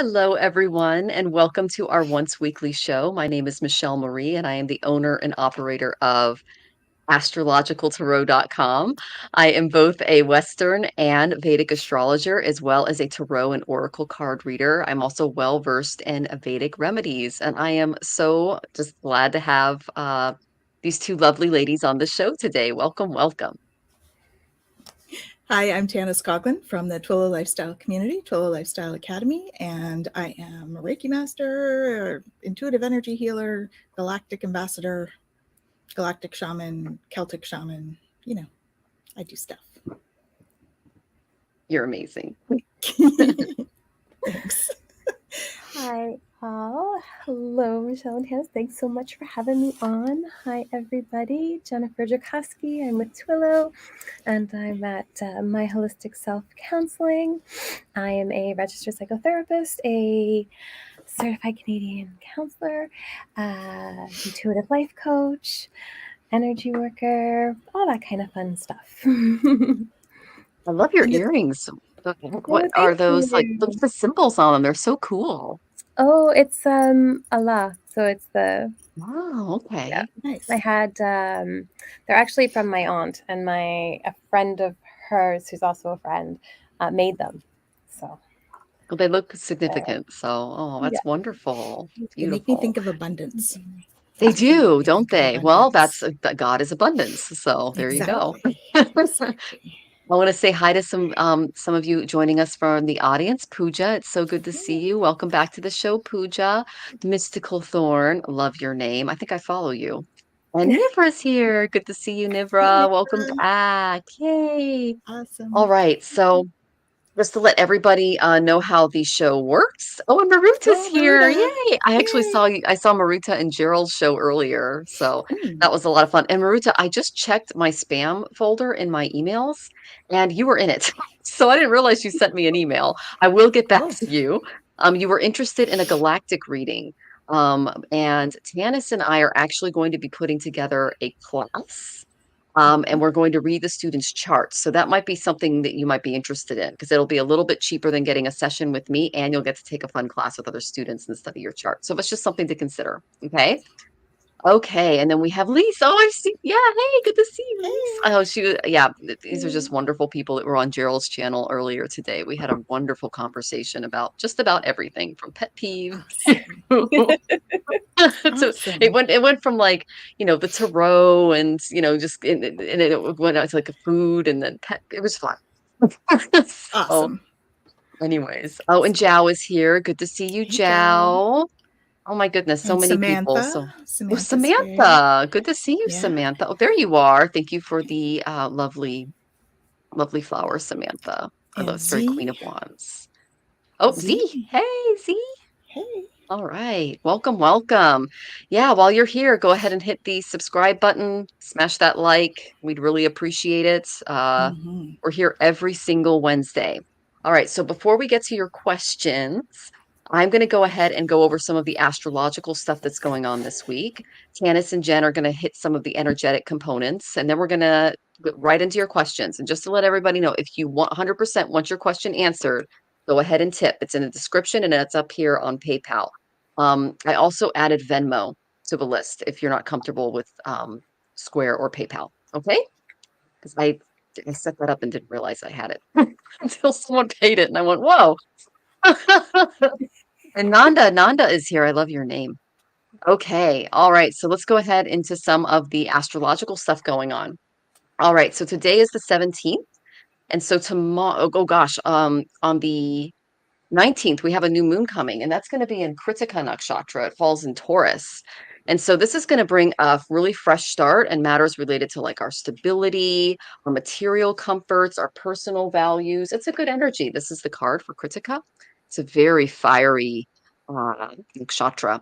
Hello, everyone, and welcome to our once weekly show. My name is Michelle Marie, and I am the owner and operator of astrologicaltarot.com. I am both a Western and Vedic astrologer, as well as a tarot and oracle card reader. I'm also well versed in Vedic remedies, and I am so just glad to have these two lovely ladies on the show today. Welcome, welcome. Hi, I'm Tanis Coughlin from the Twillo Lifestyle Community, Twillo Lifestyle Academy, and I am a Reiki Master, intuitive energy healer, galactic ambassador, galactic shaman, Celtic shaman. I do stuff. You're amazing. Thanks. Hi, all. Hello, Michelle and Tanis. Thanks so much for having me on. Hi, everybody. Jennifer Jurkofsky. I'm with Twillo, and I'm at My Holistic Self Counseling. I am a registered psychotherapist, a certified Canadian counselor, intuitive life coach, energy worker, all that kind of fun stuff. I love your earrings. What are thank those like? Look you. at the symbols on them. They're so cool. Oh, it's Allah. So it's the Wow, yeah. okay. Nice. I had they're actually from my aunt, and a friend of hers who's also a friend made them. So Well, they look significant. So, oh, that's yeah. wonderful. They make me Beautiful. think of abundance. They Absolutely do, make me don't think of they? Well, abundance. God is abundance. So there you go. Exactly. Exactly. I want to say hi to some of you joining us from the audience. Pooja, it's so good to see you. Welcome back to the show, Pooja. Mystical Thorn, love your name. I think I follow you. And Nivra's here. Good to see you, Hey, Nivra. Welcome Nora. back. Yay. All Awesome. right. So just to let everybody know how the show works. Oh, and Maruta's Oh, here. Maruda. Yay. I actually Yay. I saw Maruta and Gerald's show earlier. So Mm. that was a lot of fun. And Maruta, I just checked my spam folder in my emails and you were in it. So I didn't realize you sent me an email. I will get back Oh, to you. You were interested in a galactic reading. And Tanis and I are actually going to be putting together a class. And we're going to read the student's charts. So that might be something that you might be interested in because it'll be a little bit cheaper than getting a session with me, and you'll get to take a fun class with other students and study your chart. So it's just something to consider. Okay. Okay, and then we have Lisa. Oh, I see. Yeah, hey, good to see you, Lisa. hey. Oh, yeah, these are just wonderful people that were on Gerald's channel earlier today. We had a wonderful conversation about just about everything from pet peeves. Awesome. So Awesome. it went from like, the tarot and, just and it went out to like a food and then pet. It was fun. So Awesome. anyways. Oh, and Zhao is here. Good to see you, Hey, Joe. Zhao. Oh my goodness, so And many people. Samantha. So, oh, Samantha's here. Samantha, good to see you, Yeah. Samantha. Oh, there you are. Thank you for the lovely, lovely flowers, Samantha. Or And those very Queen Z. of Wands. Oh, Z. Z. Hey, Z. Hey. All right. Welcome, welcome. Yeah, while you're here, go ahead and hit the subscribe button, smash that like. We'd really appreciate it. Mm-hmm. We're here every single Wednesday. All right. So before we get to your questions, I'm going to go ahead and go over some of the astrological stuff that's going on this week. Tanis and Jen are going to hit some of the energetic components, and then we're going to get right into your questions. And just to let everybody know, if you want 100% want your question answered, go ahead and tip. It's in the description and it's up here on PayPal. I also added Venmo to the list if you're not comfortable with Square or PayPal. Okay? Because I set that up and didn't realize I had it until someone paid it, and I went, "Whoa!" And Nanda is here. I love your name. Okay, all right. So let's go ahead into some of the astrological stuff going on. All right. So today is the 17th, and so tomorrow, oh gosh, on the 19th, we have a new moon coming, and that's going to be in Kritika Nakshatra. It falls in Taurus. And so this is going to bring a really fresh start and matters related to like our stability, our material comforts, our personal values. It's a good energy. This is the card for Kritika. It's a very fiery nakshatra.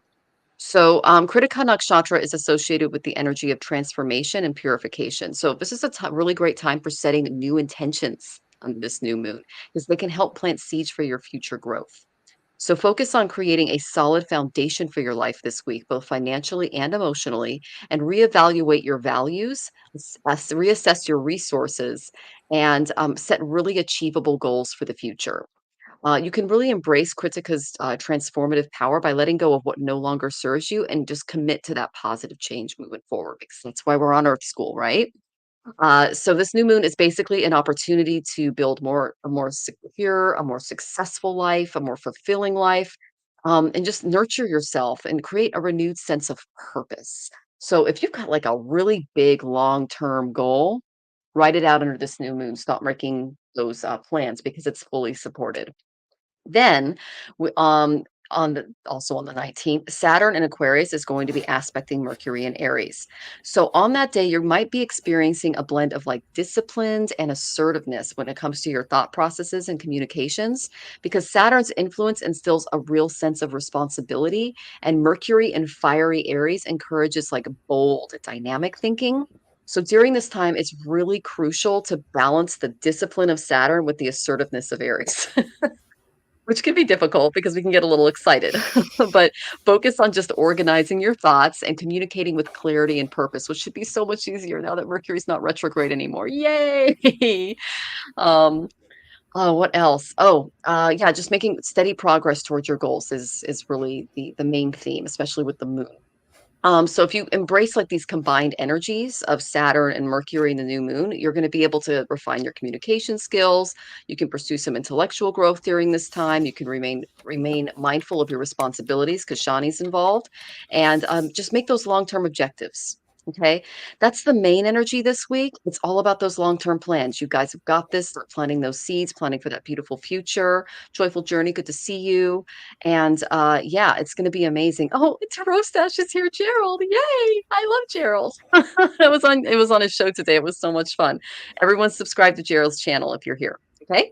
So, Kritika Nakshatra is associated with the energy of transformation and purification. So, this is a really great time for setting new intentions on this new moon because they can help plant seeds for your future growth. So, focus on creating a solid foundation for your life this week, both financially and emotionally, and reevaluate your values, reassess your resources, and set really achievable goals for the future. You can really embrace Kritika's transformative power by letting go of what no longer serves you and just commit to that positive change moving forward, because that's why we're on Earth School, right? So this new moon is basically an opportunity to build a more secure, a more successful life, a more fulfilling life, and just nurture yourself and create a renewed sense of purpose. So if you've got like a really big long-term goal, write it out under this new moon. Stop making those plans because it's fully supported. Then, on the also on the 19th, Saturn in Aquarius is going to be aspecting Mercury in Aries. So on that day, you might be experiencing a blend of like disciplines and assertiveness when it comes to your thought processes and communications, because Saturn's influence instills a real sense of responsibility, and Mercury in fiery Aries encourages like bold, dynamic thinking. So during this time, it's really crucial to balance the discipline of Saturn with the assertiveness of Aries. Which can be difficult because we can get a little excited, but focus on just organizing your thoughts and communicating with clarity and purpose, which should be so much easier now that Mercury's not retrograde anymore. Yay! Um, oh, what else? Oh, yeah, just making steady progress towards your goals is really the main theme, especially with the moon. So if you embrace like these combined energies of Saturn and Mercury and the new moon, you're going to be able to refine your communication skills. You can pursue some intellectual growth during this time. You can remain mindful of your responsibilities because Shani's involved, and just make those long-term objectives. Okay, that's the main energy this week. It's all about those long-term plans. You guys have got this. Start planting those seeds, planning for that beautiful future. Joyful journey. Good to see you. And, yeah, it's gonna be amazing. Oh, it's Rostash is here, Gerald, yay! I love Gerald. It was on his show today, it was so much fun. Everyone subscribe to Gerald's channel if you're here, okay?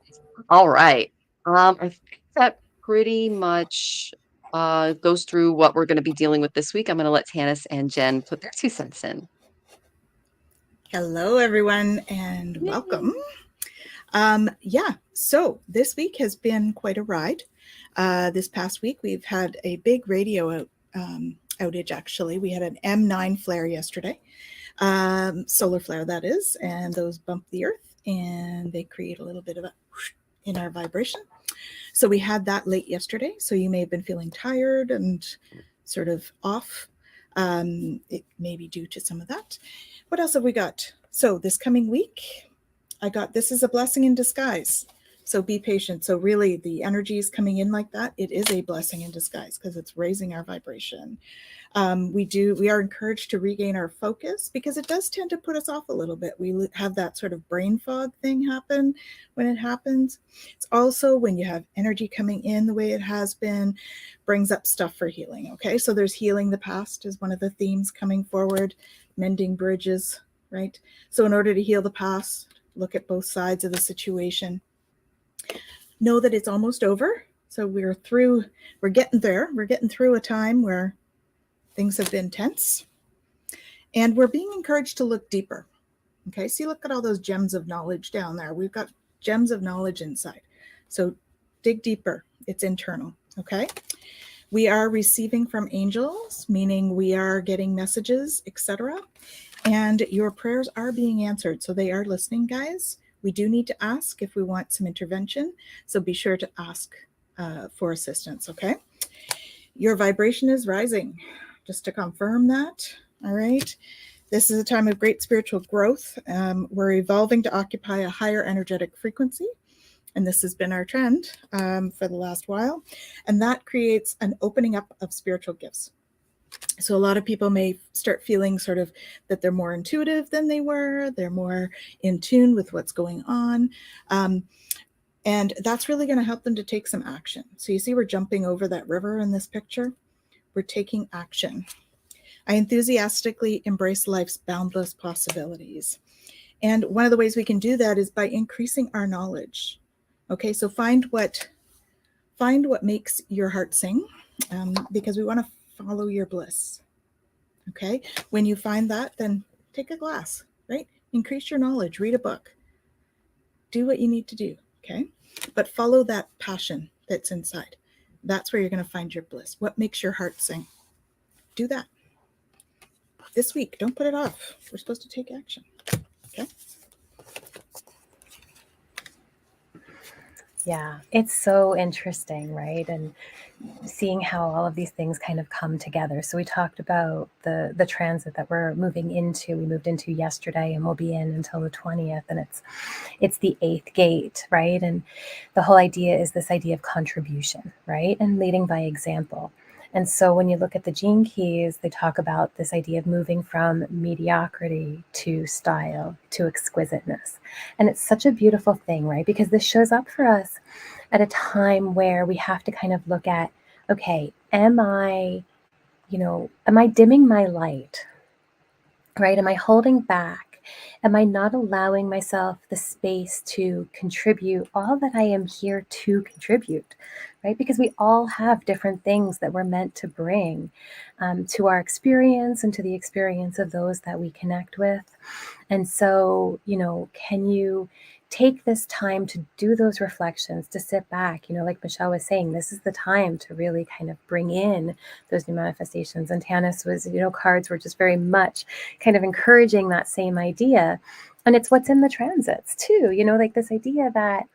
Alright, I think that pretty much, goes through what we're gonna be dealing with this week. I'm gonna let Tanis and Jen put their 2 cents in. Hello, everyone, and welcome. Yeah, so this week has been quite a ride. This past week, we've had a big radio outage, actually. We had an M9 flare yesterday, solar flare, that is, and those bump the earth and they create a little bit of a whoosh in our vibration. So we had that late yesterday. So you may have been feeling tired and sort of off. It may be due to some of that. What else have we got? So this coming week, I got This is a Blessing in Disguise. So be patient. So really the energy is coming in like that. It is a blessing in disguise because it's raising our vibration. We are encouraged to regain our focus because it does tend to put us off a little bit. We have that sort of brain fog thing happen when it happens. It's also when you have energy coming in the way it has been, brings up stuff for healing. Okay, so there's healing the past is one of the themes coming forward, mending bridges, right? So in order to heal the past, look at both sides of the situation. Know that it's almost over. So we're getting there. We're getting through a time where things have been tense. And we're being encouraged to look deeper. Okay, see, look at all those gems of knowledge down there. We've got gems of knowledge inside. So dig deeper. It's internal. Okay. We are receiving from angels, meaning we are getting messages, etc. And your prayers are being answered. So they are listening, guys. We do need to ask if we want some intervention. So be sure to ask for assistance. Okay. Your vibration is rising. Just to confirm that. All right. This is a time of great spiritual growth. We're evolving to occupy a higher energetic frequency. And this has been our trend for the last while. And that creates an opening up of spiritual gifts. So a lot of people may start feeling sort of that they're more intuitive than they were. They're more in tune with what's going on. And that's really going to help them to take some action. So you see we're jumping over that river in this picture. We're taking action. I enthusiastically embrace life's boundless possibilities. And one of the ways we can do that is by increasing our knowledge. Okay, so find what makes your heart sing, because we want to follow your bliss. Okay, when you find that, then take a glass, right? Increase your knowledge, read a book, do what you need to do, okay? But follow that passion that's inside. That's where you're going to find your bliss. What makes your heart sing? Do that. This week, don't put it off. We're supposed to take action, okay? Yeah, it's so interesting, right? And seeing how all of these things kind of come together. So we talked about the transit that we're moving into. We moved into yesterday, and we'll be in until the 20th, and it's the 8th gate, right? And the whole idea is this idea of contribution, right? And leading by example. And so when you look at the gene keys, they talk about this idea of moving from mediocrity to style to exquisiteness. And it's such a beautiful thing, right? Because this shows up for us at a time where we have to kind of look at, okay, am I dimming my light, right? Am I holding back? Am I not allowing myself the space to contribute all that I am here to contribute, right? Because we all have different things that we're meant to bring to our experience and to the experience of those that we connect with. And so, can you take this time to do those reflections, to sit back, like Michelle was saying, this is the time to really kind of bring in those new manifestations. And Tanis was, cards were just very much kind of encouraging that same idea. And it's what's in the transits too, like this idea that,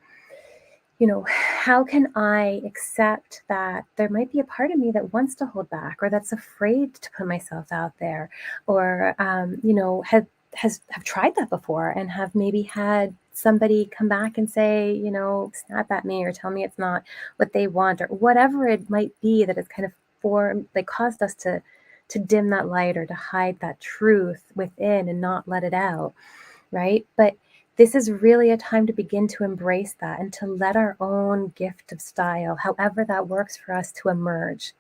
how can I accept that there might be a part of me that wants to hold back, or that's afraid to put myself out there, or, have tried that before and have maybe had somebody come back and say, snap at me or tell me it's not what they want, or whatever it might be that has kind of caused us to dim that light or to hide that truth within and not let it out, right? But this is really a time to begin to embrace that and to let our own gift of style, however that works for us, to emerge,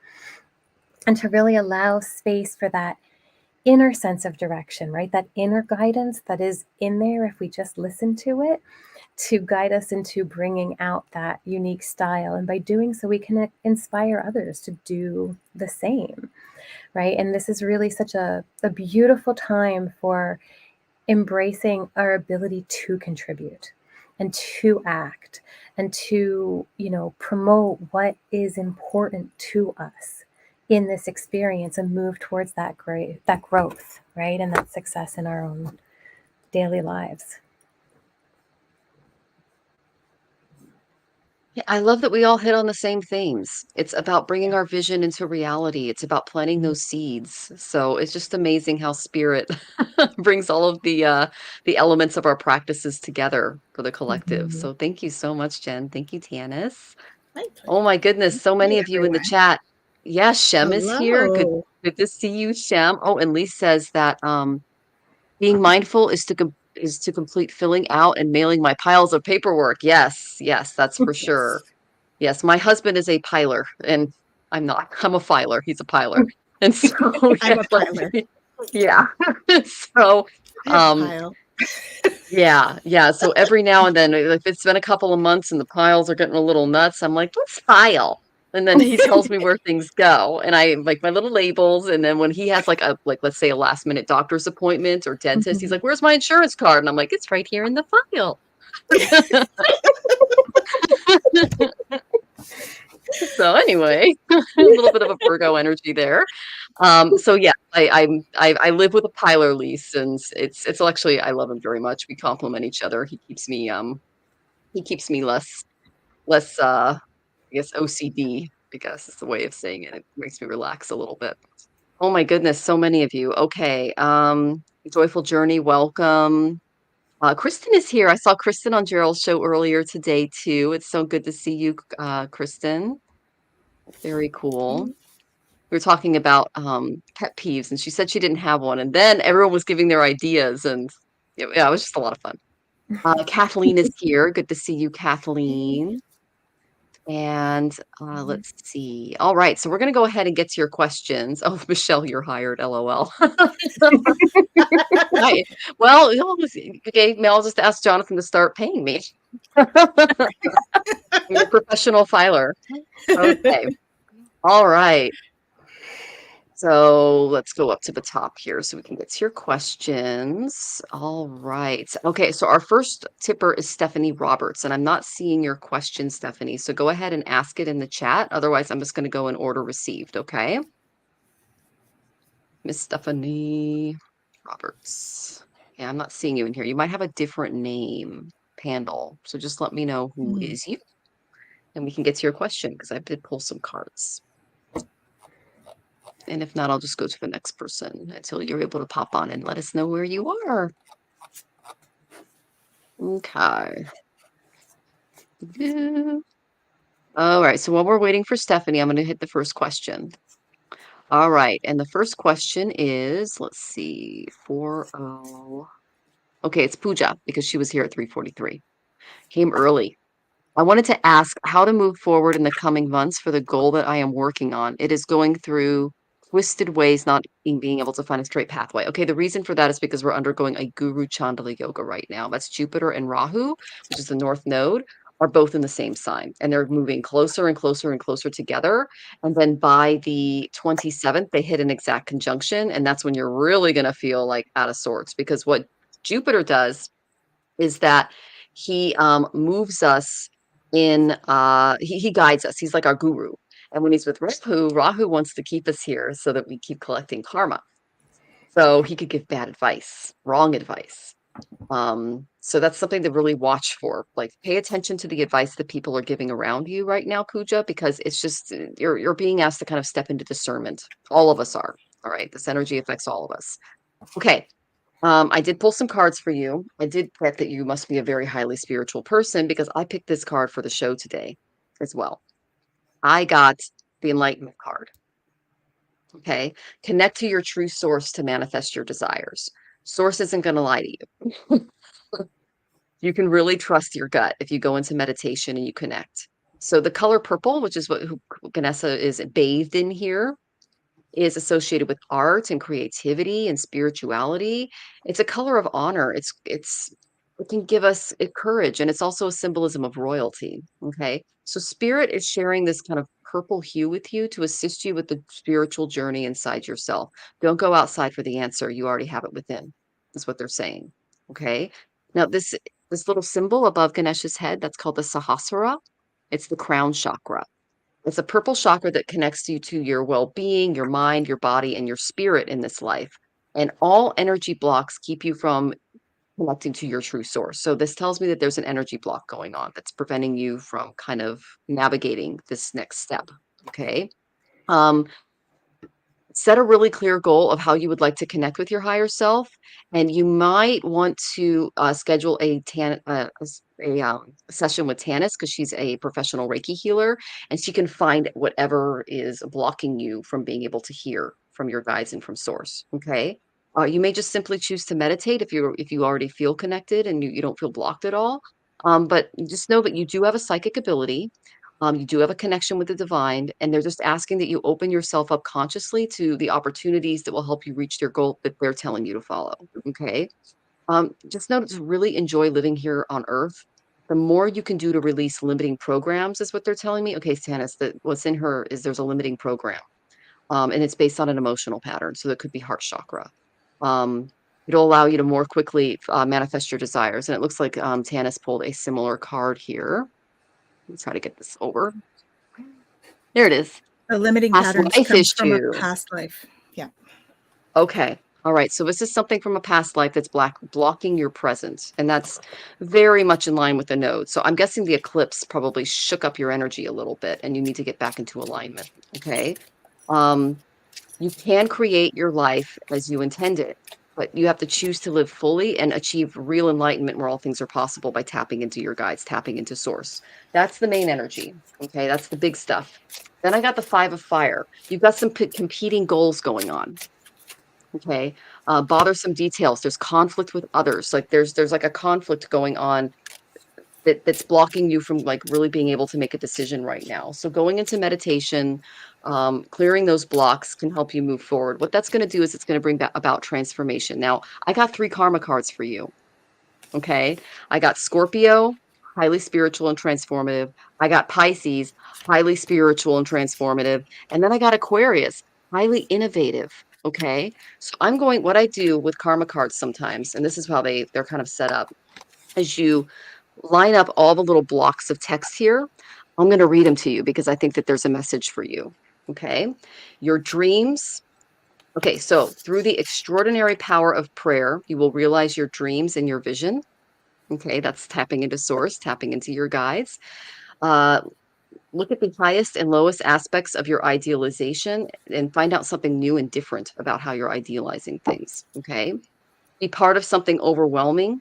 and to really allow space for that inner sense of direction, right? That inner guidance that is in there, if we just listen to it, to guide us into bringing out that unique style. And by doing so, we can inspire others to do the same, right? And this is really such a beautiful time for embracing our ability to contribute and to act and to, promote what is important to us in this experience and move towards that growth, right? And that success in our own daily lives. Yeah, I love that we all hit on the same themes. It's about bringing our vision into reality. It's about planting those seeds. So it's just amazing how spirit brings all of the elements of our practices together for the collective. Mhm. So thank you so much, Jen. Thank you, Tanis. My Oh pleasure. my goodness, Thank so you, many of you in the everyone. chat. Yeah, Shem is here. Hello. Good to see you, Shem. Oh, and Lee says that being mindful is to complete filling out and mailing my piles of paperwork. Yes, yes, that's for sure. Yes, Yes, my husband is a piler, and I'm not. I'm a filer. He's a piler. And so, I'm yeah, a piler. yeah. So, I have a um, pile. yeah, yeah. So every now and then, if it's been a couple of months and the piles are getting a little nuts, I'm like, let's file. And then he tells me where things go, and I like my little labels. And then when he has let's say a last minute doctor's appointment or dentist, he's Mhm. like, "Where's my insurance card?" And I'm like, "It's right here in the file." So anyway, a little bit of a Virgo energy there. So yeah, I live with a piler lease, and it's actually I love him very much. We complement each other. He keeps me less I guess OCD, because it's the way of saying it. It makes me relax a little bit. Oh my goodness, so many of you. Okay, Joyful Journey, welcome. Kristen is here. I saw Kristen on Gerald's show earlier today too. It's so good to see you, Kristen. Very cool. We were talking about pet peeves, and she said she didn't have one, and then everyone was giving their ideas, and yeah, it was just a lot of fun. Kathleen is here. Good to see you, Hey. Kathleen. And let's see. All right, so we're going to go ahead and get to your questions. Oh, Michelle, you're hired. LOL. Right. Well, okay, I'll just ask Jonathan to start paying me. I'm a professional filer. Okay. All right. So let's go up to the top here so we can get to your questions. All right. Okay, so our first tipper is Stephanie Roberts, and I'm not seeing your question, Stephanie. So go ahead and ask it in the chat. Otherwise, I'm just going to go in order received, okay? Miss Stephanie Roberts. Yeah, I'm not seeing you in here. You might have a different name, Pandal. So just let me know who Hmm. is you. and we can get to your question because I did pull some cards. And if not, I'll just go to the next person until you're able to pop on and let us know where you are. Okay. All right. So while we're waiting for Stephanie, I'm going to hit the first question. All right. And the first question is, let's see, 40. Okay, it's Pooja because she was here at 3:43. Came early. I wanted to ask how to move forward in the coming months for the goal that I am working on. It is going through twisted ways, not being able to find a straight pathway. Okay, the reason for that is because we're undergoing a Guru Chandala Yoga right now. That's Jupiter and Rahu, which is the North Node, are both in the same sign, and they're moving closer and closer and closer together. And then by the 27th, they hit an exact conjunction, and that's when you're really going to feel like out of sorts because what Jupiter does is that he moves us in he guides us. He's like our guru. And when he's with Rahu wants to keep us here so that we keep collecting karma. So he could give bad advice, wrong advice. So that's something to really watch for. Like pay attention to the advice that people are giving around you right now, Pooja, because it's just you're being asked to kind of step into discernment. All of us are. All right. This energy affects all of us. Okay. I did pull some cards for you. I did get that you must be a very highly spiritual person because I picked this card for the show today as well. I got the Enlightenment card. Okay. Connect to your true source to manifest your desires. Source isn't going to lie to you. You can really trust your gut if you go into meditation and you connect. So the color purple, which is what Ganesha is bathed in here, is associated with art and creativity and spirituality. It's a color of honor. It can give us courage, and it's also a symbolism of royalty. Okay, so spirit is sharing this kind of purple hue with you to assist you with the spiritual journey inside yourself. Don't go outside for the answer. You already have it within. Is what they're saying. Okay. Now this little symbol above Ganesha's head, that's called the Sahasrara. It's the crown chakra. It's a purple chakra that connects you to your well-being, your mind, your body, and your spirit in this life. And all energy blocks keep you from connecting to your true source. So this tells me that there's an energy block going on that's preventing you from kind of navigating this next step. Okay. Set a really clear goal of how you would like to connect with your higher self, and you might want to schedule a session with Tanis because she's a professional Reiki healer, and she can find whatever is blocking you from being able to hear from your guides and from source. Okay. You may just simply choose to meditate if you already feel connected and you don't feel blocked at all. But just know that you do have a psychic ability. You do have a connection with the divine, and they're just asking that you open yourself up consciously to the opportunities that will help you reach their goal that they're telling you to follow. Okay. Just know to really enjoy living here on Earth. The more you can do to release limiting programs is what they're telling me. Okay, Tanis, that what's in her is there's a limiting program, and it's based on an emotional pattern. So that could be heart chakra. It'll allow you to more quickly manifest your desires. And it looks like Tanis pulled a similar card here. Let's try to get this over. There it is. The limiting Past patterns life comes from a issue. past life. Yeah. Okay. All right. So this is something from a past life that's blocking your present. And that's very much in line with the node. So I'm guessing the eclipse probably shook up your energy a little bit and you need to get back into alignment. Okay. You can create your life as you intended, but you have to choose to live fully and achieve real enlightenment where all things are possible by tapping into your guides, tapping into source. That's the main energy. Okay. That's the big stuff. Then I got the 5 of fire. You've got some competing goals going on. Okay. Bothersome details. There's conflict with others. Like there's like a conflict going on that's blocking you from like really being able to make a decision right now. So going into meditation, clearing those blocks can help you move forward. What that's going to do is it's going to bring about transformation. Now, I got 3 karma cards for you. Okay. I got Scorpio, highly spiritual and transformative. I got Pisces, highly spiritual and transformative. And then I got Aquarius, highly innovative. Okay. So what I do with karma cards sometimes, and this is how they're kind of set up, is you line up all the little blocks of text here. I'm going to read them to you because I think that there's a message for you. Okay. Your dreams. Okay. So through the extraordinary power of prayer, you will realize your dreams and your vision. Okay. That's tapping into source, tapping into your guides. Look at the highest and lowest aspects of your idealization and find out something new and different about how you're idealizing things. Okay. Be part of something overwhelming,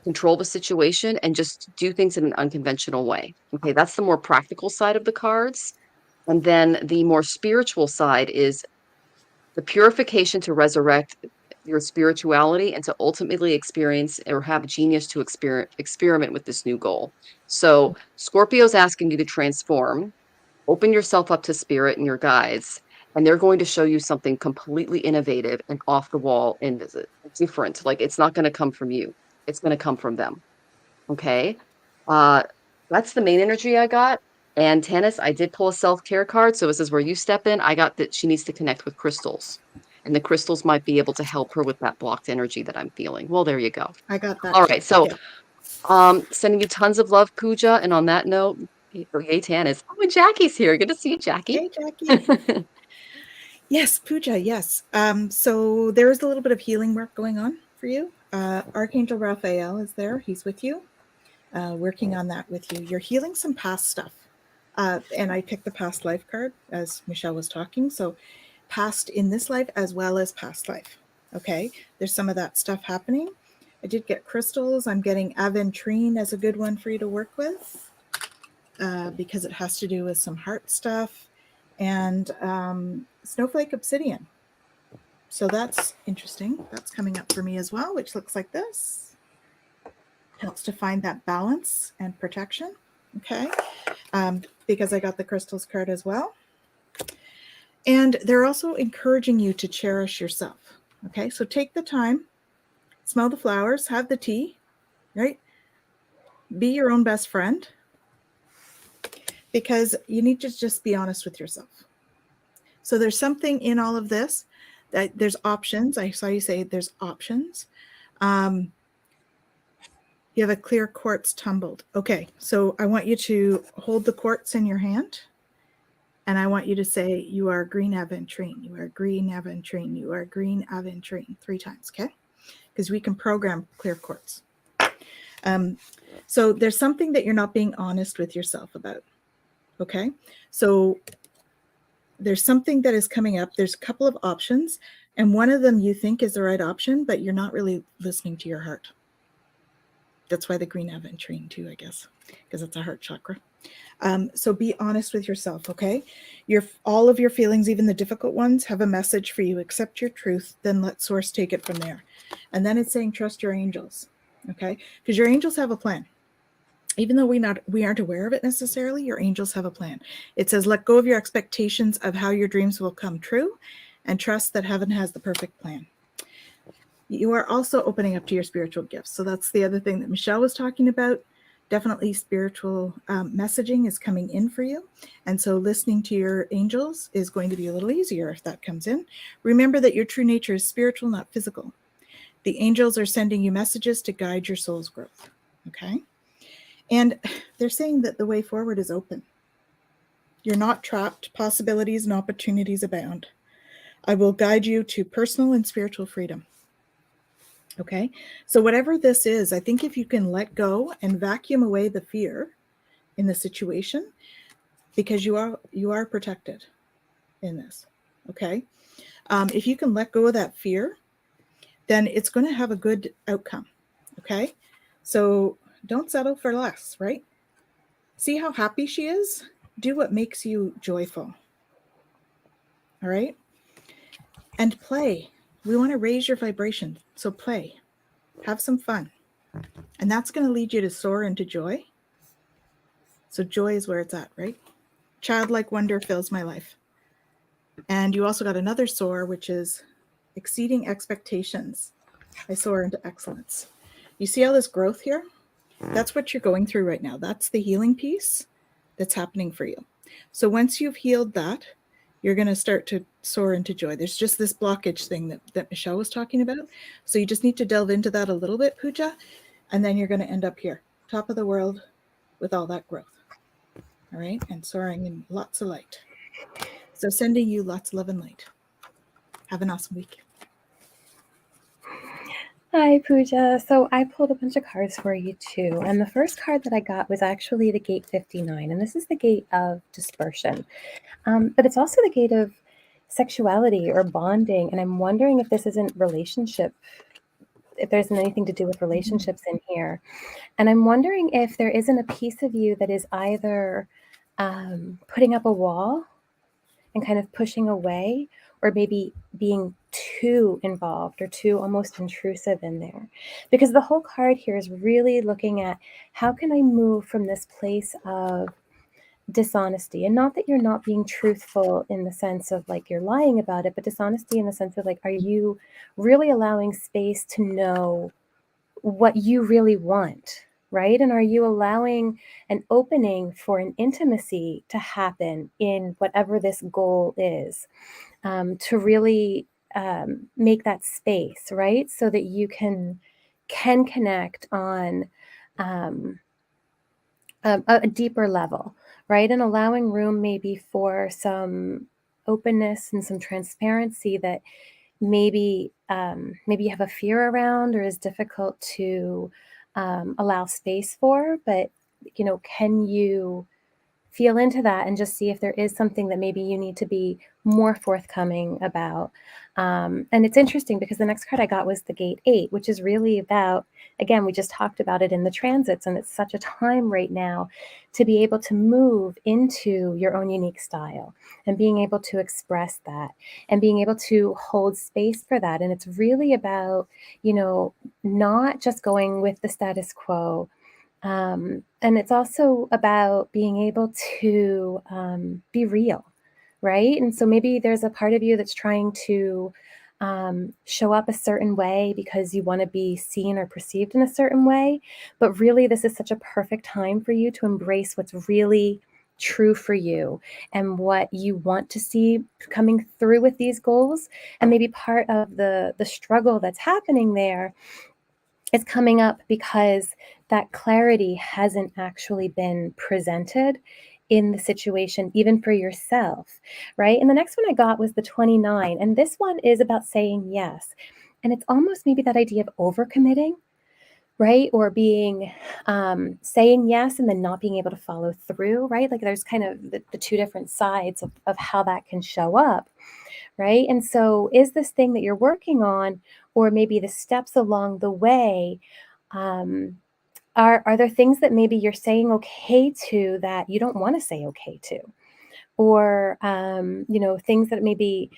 control the situation, and just do things in an unconventional way. Okay. That's the more practical side of the cards. And then the more spiritual side is the purification to resurrect your spirituality and to ultimately experience or have genius to experiment with this new goal. So Scorpio's asking you to transform, open yourself up to spirit and your guides, and they're going to show you something completely innovative and off the wall and different. Like it's not going to come from you. It's going to come from them. Okay. Uh, that's the main energy I got. And Tanis, I did pull a self-care card. So this is where you step in. I got that she needs to connect with crystals. And the crystals might be able to help her with that blocked energy that I'm feeling. Well, there you go. I got that. All too. right. So Yeah. sending you tons of love, Pooja. And on that note, yay, Tanis. Oh, and Jackie's here. Good to see you, Jackie. Hey, Jackie. Yes, Pooja, yes. So there is a little bit of healing work going on for you. Archangel Raphael is there. He's with you, working on that with you. You're healing some past stuff. And I picked the past life card as Michelle was talking. So past in this life as well as past life. Okay, there's some of that stuff happening. I did get crystals. I'm getting aventurine as a good one for you to work with because it has to do with some heart stuff, and snowflake obsidian. So that's interesting. That's coming up for me as well, which looks like this. Helps to find that balance and protection. Okay, because I got the crystals card as well. And they're also encouraging you to cherish yourself. Okay, so take the time, smell the flowers, have the tea, right? Be your own best friend, because you need to just be honest with yourself. So there's something in all of this that there's options. I saw you say there's options. You have a clear quartz tumbled. Okay, so I want you to hold the quartz in your hand. And I want you to say, you are green aventurine, you are green aventurine, you are green aventurine 3 times, okay? Because we can program clear quartz. So there's something that you're not being honest with yourself about, okay? So there's something that is coming up. There's a couple of options, and one of them you think is the right option, but you're not really listening to your heart. That's why the green aventurine too, I guess, because it's a heart chakra. So be honest with yourself, okay? All of your feelings, even the difficult ones, have a message for you. Accept your truth, then let source take it from there. And then it's saying trust your angels, okay? Because your angels have a plan. Even though we aren't aware of it necessarily, your angels have a plan. It says let go of your expectations of how your dreams will come true and trust that heaven has the perfect plan. You are also opening up to your spiritual gifts. So that's the other thing that Michelle was talking about. Definitely spiritual messaging is coming in for you. And so listening to your angels is going to be a little easier if that comes in. Remember that your true nature is spiritual, not physical. The angels are sending you messages to guide your soul's growth. Okay? And they're saying that the way forward is open. You're not trapped. Possibilities and opportunities abound. I will guide you to personal and spiritual freedom. Okay, so whatever this is, I think if you can let go and vacuum away the fear in the situation, because you are protected in this. Okay, if you can let go of that fear, then it's going to have a good outcome. Okay, so don't settle for less, right? See how happy she is? Do what makes you joyful. All right, and play. We want to raise your vibration, so play. Have some fun. And that's going to lead you to soar into joy. So joy is where it's at, right? Childlike wonder fills my life. And you also got another soar, which is exceeding expectations. I soar into excellence. You see all this growth here? That's what you're going through right now. That's the healing piece that's happening for you. So once you've healed that, you're going to start to soar into joy. There's just this blockage thing that Michelle was talking about. So you just need to delve into that a little bit, Pooja, and then you're going to end up here, top of the world with all that growth. All right, and soaring in lots of light. So sending you lots of love and light. Have an awesome week. Hi, Pooja. So I pulled a bunch of cards for you too. And the first card that I got was actually the gate 59. And this is the gate of dispersion. But it's also the gate of sexuality or bonding. And I'm wondering if this isn't relationship, if there isn't anything to do with relationships in here. And I'm wondering if there isn't a piece of you that is either putting up a wall and kind of pushing away, or maybe being too involved or too almost intrusive in there. Because the whole card here is really looking at how can I move from this place of dishonesty, and not that you're not being truthful in the sense of like you're lying about it, but dishonesty in the sense of like, are you really allowing space to know what you really want, right? And are you allowing an opening for an intimacy to happen in whatever this goal is, to really make that space, right? So that you can connect on um, a deeper level, right? And allowing room maybe for some openness and some transparency that maybe you have a fear around or is difficult to allow space for. But can you feel into that and just see if there is something that maybe you need to be more forthcoming about? And it's interesting because the next card I got was the gate 8, which is really about, again, we just talked about it in the transits, and it's such a time right now to be able to move into your own unique style and being able to express that and being able to hold space for that. And it's really about, not just going with the status quo. And it's also about being able to be real, right? And so maybe there's a part of you that's trying to show up a certain way because you want to be seen or perceived in a certain way. But really, this is such a perfect time for you to embrace what's really true for you and what you want to see coming through with these goals. And maybe part of the struggle that's happening there is coming up because that clarity hasn't actually been presented in the situation, even for yourself, right? And the next one I got was the 29. And this one is about saying yes. And it's almost maybe that idea of overcommitting, right? Or being saying yes and then not being able to follow through, right? Like there's kind of the two different sides of how that can show up, right? And so is this thing that you're working on, or maybe the steps along the way, um, are there things that maybe you're saying okay to that you don't want to say okay to? Or things that maybe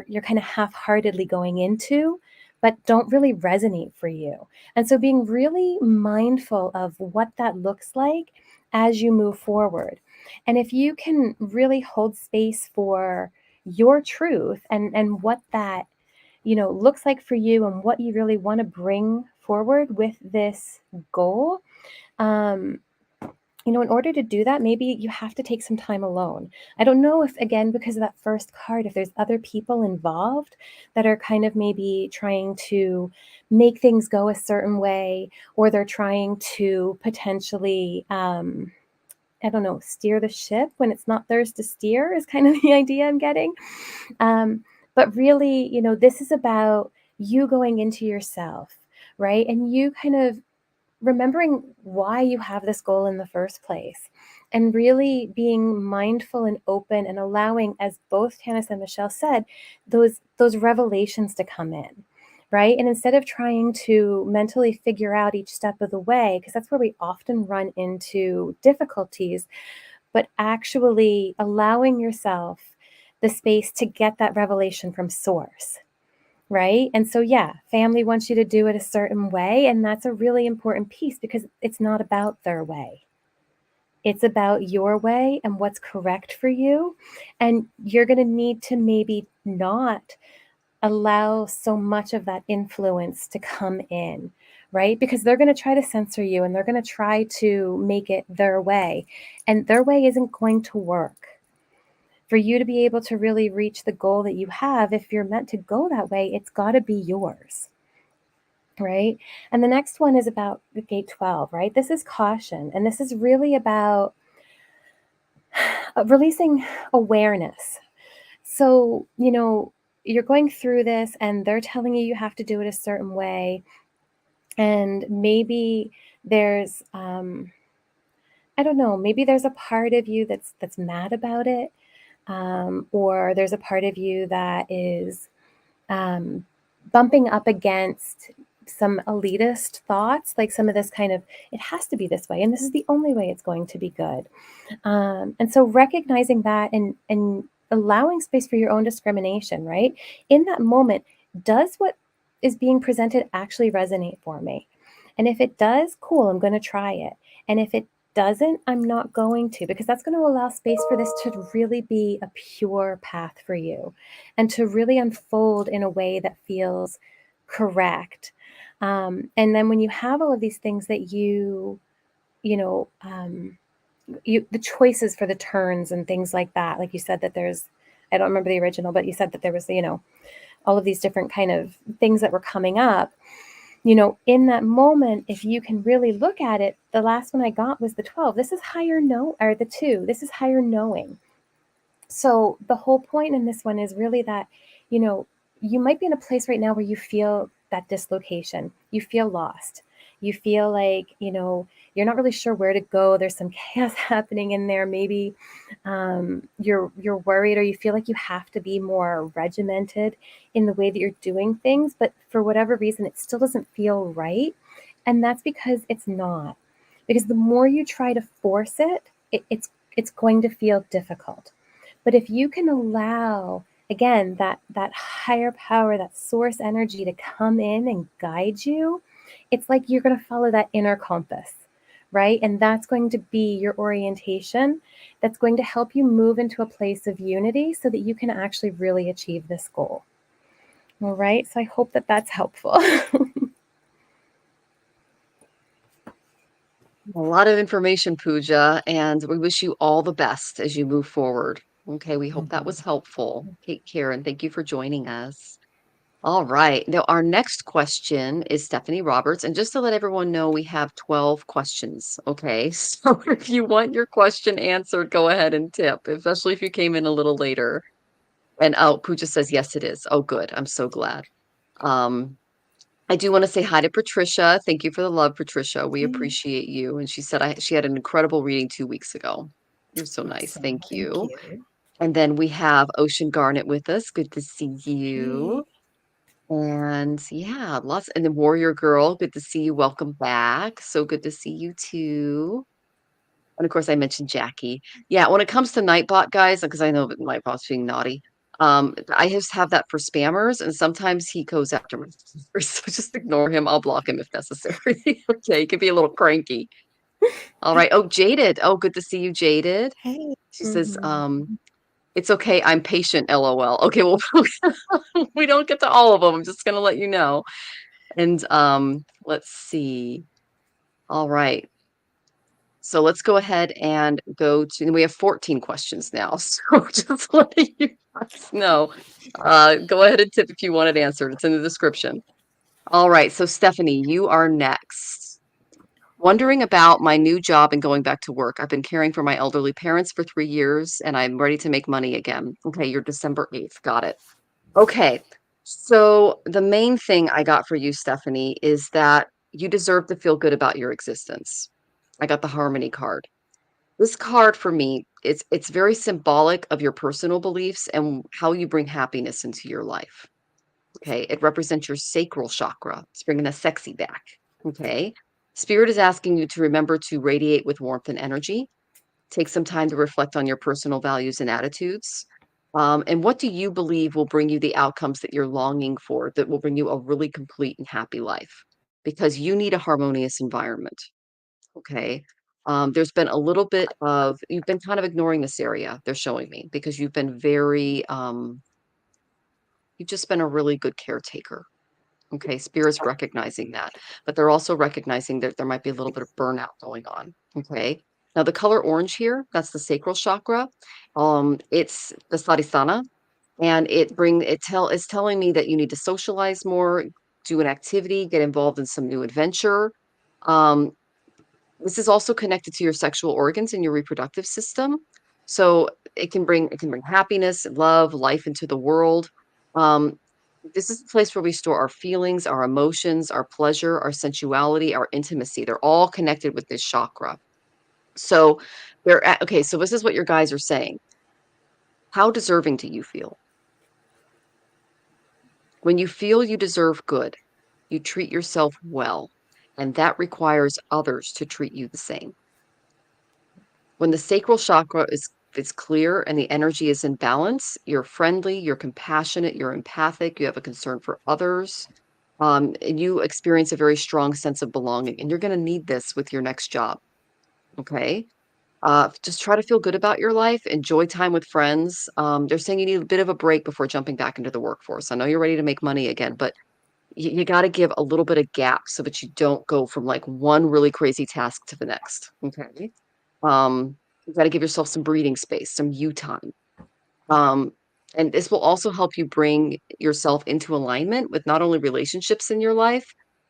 you're kind of half-heartedly going into but don't really resonate for you. And so being really mindful of what that looks like as you move forward. And if you can really hold space for your truth and what that looks like for you and what you really want to bring forward with this goal, in order to do that, maybe you have to take some time alone. I don't know if, again, because of that first card, if there's other people involved that are kind of maybe trying to make things go a certain way, or they're trying to potentially, I don't know, steer the ship when it's not theirs to steer is kind of the idea I'm getting. But really, this is about you going into yourself, right? And you kind of remembering why you have this goal in the first place, and really being mindful and open and allowing, as both Tanis and Michelle said, those revelations to come in, right? And instead of trying to mentally figure out each step of the way, because that's where we often run into difficulties, but actually allowing yourself the space to get that revelation from source. Right. And so, yeah, family wants you to do it a certain way. And that's a really important piece because it's not about their way. It's about your way and what's correct for you. And you're going to need to maybe not allow so much of that influence to come in, right? Because they're going to try to censor you and they're going to try to make it their way. And their way isn't going to work. For you to be able to really reach the goal that you have, if you're meant to go that way, it's got to be yours, right? And the next one is about the gate 12, right? This is caution, and this is really about releasing awareness. So, you're going through this and they're telling you you have to do it a certain way. And maybe there's, I don't know, maybe there's a part of you that's mad about it, or there's a part of you that is bumping up against some elitist thoughts, like some of this kind of, it has to be this way, and this is the only way it's going to be good. And so recognizing that and allowing space for your own discrimination, right? In that moment, does what is being presented actually resonate for me? And if it does, cool, I'm going to try it. And if it doesn't, I'm not going to, because that's going to allow space for this to really be a pure path for you and to really unfold in a way that feels correct. And then when you have all of these things that you know, the choices for the turns and things like that, like you said that there's, I don't remember the original, but you said that there was, all of these different kind of things that were coming up. In that moment, if you can really look at it, the last one I got was the 12. This is higher or the 2. This is higher knowing. So the whole point in this one is really that, you might be in a place right now where you feel that dislocation. You feel lost. You feel like, you're not really sure where to go. There's some chaos happening in there. Maybe you're worried, or you feel like you have to be more regimented in the way that you're doing things. But for whatever reason, it still doesn't feel right. And that's because it's not. Because the more you try to force it's going to feel difficult. But if you can allow, again, that higher power, that source energy to come in and guide you, it's like you're going to follow that inner compass, right? And that's going to be your orientation. That's going to help you move into a place of unity so that you can actually really achieve this goal. All right. So I hope that that's helpful. A lot of information, Pooja, and we wish you all the best as you move forward. Okay, we hope that was helpful. Take care, and thank you for joining us. All right. Now, our next question is Stephanie Roberts. And just to let everyone know, we have 12 questions. Okay. So if you want your question answered, go ahead and tip, especially if you came in a little later. And oh, Pooja says, yes, it is. Oh, good. I'm so glad. Um, I do want to say hi to Patricia. Thank you for the love, Patricia. We appreciate you. And she said she had an incredible reading 2 weeks ago. You're so nice. Awesome. Thank Thank you. you. And then we have Ocean Garnet with us. Good to see you. Hey. And yeah, lots. And then Warrior Girl, good to see you. Welcome back. So good to see you too. And of course, I mentioned Jackie. Yeah, when it comes to Nightbot, guys, because I know that Nightbot's being naughty, I just have that for spammers, and sometimes he goes after my spammers, so just ignore him. I'll block him if necessary. Okay, he can be a little cranky. All right. Oh, Jaded. Oh, good to see you, Jaded. Hey. She says, it's okay. I'm patient. LOL. Okay, well, we don't get to all of them. I'm just gonna let you know. And let's see. All right. So let's go ahead and go to, and we have 14 questions now. So just letting you guys know. Go ahead and tip if you want it answered. It's in the description. All right. So Stephanie, you are next. Wondering about my new job and going back to work. I've been caring for my elderly parents for 3 years and I'm ready to make money again. Okay, you're December 8th. Got it. Okay. So the main thing I got for you, Stephanie, is that you deserve to feel good about your existence. I got the Harmony card. This card for me, it's very symbolic of your personal beliefs and how you bring happiness into your life. Okay. It represents your sacral chakra. It's bringing the sexy back. Okay. Spirit is asking you to remember to radiate with warmth and energy. Take some time to reflect on your personal values and attitudes. And what do you believe will bring you the outcomes that you're longing for, that will bring you a really complete and happy life? Because you need a harmonious environment. Okay. There's been a little bit of, you've been kind of ignoring this area, they're showing me, because you've been you've just been a really good caretaker. Okay. Spirit's recognizing that, but they're also recognizing that there might be a little bit of burnout going on. Okay. Now the color orange here, that's the sacral chakra. It's the Sadhisthana, and it's telling me that you need to socialize more, do an activity, get involved in some new adventure. Um, this is also connected to your sexual organs and your reproductive system. So it can bring happiness, love, life into the world. Um, This is the place where we store our feelings, our emotions, our pleasure, our sensuality, our intimacy. They're all connected with this chakra. So okay, so this is what your guys are saying. How deserving do you feel? When you feel you deserve good, you treat yourself well, and that requires others to treat you the same. When the sacral chakra is clear and the energy is in balance, you're friendly, you're compassionate, you're empathic, you have a concern for others, and you experience a very strong sense of belonging. And you're going to need this with your next job. Okay. Just try to feel good about your life, enjoy time with friends. They're saying you need a bit of a break before jumping back into the workforce. I know you're ready to make money again, but you got to give a little bit of gap so that you don't go from like one really crazy task to the next. Okay. You got to give yourself some breathing space, some you time. Um, and this will also help you bring yourself into alignment with not only relationships in your life,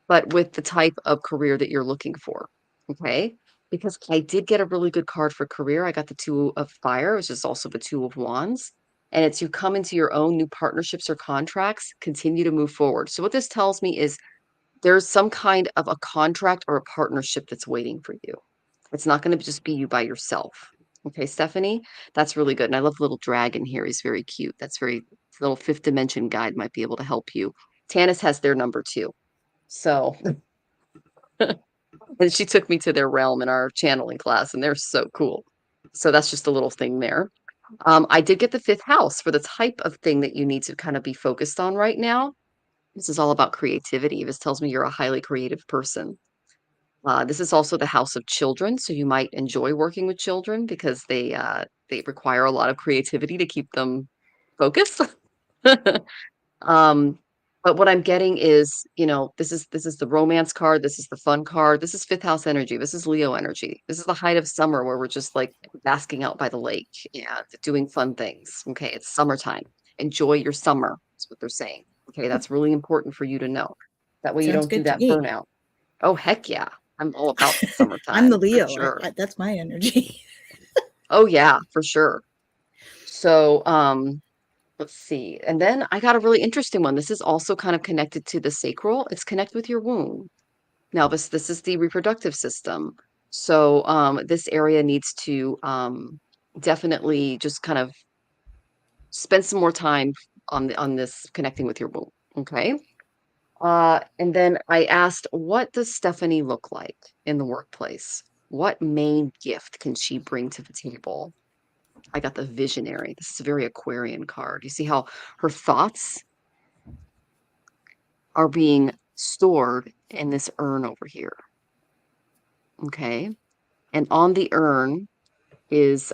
but with the type of career that you're looking for. Okay. Because I did get a really good card for career. I got the Two of Fire, which is also the Two of Wands. And it's you come into your own new partnerships or contracts, continue to move forward. So, what this tells me is there's some kind of a contract or a partnership that's waiting for you. It's not going to just be you by yourself. Okay, Stephanie, that's really good. And I love the little dragon here. He's very cute. That's very little fifth dimension guide might be able to help you. Tanis has their number too. So, and she took me to their realm in our channeling class, and they're so cool. So that's just a little thing there. I did get the fifth house for the type of thing that you need to kind of be focused on right now. This is all about creativity. This tells me you're a highly creative person. This is also the house of children, so you might enjoy working with children because they require a lot of creativity to keep them focused. Um, but what I'm getting is, this is the romance card, this is the fun card, this is fifth house energy, this is Leo energy. This is the height of summer where we're just like basking out by the lake and doing fun things. Okay, it's summertime. Enjoy your summer, is what they're saying. Okay, that's really important for you to know. That way you Sounds don't do good to that me. burnout. Oh, heck yeah. I'm all about the I'm the summertime for Leo. sure. That's my energy. Oh yeah, for sure. So, let's see. And then I got a really interesting one. This is also kind of connected to the sacral. It's connected with your womb. Now, this is the reproductive system. So, this area needs to definitely just kind of spend some more time on this connecting with your womb. Okay. And then I asked, what does Stephanie look like in the workplace? What main gift can she bring to the table? I got the visionary. This is a very Aquarian card. You see how her thoughts are being stored in this urn over here. Okay. And on the urn is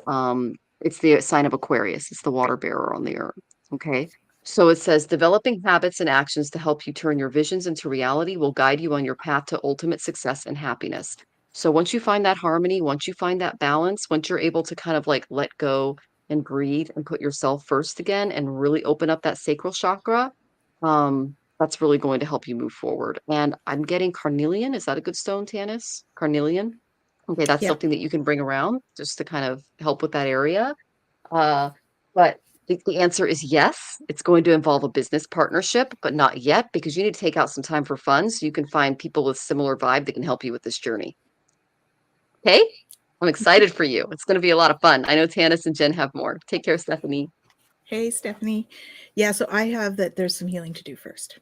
it's the sign of Aquarius. It's the water bearer on the urn. Okay. So it says developing habits and actions to help you turn your visions into reality will guide you on your path to ultimate success and happiness. So once you find that harmony, once you find that balance, once you're able to kind of like let go and breathe and put yourself first again and really open up that sacral chakra, that's really going to help you move forward. And I'm getting carnelian. Is that a good stone, Tanis? Carnelian? Okay, that's Yeah. something that you can bring around just to kind of help with that area. Uh, but the answer is yes. It's going to involve a business partnership, but not yet because you need to take out some time for fun so you can find people with similar vibe that can help you with this journey. Okay? I'm excited for you. It's going to be a lot of fun. I know Tanis and Jen have more. Take care, Stephanie. Hey, Stephanie. Yeah, so I have that there's some healing to do first.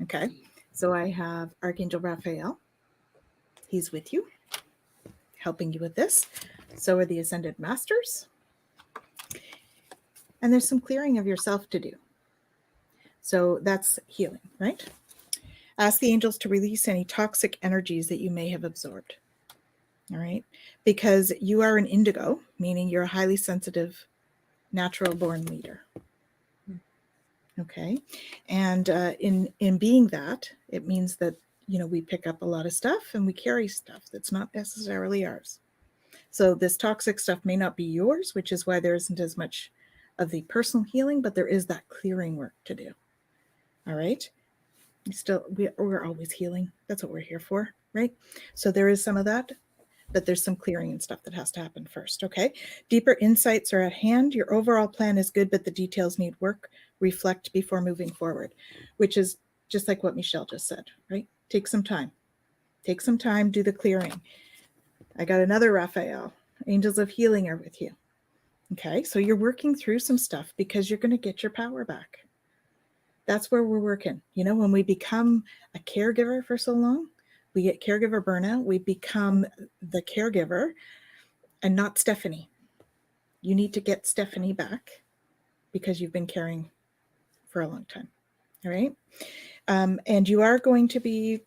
Okay. So I have Archangel Raphael. He's with you, helping you with this. So are the Ascended Masters. And there's some clearing of yourself to do. So that's healing, right? Ask the angels to release any toxic energies that you may have absorbed. All right. Because you are an indigo, meaning you're a highly sensitive, natural born leader. Okay. And in being that, it means that, we pick up a lot of stuff and we carry stuff that's not necessarily ours. So this toxic stuff may not be yours, which is why there isn't as much of the personal healing, but there is that clearing work to do. All right. We're always healing. That's what we're here for, right? So there is some of that, but there's some clearing and stuff that has to happen first. Okay. Deeper insights are at hand. Your overall plan is good, but the details need work. reflect before moving forward, which is just like what Michelle just said, right? Take some time, do the clearing. I got another Raphael. Angels of healing are with you. Okay, so you're working through some stuff because you're going to get your power back. That's where we're working. You know, when we become a caregiver for so long, we get caregiver burnout. We become the caregiver and not Stephanie. You need to get Stephanie back because you've been caring for a long time. All right. And you are going to be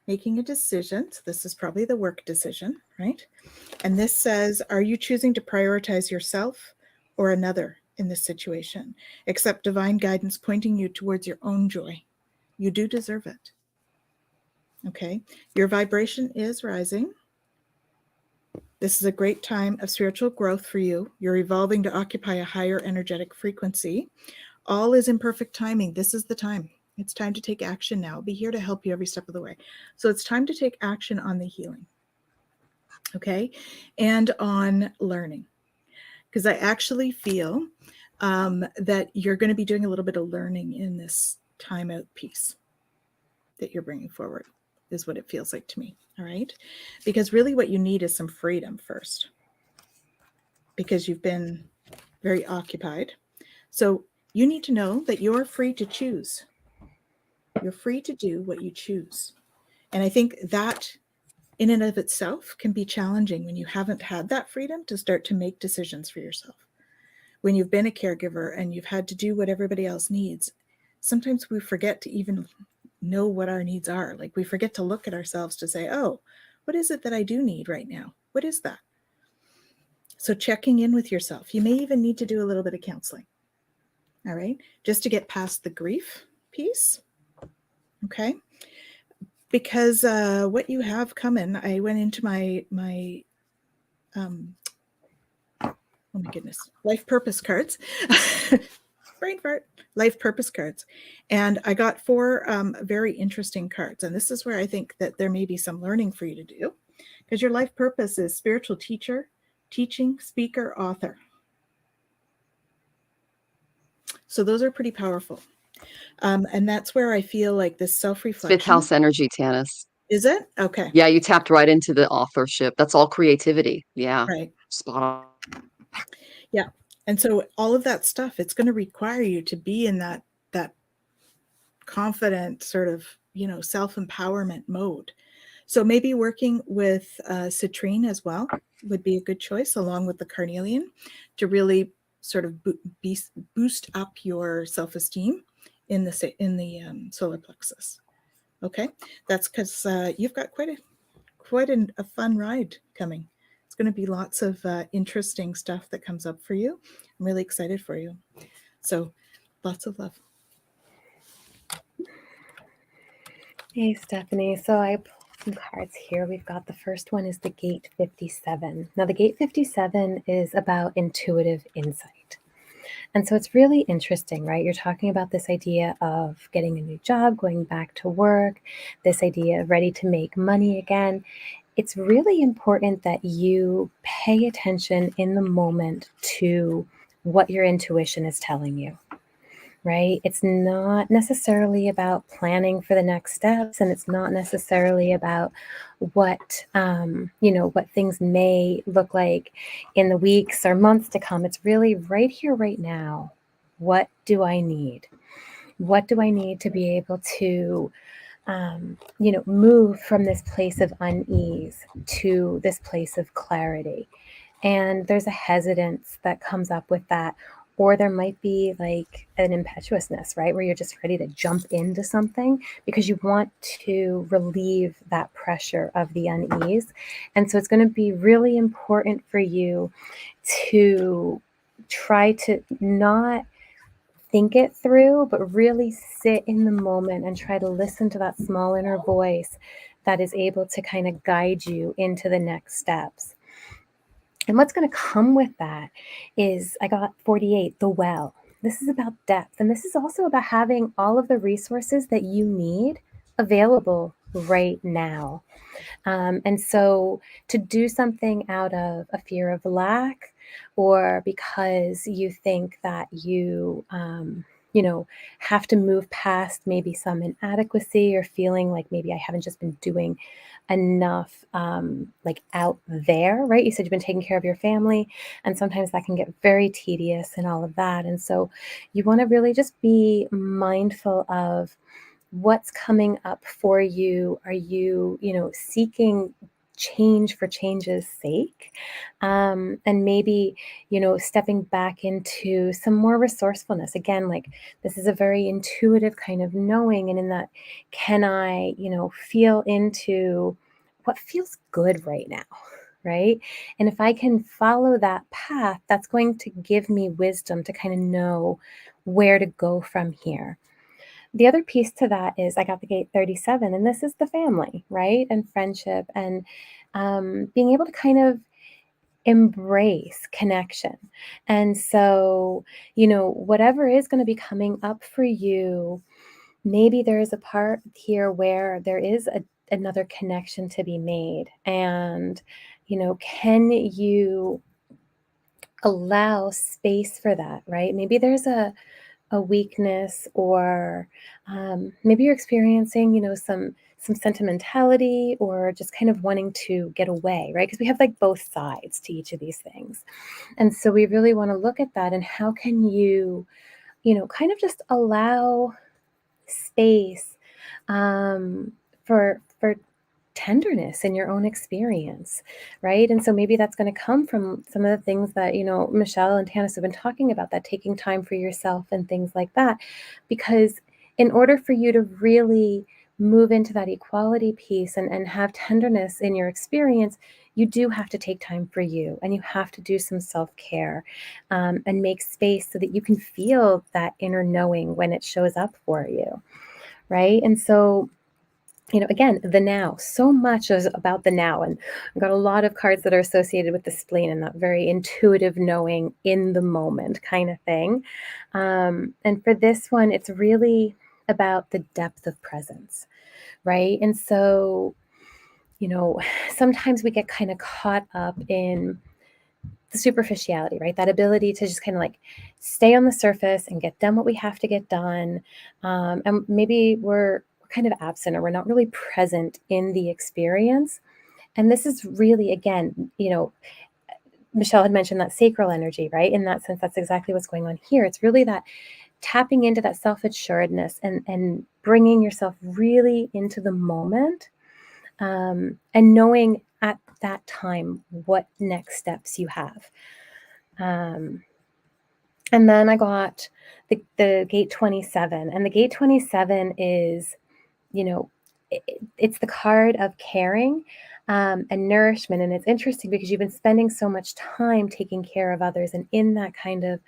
making a decision. So this is probably the work decision, right? And this says, are you choosing to prioritize yourself or another in this situation? Accept divine guidance pointing you towards your own joy. You do deserve it. Okay. Your vibration is rising. This is a great time of spiritual growth for you. You're evolving to occupy a higher energetic frequency. All is in perfect timing. This is the time. It's time to take action now. I'll be here to help you every step of the way. So it's time to take action on the healing. Okay. And on learning. Because I actually feel that you're going to be doing a little bit of learning in this timeout piece that you're bringing forward, is what it feels like to me. All right. Because really what you need is some freedom first, because you've been very occupied. So you need to know that you're free to choose. You're free to do what you choose. And I think that in and of itself can be challenging when you haven't had that freedom to start to make decisions for yourself. When you've been a caregiver and you've had to do what everybody else needs, sometimes we forget to even know what our needs are. Like we forget to look at ourselves to say, oh, what is it that I do need right now? What is that? So checking in with yourself. You may even need to do a little bit of counseling. All right. Just to get past the grief piece. Okay. Because what you have coming, I went into my oh my goodness, life purpose cards. Brain fart. Life purpose cards. And I got 4 very interesting cards. And this is where I think that there may be some learning for you to do, because your life purpose is spiritual teacher, teaching, speaker, author. So those are pretty powerful. And that's where I feel like this self-reflection. Fifth house energy, Tanis. Is it? Okay. Yeah, you tapped right into the authorship. That's all creativity. Yeah. Right. Spot on. Yeah. And so all of that stuff, it's going to require you to be in that confident sort of, you know, self-empowerment mode. So maybe working with citrine as well would be a good choice, along with the carnelian, to really sort of boost up your self-esteem in the solar plexus. Okay, that's because you've got quite a fun ride coming. It's going to be lots of interesting stuff that comes up for you. I'm really excited for you. So lots of love. Hey, Stephanie. So I pulled some cards here. We've got the first one is the Gate 57. Now, the Gate 57 is about intuitive insight. And so it's really interesting, right? You're talking about this idea of getting a new job, going back to work, this idea of ready to make money again. It's really important that you pay attention in the moment to what your intuition is telling you. Right? It's not necessarily about planning for the next steps, and it's not necessarily about what, what things may look like in the weeks or months to come. It's really right here, right now. What do I need? What do I need to be able to, move from this place of unease to this place of clarity? And there's a hesitance that comes up with that. Or there might be like an impetuousness, right? Where you're just ready to jump into something because you want to relieve that pressure of the unease. And so it's going to be really important for you to try to not think it through, but really sit in the moment and try to listen to that small inner voice that is able to kind of guide you into the next steps. And what's going to come with that is I got 48, the well. This is about depth. And this is also about having all of the resources that you need available right now. And so to do something out of a fear of lack, or because you think that you have to move past maybe some inadequacy or feeling like maybe I haven't just been doing enough like out there, right? You said you've been taking care of your family, and sometimes that can get very tedious and all of that. And so you want to really just be mindful of what's coming up for you. Are you, seeking change for change's sake? And maybe, stepping back into some more resourcefulness. Again, like this is a very intuitive kind of knowing. And in that, can I, feel into what feels good right now? Right. And if I can follow that path, that's going to give me wisdom to kind of know where to go from here. The other piece to that is I got the gate 37, and this is the family, right? And friendship and being able to kind of embrace connection. And so, whatever is going to be coming up for you, maybe there is a part here where there is another connection to be made. And, can you allow space for that, right? Maybe there's a weakness, or maybe you're experiencing, some sentimentality, or just kind of wanting to get away, right? Because we have like both sides to each of these things. And so we really want to look at that, and how can you, kind of just allow space for tenderness in your own experience, right? And so maybe that's going to come from some of the things that, Michelle and Tanis have been talking about, that taking time for yourself and things like that. Because in order for you to really move into that equality piece and have tenderness in your experience, you do have to take time for you, and you have to do some self-care and make space so that you can feel that inner knowing when it shows up for you, right? And so, again, the now. So much is about the now. And I've got a lot of cards that are associated with the spleen and that very intuitive knowing in the moment kind of thing. And for this one, it's really about the depth of presence, right? And so, sometimes we get kind of caught up in the superficiality, right? That ability to just kind of like stay on the surface and get done what we have to get done. And maybe we're kind of absent, or we're not really present in the experience. And this is really, again, Michelle had mentioned that sacral energy, right? In that sense, that's exactly what's going on here. It's really that tapping into that self-assuredness and bringing yourself really into the moment, and knowing at that time what next steps you have. And then I got the gate 27, and the gate 27 is, it's the card of caring and nourishment. And it's interesting because you've been spending so much time taking care of others and in that kind of,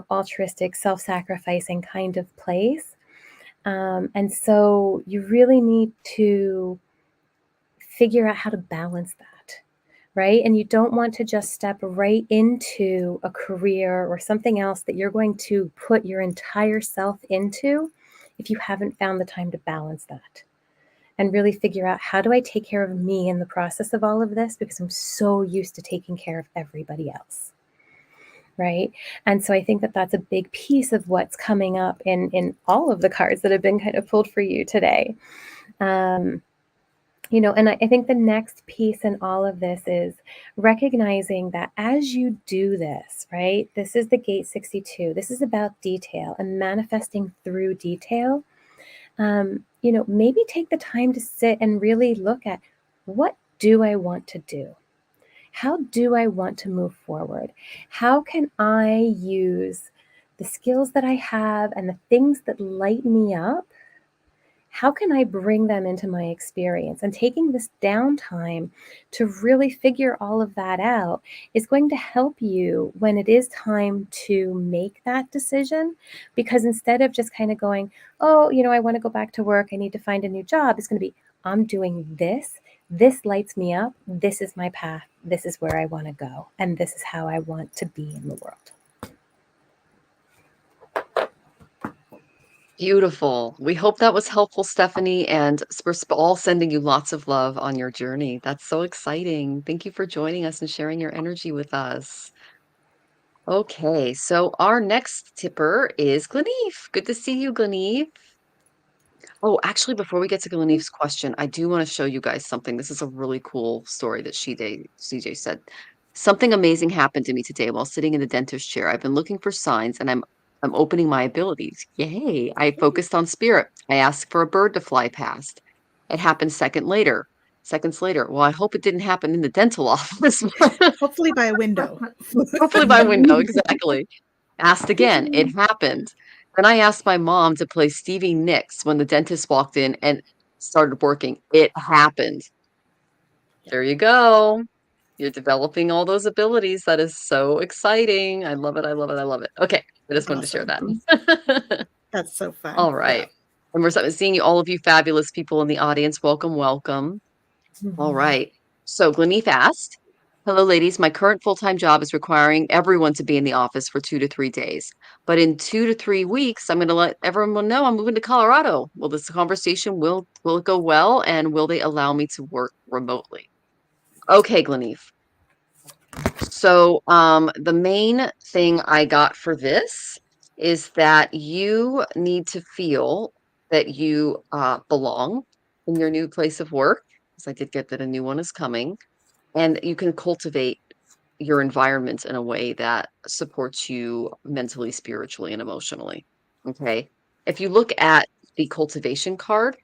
altruistic, self-sacrificing kind of place. And so you really need to figure out how to balance that, right? And you don't want to just step right into a career or something else that you're going to put your entire self into if you haven't found the time to balance that. And really figure out, how do I take care of me in the process of all of this? Because I'm so used to taking care of everybody else, right? And so I think that that's a big piece of what's coming up in all of the cards that have been kind of pulled for you today. And I think the next piece in all of this is recognizing that as you do this, right? This is the gate 62. This is about detail and manifesting through detail. Maybe take the time to sit and really look at, what do I want to do? How do I want to move forward? How can I use the skills that I have and the things that light me up? How can I bring them into my experience? And taking this downtime to really figure all of that out is going to help you when it is time to make that decision. Because instead of just kind of going, oh, I want to go back to work, I need to find a new job, it's going to be, I'm doing this. This lights me up. This is my path. This is where I want to go. And this is how I want to be in the world. Beautiful. We hope that was helpful, Stephanie, and we're all sending you lots of love on your journey. That's so exciting. Thank you for joining us and sharing your energy with us. Okay, so our next tipper is Gleneef. Good to see you, Gleneef. Oh, actually, before we get to Gleneef's question, I do want to show you guys something. This is a really cool story that CJ said. Something amazing happened to me today while sitting in the dentist chair. I've been looking for signs and I'm opening my abilities. Yay. I focused on spirit. I asked for a bird to fly past. It happened seconds later. Well, I hope it didn't happen in the dental office. Hopefully by a window. Hopefully by window, exactly. Asked again. It happened. Then I asked my mom to play Stevie Nicks when the dentist walked in and started working. It happened. There you go. You're developing all those abilities. That is so exciting. I love it. I love it. I love it. Okay. I just wanted to share that. That's so fun. All right. And we're seeing all of you fabulous people in the audience. Welcome, welcome. All right. So Gleneef asked, hello, ladies. My current full-time job is requiring everyone to be in the office for 2 to 3 days. But in 2 to 3 weeks, I'm going to let everyone know I'm moving to Colorado. Will this conversation, will it go well? And will they allow me to work remotely? Okay, Gleneef. So the main thing I got for this is that you need to feel that you belong in your new place of work, because I did get that a new one is coming, and you can cultivate your environment in a way that supports you mentally, spiritually, and emotionally. Okay. If you look at the cultivation card,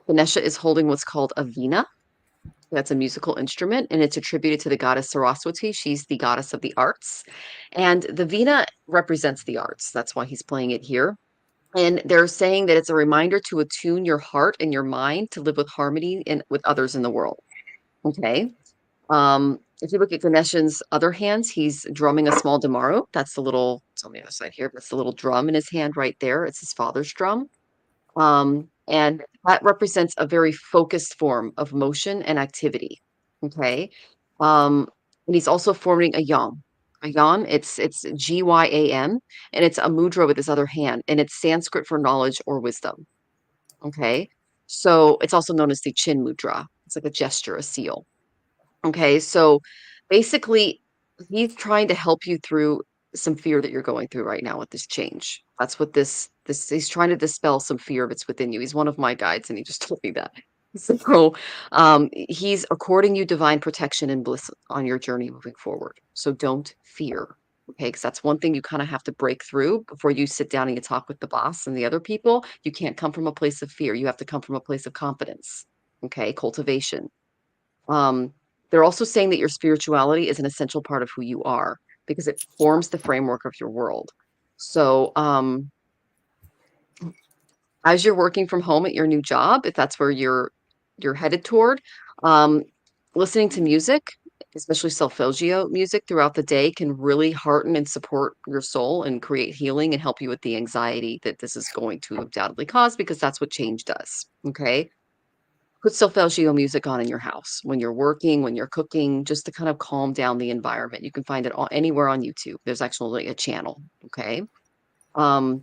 Ganesha is holding what's called a veena. That's a musical instrument, and it's attributed to the goddess Saraswati. She's the goddess of the arts. And the veena represents the arts. That's why he's playing it here. And they're saying that it's a reminder to attune your heart and your mind to live with harmony and with others in the world. Okay. If you look at Ganesha's other hands, he's drumming a small damaru. That's the little, it's on the other side here. That's the little drum in his hand right there. It's his father's drum. And that represents a very focused form of motion and activity. Okay. And he's also forming a yam. A yam, it's Gyam, and it's a mudra with his other hand, and it's Sanskrit for knowledge or wisdom. Okay. So it's also known as the chin mudra. It's like a gesture, a seal. Okay. So basically, he's trying to help you through some fear that you're going through right now with this change. That's what this he's trying to dispel some fear that's within you. He's one of my guides, and he just told me that. So he's according you divine protection and bliss on your journey moving forward. So don't fear. Okay, because that's one thing you kind of have to break through before you sit down and you talk with the boss and the other people. You can't come from a place of fear. You have to come from a place of confidence. Okay, cultivation. They're also saying that your spirituality is an essential part of who you are because it forms the framework of your world. So, as you're working from home at your new job, if that's where you're headed toward, listening to music, especially solfeggio music throughout the day, can really hearten and support your soul and create healing and help you with the anxiety that this is going to undoubtedly cause because that's what change does. Okay. Put solfeggio music on in your house when you're working, when you're cooking, just to kind of calm down the environment. You can find it anywhere on YouTube. There's actually a channel, okay?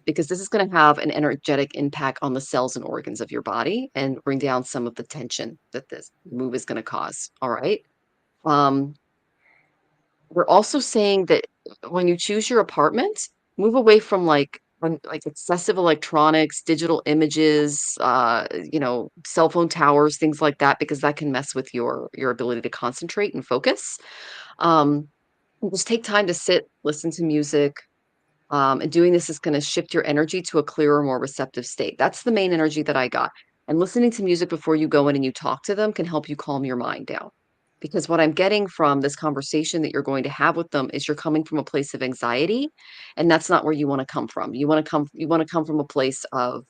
Because this is going to have an energetic impact on the cells and organs of your body and bring down some of the tension that this move is going to cause. All right. Um, we're also saying that when you choose your apartment, move away from like excessive electronics, digital images, cell phone towers, things like that, because that can mess with your ability to concentrate and focus. And just take time to sit, listen to music. And doing this is going to shift your energy to a clearer, more receptive state. That's the main energy that I got. And listening to music before you go in and you talk to them can help you calm your mind down. Because what I'm getting from this conversation that you're going to have with them is you're coming from a place of anxiety, and that's not where you want to come from. You want to come from a place of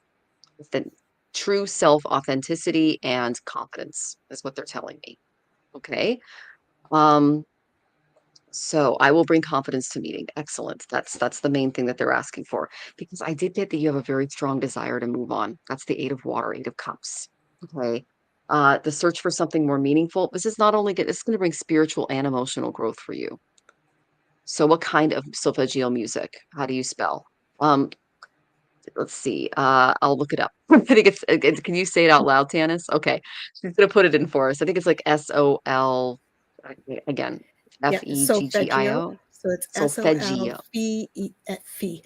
the true self authenticity and confidence is what they're telling me. Okay. So I will bring confidence to meeting. Excellent. That's the main thing that they're asking for. Because I did get that you have a very strong desire to move on. That's the 8 of Water, 8 of Cups. Okay. The search for something more meaningful. This is not only good, this is going to bring spiritual and emotional growth for you. So what kind of solfeggio music? How do you spell? Let's see. I'll look it up. I think can you say it out loud, Tanis? Okay. She's gonna put it in for us. I think it's like SOL again. Yeah, FEGGIO. So it's Solfeggio. F-E-F-E-G-G-I-O.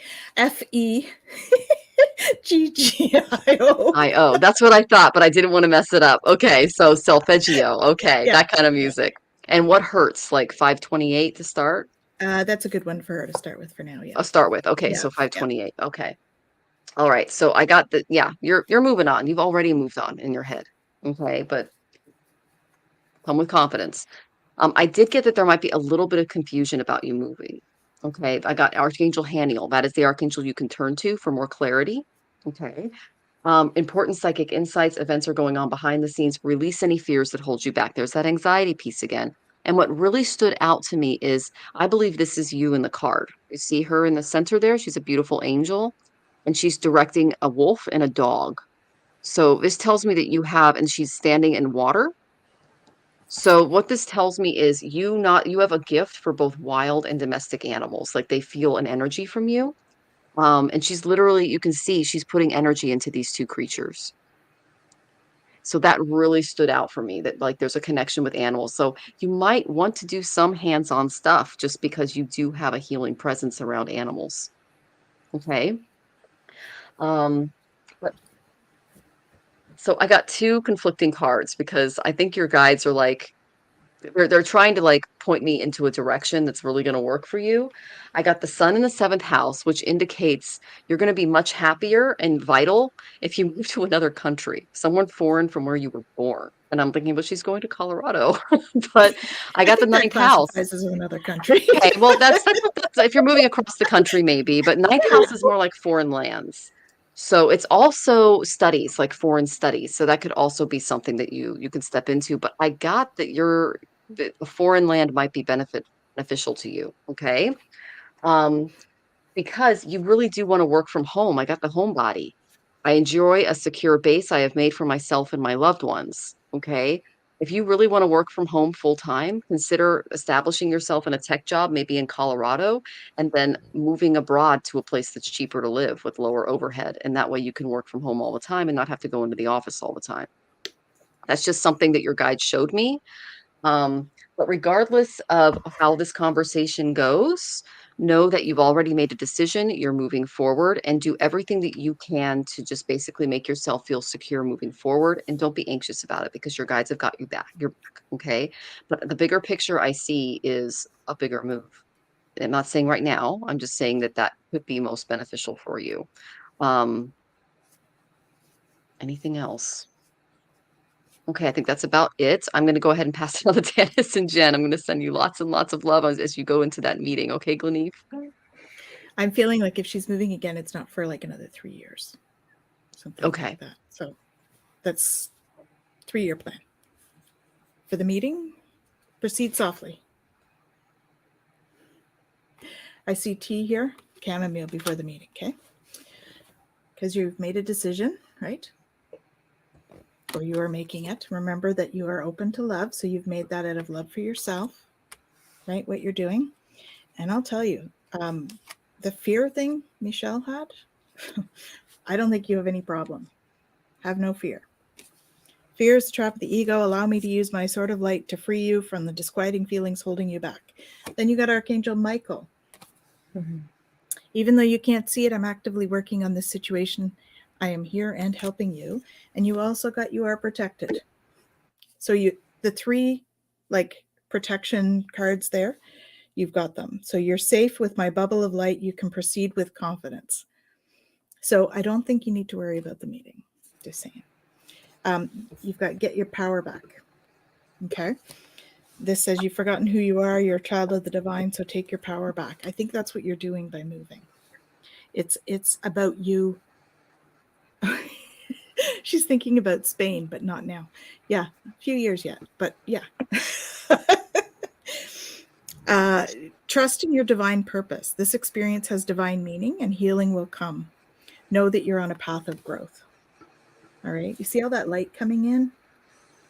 I-O. That's what I thought, but I didn't want to mess it up. Okay, so solfeggio. Okay, Yeah, that kind of yeah. music. And what hurts? Like 528 to start? That's a good one for her to start with for now. Yeah. I'll start with. Okay, Yeah. so Yeah. 528. Okay. All right. So I got the, yeah, you're moving on. You've already moved on in your head. Okay, but come with confidence. I did get that there might be a little bit of confusion about you moving. Okay, I got Archangel Haniel. That is the archangel you can turn to for more clarity. Okay. Important psychic insights, events are going on behind the scenes. Release any fears that hold you back. There's that anxiety piece again. And what really stood out to me is I believe this is you in the card. You see her in the center there? She's a beautiful angel, and she's directing a wolf and a dog. So this tells me that you have, and she's standing in water. So what this tells me is you have a gift for both wild and domestic animals. Like they feel an energy from you. And she's literally, you can see she's putting energy into these two creatures. So that really stood out for me that like there's a connection with animals. So you might want to do some hands-on stuff just because you do have a healing presence around animals. Okay. Um, but so I got two conflicting cards because I think your guides are like they're trying to like point me into a direction that's really going to work for you. I got the sun in the seventh house, which indicates you're going to be much happier and vital if you move to another country, someone foreign from where you were born. And I'm thinking, well, she's going to Colorado, but I I got the think that ninth house. classifies as another country. Okay, well, that's if you're moving across the country, maybe, but ninth house is more like foreign lands. So it's also studies, like foreign studies. So that could also be something that you can step into. But I got that the foreign land might be beneficial to you. Okay. Um, because you really do want to work from home. I got the homebody. I enjoy a secure base I have made for myself and my loved ones. Okay. If you really want to work from home full time, consider establishing yourself in a tech job, maybe in Colorado, and then moving abroad to a place that's cheaper to live with lower overhead. And that way you can work from home all the time and not have to go into the office all the time. That's just something that your guide showed me. But regardless of how this conversation goes, know that you've already made a decision, you're moving forward, and do everything that you can to just basically make yourself feel secure moving forward. And don't be anxious about it because your guides have got you back. You're back, okay? But the bigger picture I see is a bigger move. I'm not saying right now, I'm just saying that that could be most beneficial for you. Um, anything else? Okay, I think that's about it. I'm going to go ahead and pass it on to Dennis and Jen. I'm going to send you lots and lots of love as you go into that meeting. Okay, Gleneeve? I'm feeling like if she's moving again, it's not for like another 3 years. Something Okay. like that. So that's 3-year plan. For the meeting, proceed softly. I see tea here, chamomile before the meeting, okay? Because you've made a decision, right? Or you are making it. Remember that you are open to love. So you've made that out of love for yourself, right? What you're doing. And I'll tell you, the fear thing Michelle had, I don't think you have any problem. Have no fear. Fear is the trap of the ego. Allow me to use my sword of light to free you from the disquieting feelings holding you back. Then you got Archangel Michael. Mhm. Even though you can't see it, I'm actively working on this situation. I am here and helping you. And you also got you are protected. So the 3 like protection cards there, you've got them. So you're safe with my bubble of light. You can proceed with confidence. So I don't think you need to worry about the meeting. Just saying. You've got get your power back. Okay. This says you've forgotten who you are. You're a child of the divine. So take your power back. I think that's what you're doing by moving. It's about you. She's thinking about Spain, but not now. Yeah, a few years yet, but yeah. Trust in your divine purpose. This experience has divine meaning and healing will come. Know that you're on a path of growth. All right. You see all that light coming in?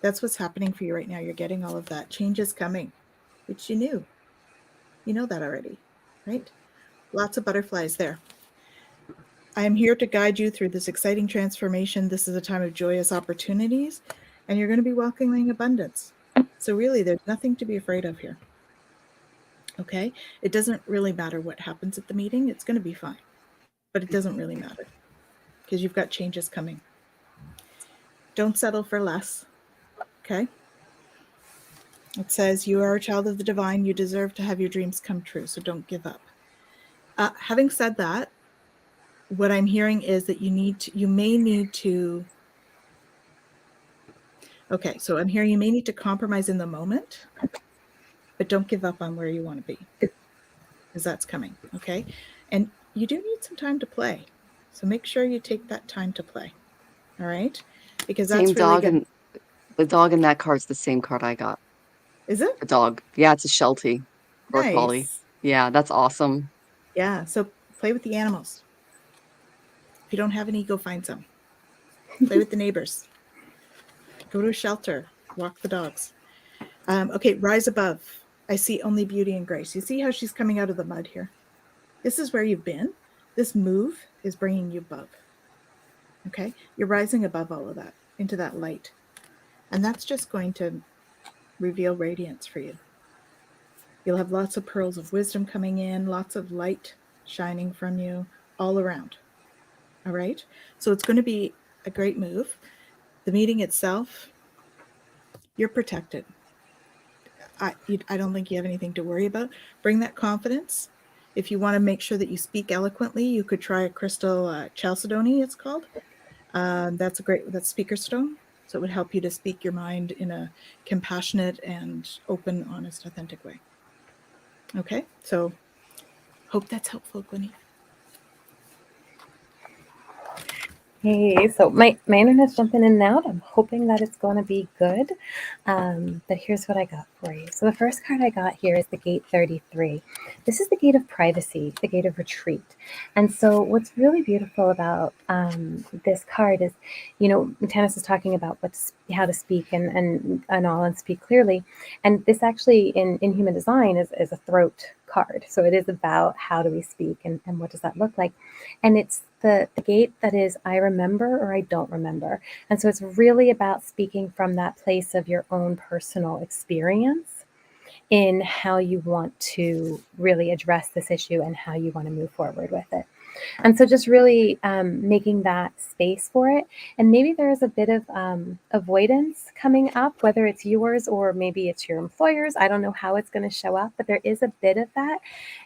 That's what's happening for you right now. You're getting all of that. Change is coming, which you knew. You know that already, right? Lots of butterflies there. I am here to guide you through this exciting transformation. This is a time of joyous opportunities, and you're going to be welcoming abundance. So really, there's nothing to be afraid of here. Okay? It doesn't really matter what happens at the meeting. It's going to be fine. But it doesn't really matter because you've got changes coming. Don't settle for less. Okay? It says you are a child of the divine. You deserve to have your dreams come true. So don't give up. Having said that, what I'm hearing is that you may need to, okay, so I'm hearing you may need to compromise in the moment, but don't give up on where you want to be, because that's coming, okay? And you do need some time to play. So make sure you take that time to play, all right? Because Same that's really dog, good. and the dog in that card's the same card I got. Is it? The dog. Yeah, it's a Sheltie or a collie. Nice. Yeah, that's awesome. Yeah, so play with the animals. If you don't have any, go find some. Play with the neighbors. Go to a shelter. Walk the dogs. Okay, rise above. I see only beauty and grace. You see how she's coming out of the mud here? This is where you've been. This move is bringing you above. Okay, you're rising above all of that into that light. And that's just going to reveal radiance for you. You'll have lots of pearls of wisdom coming in, lots of light shining from you all around. All right, so it's going to be a great move. The meeting itself, you're protected. I don't think you have anything to worry about. Bring that confidence. If you want to make sure that you speak eloquently, you could try a crystal chalcedony, it's called. That's speaker stone. So it would help you to speak your mind in a compassionate and open, honest, authentic way. Okay, so hope that's helpful, Gwenny. Hey, so my internet's jumping in and out. I'm hoping that it's going to be good. But here's what I got for you. So the first card I got here is the gate 33. This is the gate of privacy, the gate of retreat. And so what's really beautiful about this card is, Tanis is talking about how to speak and all and speak clearly. And this actually in human design is a throat card. So it is about how do we speak and what does that look like. And it's the gate that is I remember or I don't remember. And so it's really about speaking from that place of your own personal experience in how you want to really address this issue and how you want to move forward with it. And so just really making that space for it. And maybe there's a bit of avoidance coming up, whether it's yours or maybe it's your employer's. I don't know how it's going to show up, but there is a bit of that.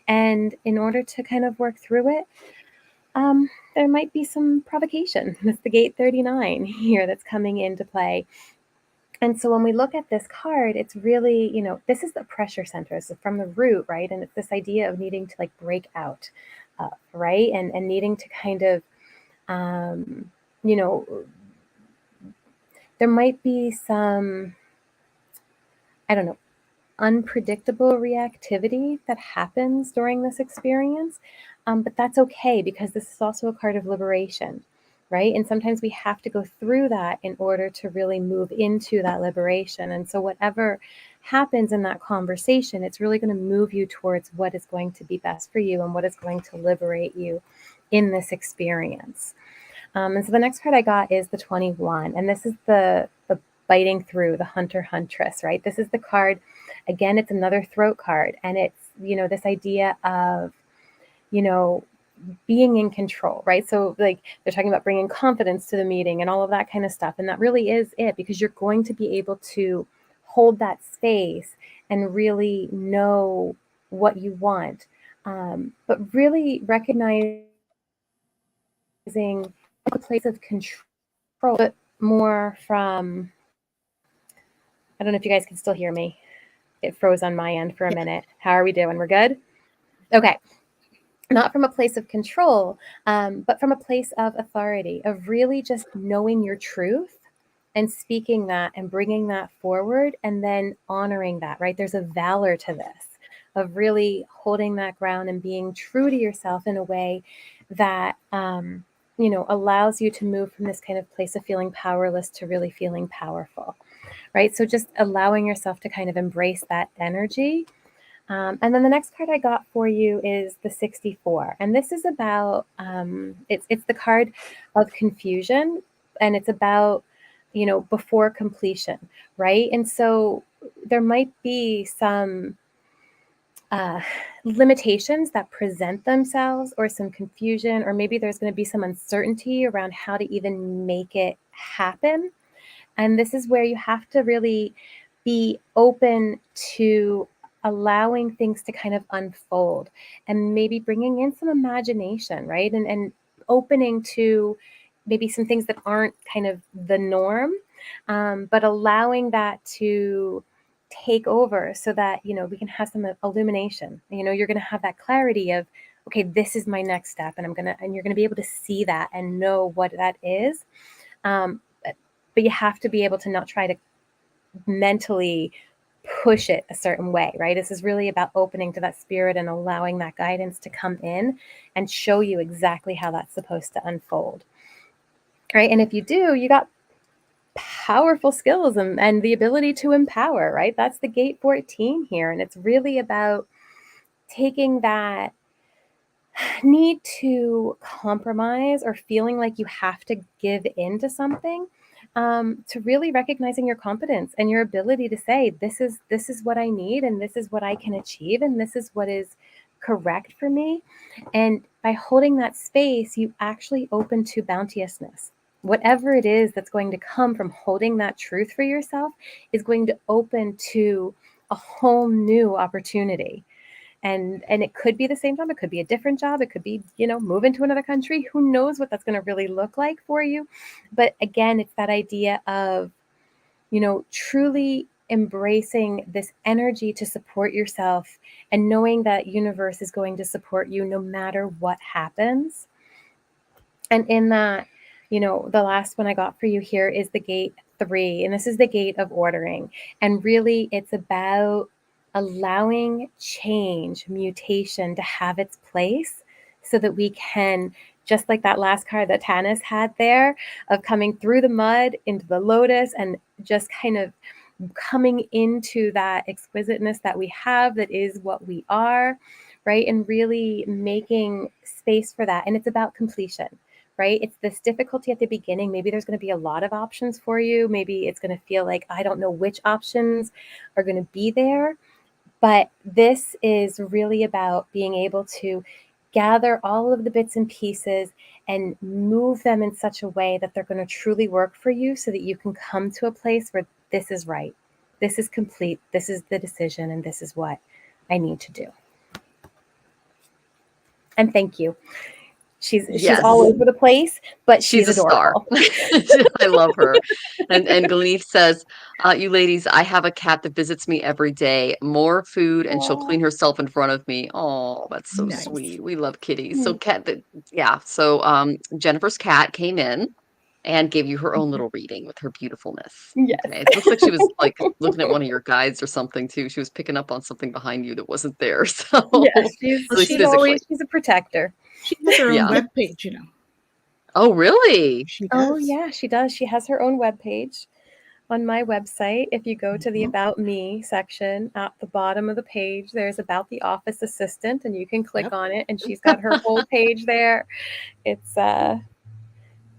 And in order to kind of work through it, there might be some provocation. That's the gate 39 here that's coming into play. And so when we look at this card, it's really, this is the pressure center. So from the root, right? And it's this idea of needing to break out, right? And needing to kind of, there might be some, unpredictable reactivity that happens during this experience. But that's okay because this is also a card of liberation, right? And sometimes we have to go through that in order to really move into that liberation. And so whatever happens in that conversation, it's really going to move you towards what is going to be best for you and what is going to liberate you in this experience. And so the next card I got is the 21. And this is the biting through, the hunter-huntress, right? This is the card, again, it's another throat card. And it's, this idea of, being in control, right? So they're talking about bringing confidence to the meeting and all of that kind of stuff. And that really is it, because you're going to be able to hold that space and really know what you want. But really recognizing a place of control, but more from, I don't know if you guys can still hear me. It froze on my end for a minute. How are we doing? We're good? Okay. Not from a place of control, but from a place of authority, of really just knowing your truth and speaking that and bringing that forward and then honoring that, right? There's a valor to this, of really holding that ground and being true to yourself in a way that, allows you to move from this kind of place of feeling powerless to really feeling powerful, right? So just allowing yourself to kind of embrace that energy. And then the next card I got for you is the 64. And this is about, it's the card of confusion, and it's about, before completion, right? And so there might be some limitations that present themselves, or some confusion, or maybe there's going to be some uncertainty around how to even make it happen. And this is where you have to really be open to allowing things to kind of unfold, and maybe bringing in some imagination, right? And opening to maybe some things that aren't kind of the norm, but allowing that to take over, so that, we can have some illumination. You're going to have that clarity of, okay, this is my next step, and you're going to be able to see that and know what that is. But you have to be able to not try to mentally push it a certain way, right? This is really about opening to that spirit and allowing that guidance to come in and show you exactly how that's supposed to unfold, right? And if you do, you got powerful skills and the ability to empower, right? That's the gate 14 here. And it's really about taking that need to compromise, or feeling like you have to give in to something, to really recognizing your competence and your ability to say, this is what I need, and this is what I can achieve, and this is what is correct for me. And by holding that space, you actually open to bounteousness. Whatever it is that's going to come from holding that truth for yourself is going to open to a whole new opportunity. And it could be the same job, it could be a different job, it could be, move into another country. Who knows what that's going to really look like for you? But again, it's that idea of, truly embracing this energy to support yourself, and knowing that universe is going to support you no matter what happens. And in that, the last one I got for you here is the gate 3, and this is the gate of ordering. And really, it's about allowing change, mutation to have its place, so that we can, just like that last card that Tanis had there, of coming through the mud into the lotus, and just kind of coming into that exquisiteness that we have, that is what we are, right? And really making space for that. And it's about completion, right? It's this difficulty at the beginning. Maybe there's going to be a lot of options for you. Maybe it's going to feel like, I don't know which options are going to be there. But this is really about being able to gather all of the bits and pieces and move them in such a way that they're going to truly work for you, so that you can come to a place where this is right, this is complete, this is the decision, and this is what I need to do. And thank you. She's all over the place, but she's a adorable. Star. I love her. And Gleneef says, you ladies, I have a cat that visits me every day. More food, and she'll clean herself in front of me. Oh, that's so sweet. We love kitties. So So Jennifer's cat came in and gave you her own little reading with her beautifulness. Yes. Okay. It looks like she was like looking at one of your guides or something too. She was picking up on something behind you that wasn't there. So yes, she's a protector. She has her own webpage, Oh, really? She does. Oh, yeah, she does. She has her own webpage on my website. If you go to the About Me section at the bottom of the page, there's About the Office Assistant, and you can click on it, and she's got her whole page there. It's,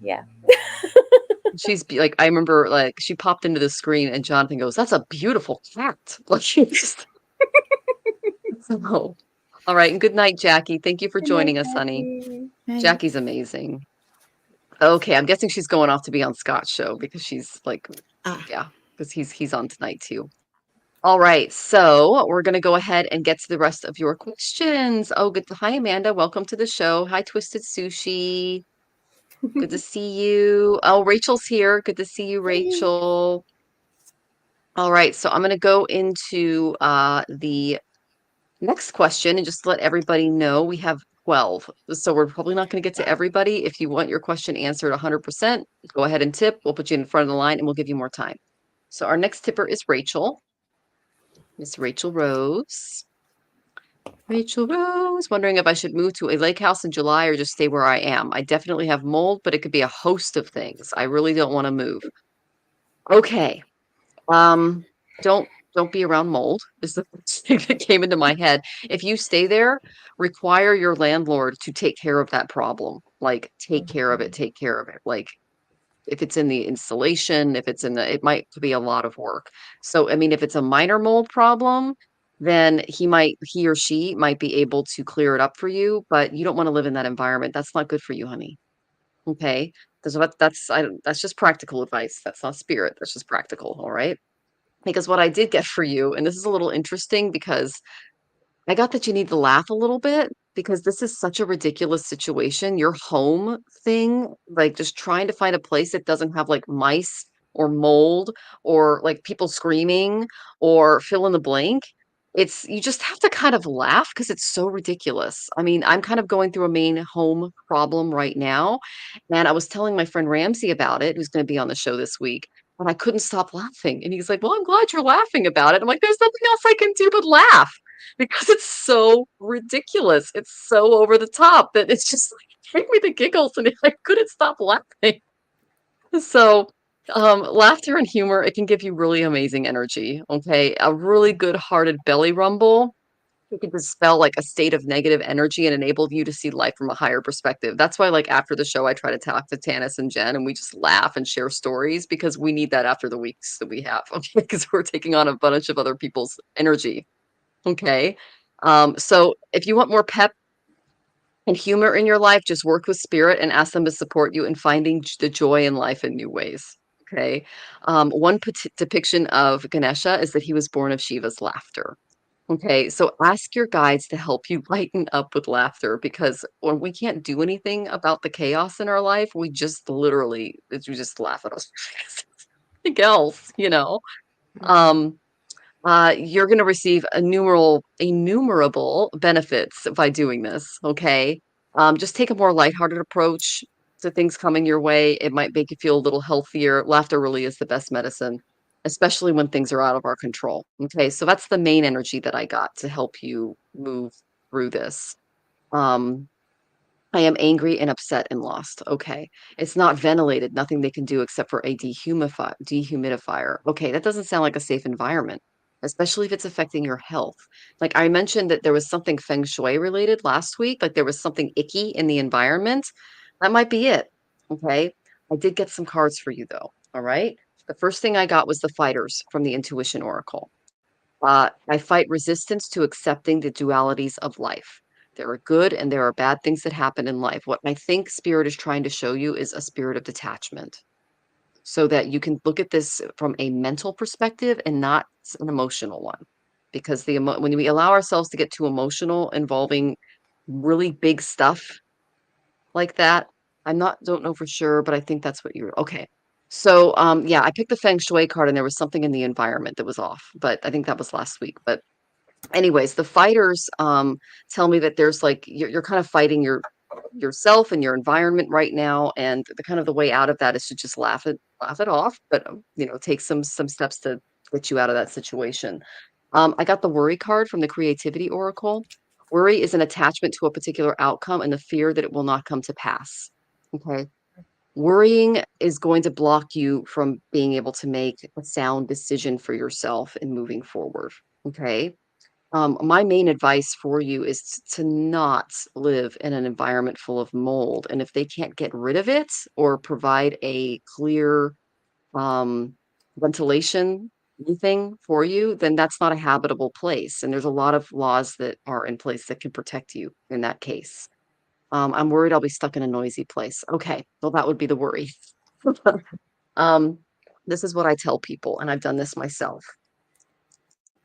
yeah. She's like, I remember, like, she popped into the screen, and Jonathan goes, "That's a beautiful cat." Like, she's so. All right, and good night, Jackie. Thank you for joining us, honey. Jackie's amazing. Okay, I'm guessing she's going off to be on Scott's show, because she's like, because he's on tonight too. All right, so we're gonna go ahead and get to the rest of your questions. Oh, good. Hi, Amanda. Welcome to the show. Hi, Twisted Sushi. Good to see you. Oh, Rachel's here. Good to see you, Rachel. All right, so I'm going to go into the next question, and just to let everybody know, we have 12. So we're probably not going to get to everybody. If you want your question answered 100%, go ahead and tip. We'll put you in front of the line, and we'll give you more time. So our next tipper is Rachel. Miss Rachel Rose. Rachel Rose, wondering if I should move to a lake house in July or just stay where I am. I definitely have mold, but it could be a host of things. I really don't want to move. Okay. Don't be around mold is the first thing that came into my head. If you stay there, require your landlord to take care of that problem. Like, take care of it, take care of it. Like, if it's in the installation, if it's in it might be a lot of work. So, I mean, if it's a minor mold problem, then he or she might be able to clear it up for you, but you don't want to live in that environment. That's not good for you, honey. Okay? That's just practical advice. That's not spirit. That's just practical, all right? Because what I did get for you, and this is a little interesting because I got that you need to laugh a little bit because this is such a ridiculous situation. Your home thing, like just trying to find a place that doesn't have like mice or mold or like people screaming or fill in the blank. You just have to kind of laugh because it's so ridiculous. I mean, I'm kind of going through a main home problem right now. And I was telling my friend Ramsey about it, who's going to be on the show this week. And I couldn't stop laughing. And he's like, well, I'm glad you're laughing about it. I'm like, there's nothing else I can do but laugh because it's so ridiculous. It's so over the top that it's just like, give me the giggles, and I couldn't stop laughing. So, laughter and humor, it can give you really amazing energy. Okay. A really good hearted belly rumble. It can dispel like a state of negative energy and enable you to see life from a higher perspective. That's why, like, after the show, I try to talk to Tanis and Jen and we just laugh and share stories because we need that after the weeks that we have. Okay. Because we're taking on a bunch of other people's energy. Okay. So if you want more pep and humor in your life, just work with spirit and ask them to support you in finding the joy in life in new ways. Okay. One depiction of Ganesha is that he was born of Shiva's laughter. Okay. So ask your guides to help you lighten up with laughter because when we can't do anything about the chaos in our life, we just laugh at us. Nothing else. Um, you're going to receive innumerable benefits by doing this. Okay. Just take a more lighthearted approach to things coming your way. It might make you feel a little healthier. Laughter really is the best medicine, especially when things are out of our control. Okay. So that's the main energy that I got to help you move through this. Um, I am angry and upset and lost. Okay. It's not ventilated, nothing they can do except for a dehumidifier. Okay, that doesn't sound like a safe environment, especially if it's affecting your health. Like I mentioned that there was something feng shui related last week, like there was something icky in the environment. That might be it. Okay. I did get some cards for you though. All right. The first thing I got was the fighters from the Intuition Oracle. I fight resistance to accepting the dualities of life. There are good and there are bad things that happen in life. What I think spirit is trying to show you is a spirit of detachment so that you can look at this from a mental perspective and not an emotional one. Because when we allow ourselves to get too emotional involving really big stuff like that, don't know for sure, but I think that's what you're okay. So yeah, I picked the feng shui card and there was something in the environment that was off, but I think that was last week. But anyways, the fighters tell me that there's like you're kind of fighting yourself and your environment right now, and the kind of the way out of that is to just laugh it off, but take some steps to get you out of that situation. I got the worry card from the Creativity Oracle. Worry is an attachment to a particular outcome and the fear that it will not come to pass. Okay. Worrying is going to block you from being able to make a sound decision for yourself and moving forward. Okay. My main advice for you is to not live in an environment full of mold. And if they can't get rid of it or provide a clear um, ventilation thing for you, then that's not a habitable place. And there's a lot of laws that are in place that can protect you in that case. I'm worried I'll be stuck in a noisy place. Okay, well, that would be the worry. um, this is what I tell people, and I've done this myself.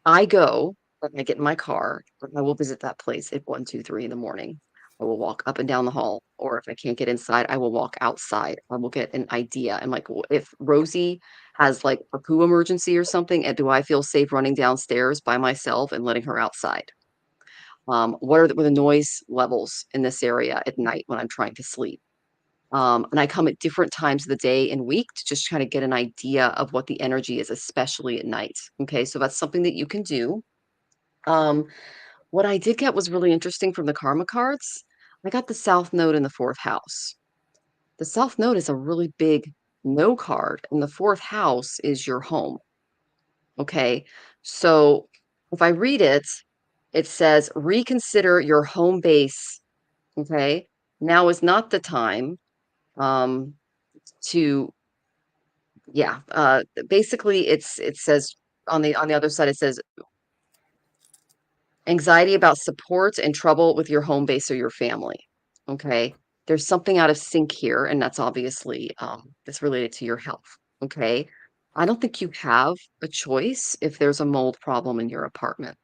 I go, like I get in my car, I will visit that place at 1, 2, 3 in the morning. I will walk up and down the hall, or if I can't get inside, I will walk outside. I will get an idea. I'm like, if Rosie has like a poo emergency or something, and do I feel safe running downstairs by myself and letting her outside? What are the noise levels in this area at night when I'm trying to sleep? And I come at different times of the day and week to just try to get an idea of what the energy is, especially at night. Okay, so that's something that you can do. Um, what I did get was really interesting from the karma cards. I got the South Node in the fourth house. The South Node is a really big no card, and the fourth house is your home. Okay, so if I read it, it says reconsider your home base. Okay, now is not the time um, to basically it says on the other side it says Anxiety about support and trouble with your home base or your family. Okay. There's something out of sync here, and that's obviously that's related to your health. Okay. I don't think you have a choice if there's a mold problem in your apartment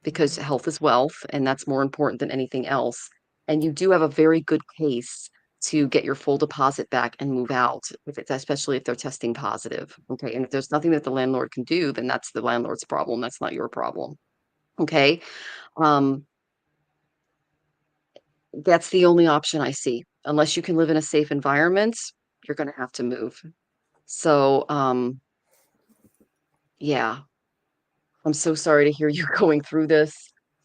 because health is wealth, and that's more important than anything else. And you do have a very good case to get your full deposit back and move out, if it's especially if they're testing positive. Okay. And if there's nothing that the landlord can do, then that's the landlord's problem. That's not your problem. Okay. Um, that's the only option I see. Unless you can live in a safe environment, you're gonna have to move. So, yeah, I'm so sorry to hear you going through this.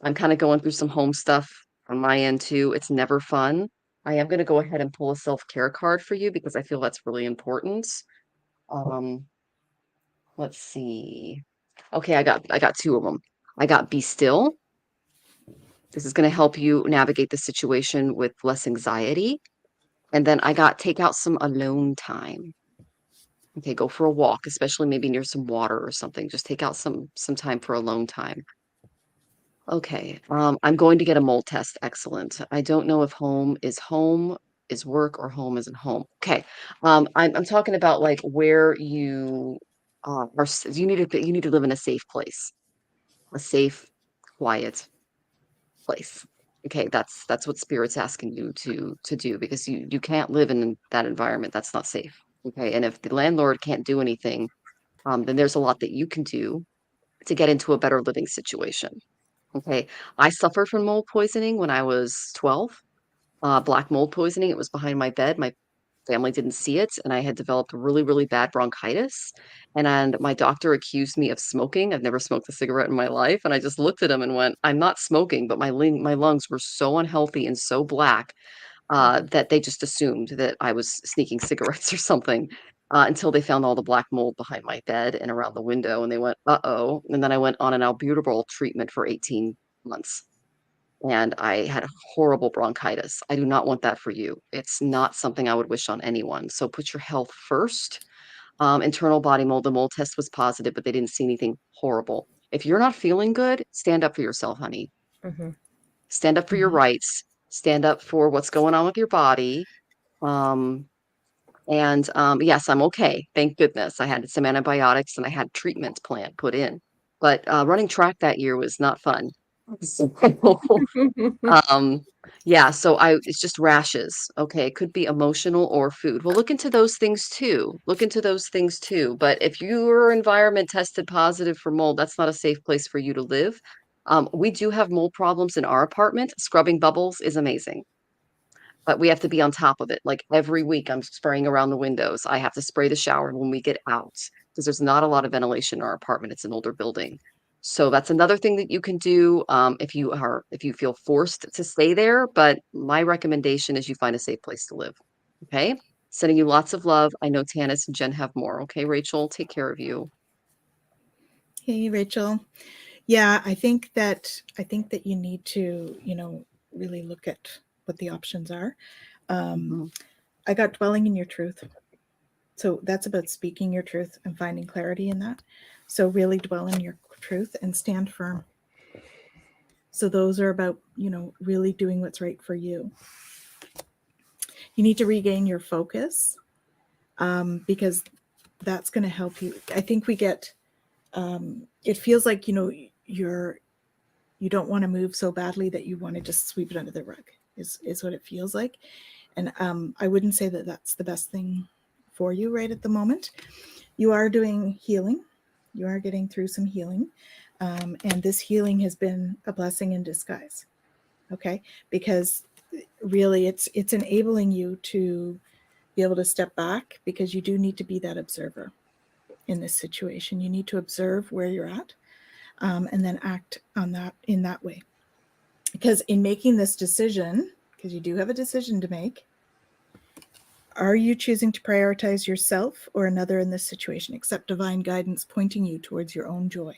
I'm kind of going through some home stuff on my end too. It's never fun. I am gonna go ahead and pull a self-care card for you because I feel that's really important. Um, let's see. Okay, I got two of them. I got Be Still. This is gonna help you navigate the situation with less anxiety. And then I got Take Out Some Alone Time. Okay, go for a walk, especially maybe near some water or something. Just take out some time for alone time. Okay, I'm going to get a mold test. Excellent. I don't know if home is work or home isn't home. Okay, I'm talking about like where you you need to live in a safe place, a safe, quiet place. Okay, that's what spirit's asking you to do because you can't live in that environment. That's not safe. Okay, and if the landlord can't do anything, then there's a lot that you can do to get into a better living situation. Okay, I suffered from mold poisoning when I was 12. Black mold poisoning. It was behind my bed. My family didn't see it, and I had developed really, really bad bronchitis. And my doctor accused me of smoking. I've never smoked a cigarette in my life, and I just looked at him and went, "I'm not smoking," but my lungs were so unhealthy and so black that they just assumed that I was sneaking cigarettes or something. Until they found all the black mold behind my bed and around the window, and they went, "Uh-oh." And then I went on an albuterol treatment for 18 months and I had horrible bronchitis. I do not want that for you. It's not something I would wish on anyone. So put your health first. Internal body mold, the mold test was positive, but they didn't see anything horrible. If you're not feeling good, stand up for yourself, honey. Mm-hmm. Stand up for your rights. Stand up for what's going on with your body. Um, yes, I'm okay. Thank goodness. I had some antibiotics and I had treatment plan put in. But running track that year was not fun. So, Um, yeah, so it's just rashes. Okay, it could be emotional or food. Well, look into those things too. Look into those things too. But if your environment tested positive for mold, that's not a safe place for you to live. We do have mold problems in our apartment. Scrubbing bubbles is amazing, but we have to be on top of it. Like every week, I'm spraying around the windows. I have to spray the shower when we get out because there's not a lot of ventilation in our apartment. It's an older building. So that's another thing that you can do if you feel forced to stay there. But my recommendation is you find a safe place to live. Okay. Sending you lots of love. I know Tanis and Jen have more. Okay, Rachel, take care of you. Hey, Rachel. Yeah, I think that you need to, really look at what the options are. I got dwelling in your truth. So that's about speaking your truth and finding clarity in that. So really dwell in your truth and stand firm. So those are about, really doing what's right for you. You need to regain your focus because that's going to help you. I think we get, it feels like, you don't want to move so badly that you want to just sweep it under the rug is what it feels like. And I wouldn't say that that's the best thing for you right at the moment. You are doing healing. You are getting through some healing. And this healing has been a blessing in disguise. Okay. Because really it's enabling you to be able to step back because you do need to be that observer in this situation. You need to observe where you're at and then act on that in that way. Because in making this decision, because you do have a decision to make, are you choosing to prioritize yourself or another in this situation? Accept divine guidance pointing you towards your own joy.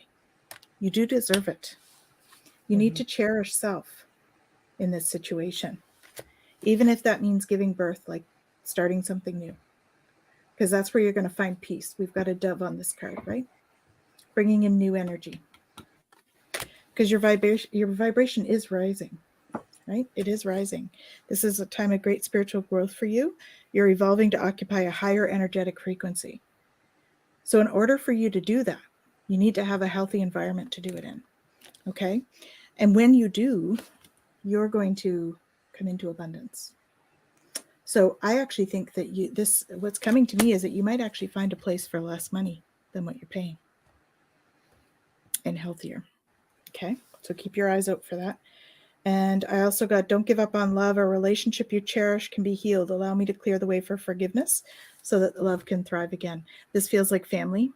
You do deserve it. You need to cherish self in this situation, even if that means giving birth, like starting something new, because that's where you're going to find peace. We've got a dove on this card, right? Bringing in new energy. because your vibration is rising, right? It is rising. This is a time of great spiritual growth for you. You're evolving to occupy a higher energetic frequency. So in order for you to do that, you need to have a healthy environment to do it in, okay? And when you do, you're going to come into abundance. So I actually think that what's coming to me is that you might actually find a place for less money than what you're paying, and healthier. Okay, so keep your eyes out for that. And I also got, don't give up on love. A relationship you cherish can be healed. Allow me to clear the way for forgiveness so that the love can thrive again. This feels like family.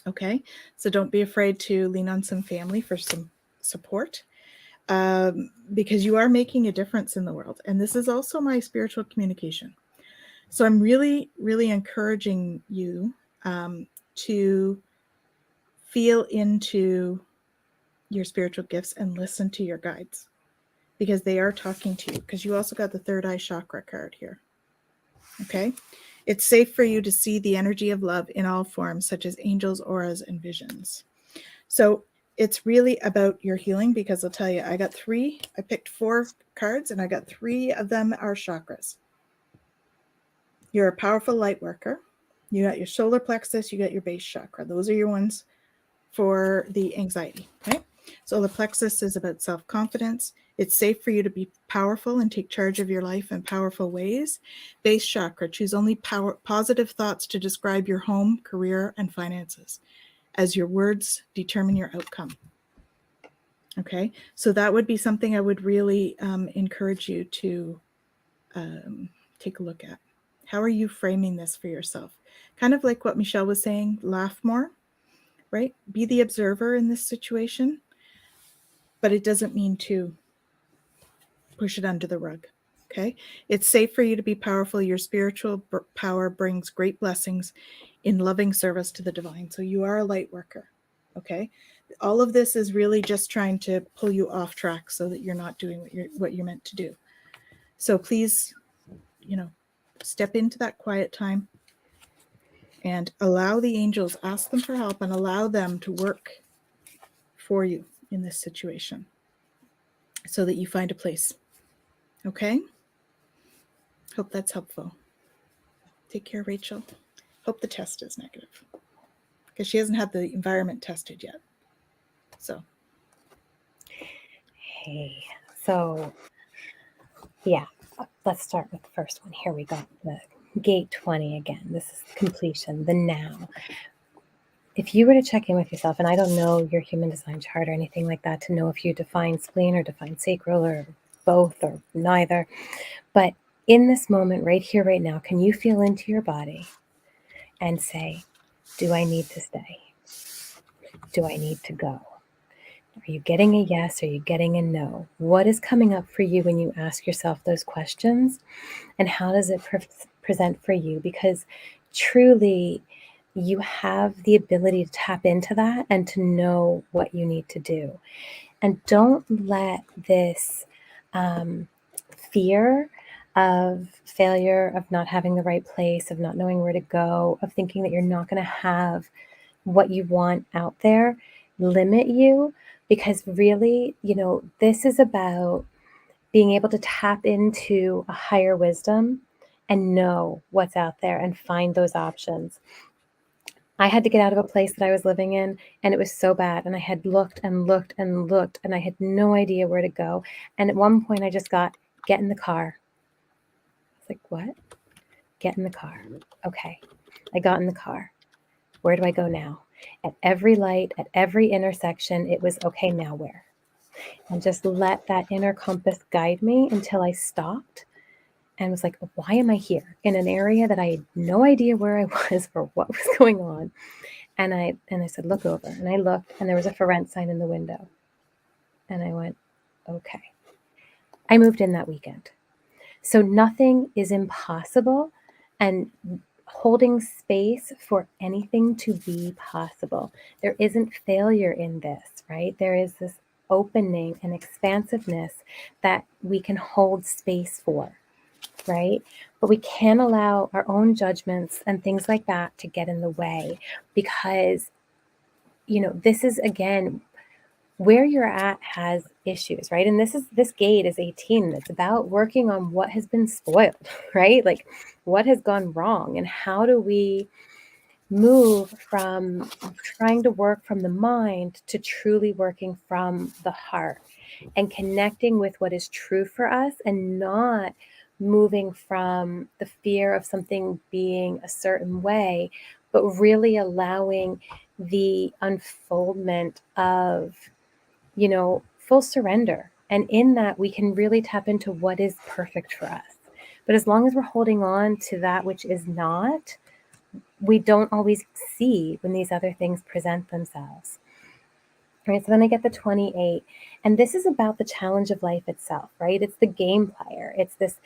Okay, so don't be afraid to lean on some family for some support, because you are making a difference in the world. And this is also my spiritual communication. So I'm really, really encouraging you to feel into your spiritual gifts and listen to your guides, because they are talking to you, because you also got the third eye chakra card here. Okay. It's safe for you to see the energy of love in all forms, such as angels, auras, and visions. So it's really about your healing, because I'll tell you, I picked 4 cards, and I got 3 of them are chakras. You're a powerful light worker. You got your solar plexus, you got your base chakra. Those are your ones for the anxiety, right? So the plexus is about self-confidence. It's safe for you to be powerful and take charge of your life in powerful ways. Base chakra, choose only positive thoughts to describe your home, career, and finances, as your words determine your outcome. Okay, so that would be something I would really encourage you to take a look at. How are you framing this for yourself? Kind of like what Michelle was saying, laugh more, right? Be the observer in this situation, but it doesn't mean to push it under the rug. Okay. It's safe for you to be powerful. Your spiritual power brings great blessings in loving service to the divine. So you are a light worker. Okay. All of this is really just trying to pull you off track so that you're not doing what you're meant to do. So please, step into that quiet time and allow the angels, ask them for help, and allow them to work for you in this situation so that you find a place. Okay? Hope that's helpful. Take care, Rachel. Hope the test is negative, because she hasn't had the environment tested yet. So. Hey, so yeah, let's start with the first one. Here we go. The gate 20 again. This is completion, the now. If you were to check in with yourself, and I don't know your human design chart or anything like that to know if you define spleen or define sacral or both or neither, but in this moment right here, right now, can you feel into your body and say, do I need to stay? Do I need to go? Are you getting a yes? Are you getting a no? What is coming up for you when you ask yourself those questions? And how does it present for you? Because truly, you have the ability to tap into that and to know what you need to do. And don't let this fear of failure, of not having the right place, of not knowing where to go, of thinking that you're not going to have what you want out there limit you. Because really, this is about being able to tap into a higher wisdom and know what's out there and find those options. I had to get out of a place that I was living in, and it was so bad. And I had looked and looked and looked, and I had no idea where to go. And at one point I just got, get in the car. I was like, what? Get in the car. Okay. I got in the car. Where do I go now? At every light, at every intersection, it was, okay, now where? And just let that inner compass guide me until I stopped and was like, why am I here in an area that I had no idea where I was or what was going on? And I said, look over. And I looked, and there was a for rent sign in the window. And I went, okay. I moved in that weekend. So nothing is impossible, and holding space for anything to be possible. There isn't failure in this, right? There is this opening and expansiveness that we can hold space for, right? But we can't allow our own judgments and things like that to get in the way, because, this is, again, where you're at has issues, right? And this gate is 18. It's about working on what has been spoiled, right? Like what has gone wrong, and how do we move from trying to work from the mind to truly working from the heart and connecting with what is true for us, and not moving from the fear of something being a certain way, but really allowing the unfoldment of, full surrender. And in that, we can really tap into what is perfect for us. But as long as we're holding on to that which is not, we don't always see when these other things present themselves. Right. So then I get the 28. And this is about the challenge of life itself, right? It's the game player. It's this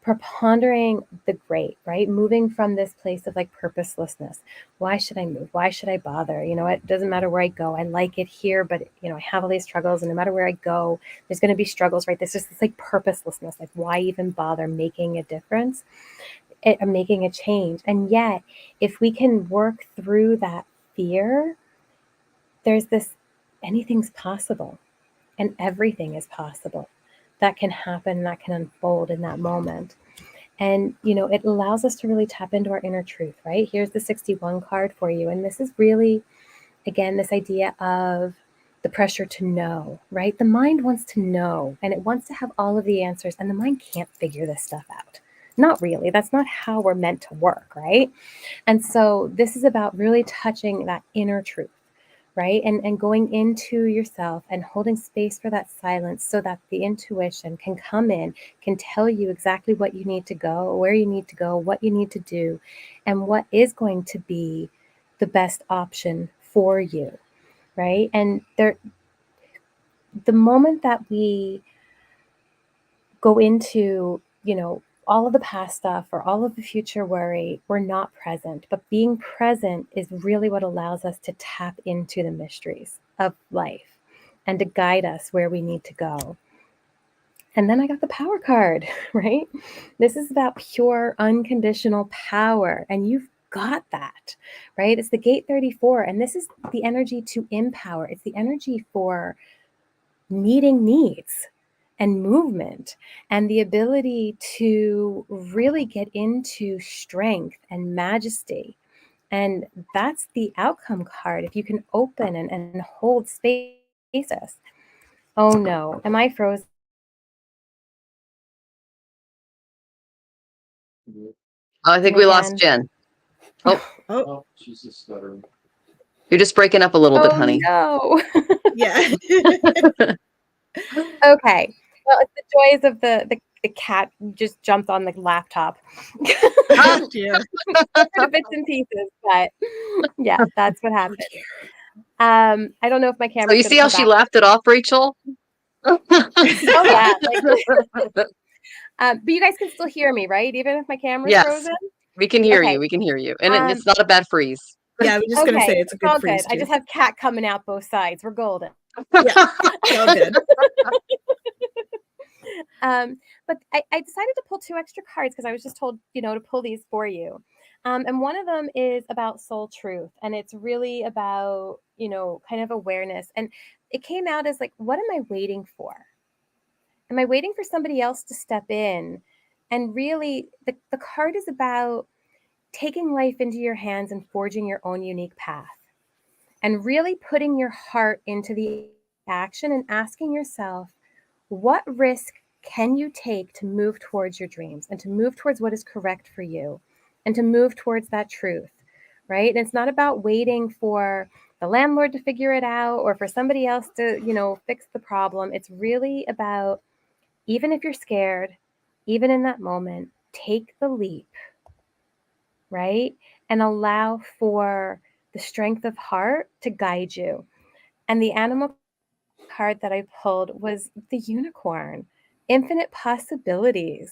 prepondering the great, right? Moving from this place of like purposelessness. Why should I move? Why should I bother? It doesn't matter where I go. I like it here, but I have all these struggles, and no matter where I go, there's going to be struggles, right? There's just this like purposelessness, like why even bother making a difference, making a change? And yet, if we can work through that fear, there's this anything's possible, and everything is possible that can happen, that can unfold in that moment. And, it allows us to really tap into our inner truth, right? Here's the 61 card for you. And this is really, again, this idea of the pressure to know, right? The mind wants to know, and it wants to have all of the answers, and the mind can't figure this stuff out. Not really. That's not how we're meant to work, right? And so this is about really touching that inner truth, right? And going into yourself and holding space for that silence, so that the intuition can come in, can tell you exactly what you need to go, where you need to go, what you need to do, and what is going to be the best option for you, right? And the moment that we go into, all of the past stuff or all of the future worry, we're not present. But being present is really what allows us to tap into the mysteries of life and to guide us where we need to go. And then I got the power card, right? This is about pure, unconditional power. And you've got that, right? It's the gate 34. And this is the energy to empower. It's the energy for meeting needs and movement, and the ability to really get into strength and majesty. And that's the outcome card. If you can open and hold spaces. Oh no, am I frozen? I think we lost Jen. Oh, She's just stuttering. You're just breaking up a little bit, honey. No. yeah. Okay. Well, it's the joys of the cat just jumped on the laptop. Oh, dear. Bits and pieces, but yeah, that's what happened. I don't know if my camera. So you see how she laughed it off, Rachel? Oh yeah. But you guys can still hear me, right? Even if my camera's frozen? We can hear you. We can hear you. And it's not a bad freeze. Yeah, I was just going to say it's a good freeze. I just have cat coming out both sides. We're golden. Yeah, all good. But I decided to pull 2 extra cards because I was just told, to pull these for you. And one of them is about soul truth. And it's really about, kind of awareness. And it came out as like, what am I waiting for? Am I waiting for somebody else to step in? And really, the card is about taking life into your hands and forging your own unique path. And really putting your heart into the action and asking yourself, what risk can you take to move towards your dreams and to move towards what is correct for you and to move towards that truth, right? And it's not about waiting for the landlord to figure it out or for somebody else to, fix the problem. It's really about, even if you're scared, even in that moment, take the leap, right? And allow for the strength of heart to guide you. And the animal card that I pulled was the unicorn. Infinite possibilities.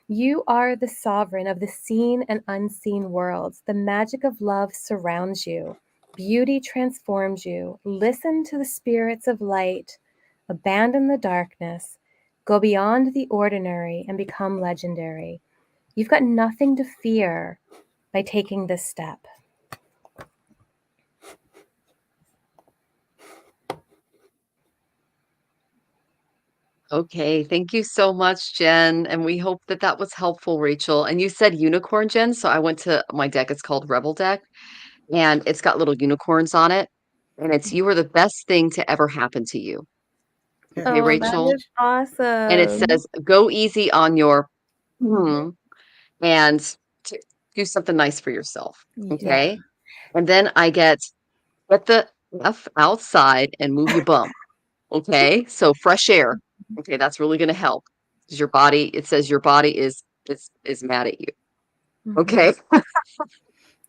You are the sovereign of the seen and unseen worlds. The magic of love surrounds you. Beauty transforms you. Listen to the spirits of light. Abandon the darkness. Go beyond the ordinary and become legendary. You've got nothing to fear by taking this step. Okay, thank you so much, Jen. And we hope that that was helpful, Rachel. And you said unicorn, Jen. So I went to my deck. It's called Rebel Deck, and it's got little unicorns on it. And it's you are the best thing to ever happen to you. Very Okay, Oh, that Rachel. is And it awesome. says, go easy on your and do something nice for yourself. Yeah. Okay. And then I get the F outside and move your bum. Okay. So fresh air. Okay. That's really going to help because your body, it says your body is mad at you. Okay.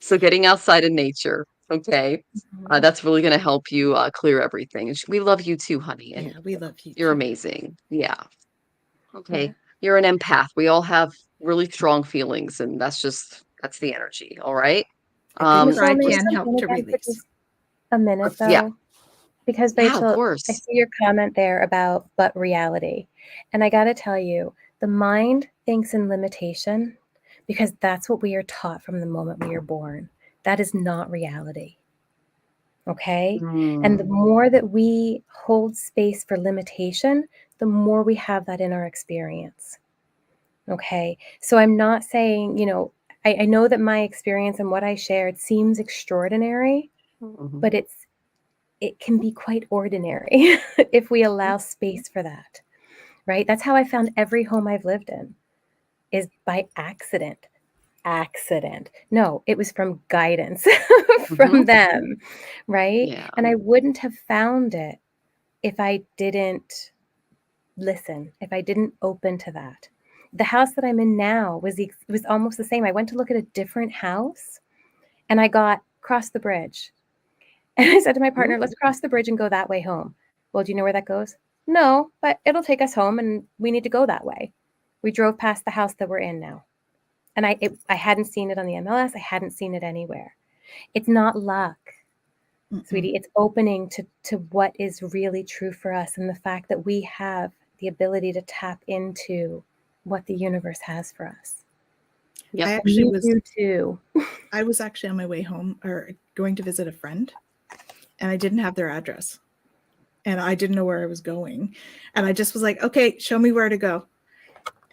So getting outside in nature. Okay. That's really going to help you clear everything. And we love you too, honey. And Yeah, we love you you're too. amazing. Yeah. Yeah. Okay. You're an empath. We all have really strong feelings, and that's the energy. All right. A good Michelle, cry may I can jump help in to again for release. just a minute, Yeah. though? Because Yeah, of Rachel, I course. see your comment there about but reality. And I got to tell you, the mind thinks in limitation because that's what we are taught from the moment we are born. That is not reality. Okay? And the Mm. more that we hold space for limitation, the more we have that in our experience. Okay? So I'm not saying, I know that my experience and what I shared seems extraordinary, Mhm. but it can be quite ordinary if we allow space for that, right? That's how I found every home I've lived in, is by accident. No, it was from guidance from Mhm. them, right? Yeah. And I wouldn't have found it if I didn't listen, if I didn't open to that. The house that I'm in now was almost the same. I went to look at a different house and I got cross the bridge. And I said to my partner, let's cross the bridge and go that way home. Well, do you know where that goes? No, but it'll take us home and we need to go that way. We drove past the house that we're in now. And I hadn't seen it on the MLS. I hadn't seen it anywhere. It's not luck, sweetie. It's opening to what is really true for us and the fact that we have the ability to tap into what the universe has for us. Yep. I actually You was do too. I was actually on my way home or going to visit a friend, and I didn't have their address. And I didn't know where I was going. And I just was like, okay, show me where to go.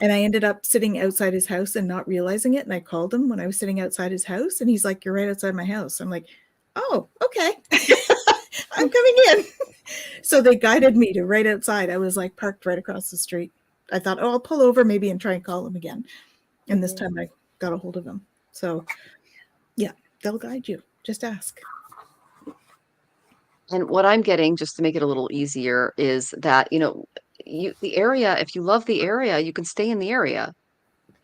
And I ended up sitting outside his house and not realizing it. And I called him when I was sitting outside his house. And he's like, you're right outside my house. I'm like, oh, okay. I'm coming in. So they guided me to right outside. I was like parked right across the street. I thought, oh, I'll pull over maybe and try and call him again. And this time I got a hold of him. So yeah, they'll guide you. Just ask. And what I'm getting, just to make it a little easier, is that, the area, if you love the area, you can stay in the area,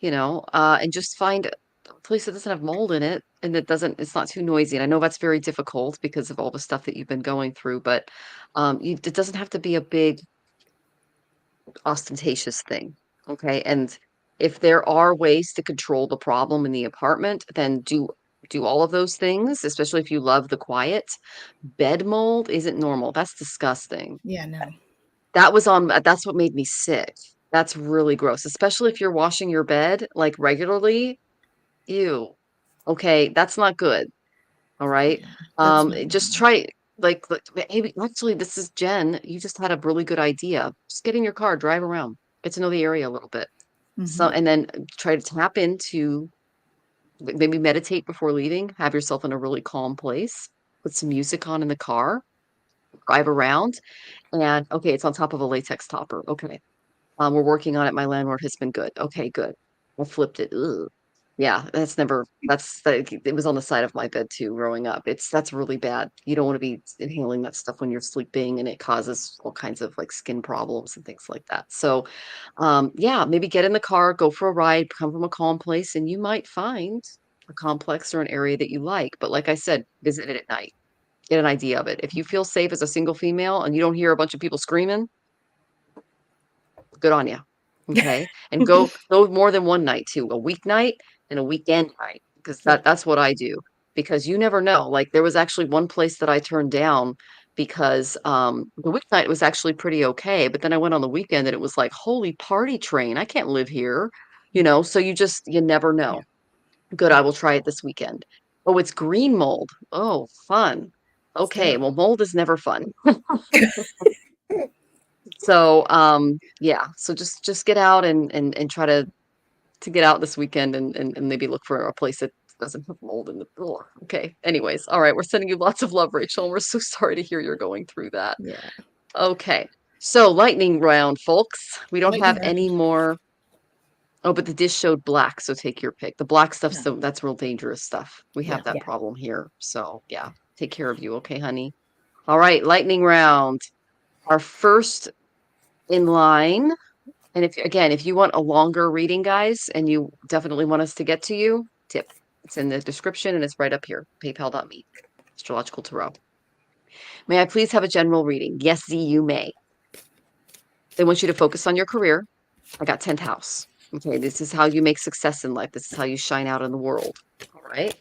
and just find a place that doesn't have mold in it and it's not too noisy. And I know that's very difficult because of all the stuff that you've been going through, but it doesn't have to be a big ostentatious thing. Okay. And if there are ways to control the problem in the apartment, then do all of those things, especially if you love the quiet. Bed mold isn't normal. That's disgusting. Yeah, no. That's what made me sick. That's really gross, especially if you're washing your bed like regularly. Ew. Okay, that's not good. All right. Yeah, that's not Just normal. try like maybe actually this is Jen. You just had a really good idea. Just get in your car, drive around, get to know the area a little bit. So and then try to tap into maybe meditate before leaving. Have yourself in a really calm place. Put some music on in the car, drive around, and okay, it's on top of a latex topper. Okay. We're working on it. My landlord has been good. Okay, good. I flipped it. Ugh. Yeah, it was on the side of my bed too growing up. That's really bad. You don't want to be inhaling that stuff when you're sleeping and it causes all kinds of like skin problems and things like that. So, yeah, maybe get in the car, go for a ride, come from a calm place, and you might find a complex or an area that you like. But like I said, visit it at night. Get an idea of it. If you feel safe as a single female and you don't hear a bunch of people screaming, good on you. Okay. And go more than one night too, a weeknight and a weekend night, because Yeah. that's what I do. Because you never know. Like there was actually one place that I turned down because the weeknight was actually pretty okay, but then I went on the weekend and it was like, holy party train. I can't live here. So you never Yeah. know. Good, I will try it this weekend. Oh, it's green mold. Oh, fun. Stay Okay, off. well, mold is never fun. So, yeah, so just get out and try to get out this weekend and maybe look for a place that doesn't have mold in the door. Okay. Anyways, all right. We're sending you lots of love, Rachel, and we're so sorry to hear you're going through that. Yeah. Okay. So lightning round, folks. We don't Lightning have any round. more. Oh, but the dish showed black, so take your pick. The black stuff's No. that's real dangerous stuff. We Yeah. have that Yeah. problem here. So yeah, take care of you, okay, honey? All right, lightning round. Our first in line. And if you want a longer reading, guys, and you definitely want us to get to you, tip. It's in the description and it's right up here. PayPal.me. Astrological Tarot. May I please have a general reading? Yes, Z, you may. They want you to focus on your career. I got 10th house. Okay, this is how you make success in life. This is how you shine out in the world. All right.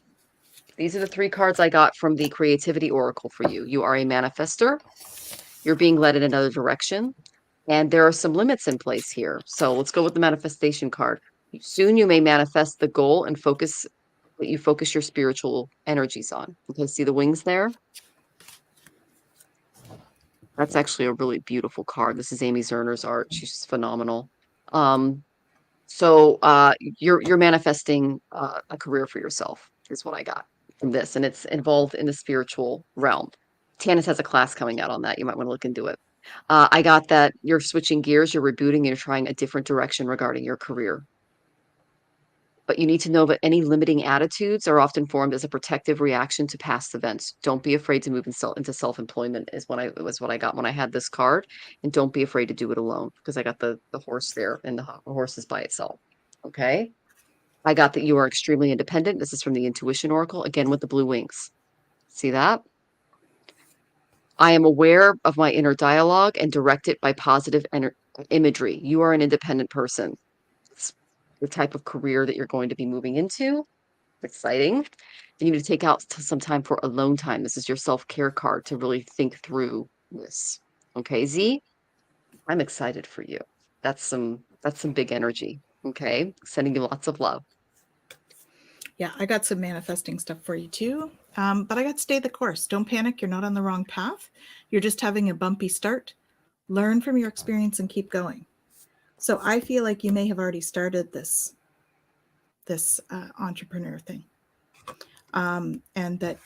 These are the 3 cards I got from the Creativity Oracle for you. You are a manifester. You're being led in another direction. And there are some limits in place here. So let's go with the manifestation card. Soon you may manifest the goal and focus that you focus your spiritual energies on. Okay, see the wings there? That's actually a really beautiful card. This is Amy Zerner's art. She's phenomenal. You're manifesting a career for yourself is what I got from this, and it's involved in the spiritual realm. Tanis has a class coming out on that. You might want to look into it. I got that you're switching gears, you're rebooting, and you're trying a different direction regarding your career. But you need to know that any limiting attitudes are often formed as a protective reaction to past events. Don't be afraid to move into self-employment is what I got when I had this card. And don't be afraid to do it alone because I got the horse there and the horse is by itself. Okay. I got that you are extremely independent. This is from the Intuition Oracle, again with the blue wings. See that? I am aware of my inner dialogue and direct it by positive imagery. You are an independent person. It's the type of career that you're going to be moving into. Exciting. You need to take out some time for alone time. This is your self-care card to really think through this. Okay, Z, I'm excited for you. That's some big energy. Okay, sending you lots of love. Yeah, I got some manifesting stuff for you too. But I got to stay the course. Don't panic. You're not on the wrong path. You're just having a bumpy start. Learn from your experience and keep going. So I feel like you may have already started this entrepreneur thing, and that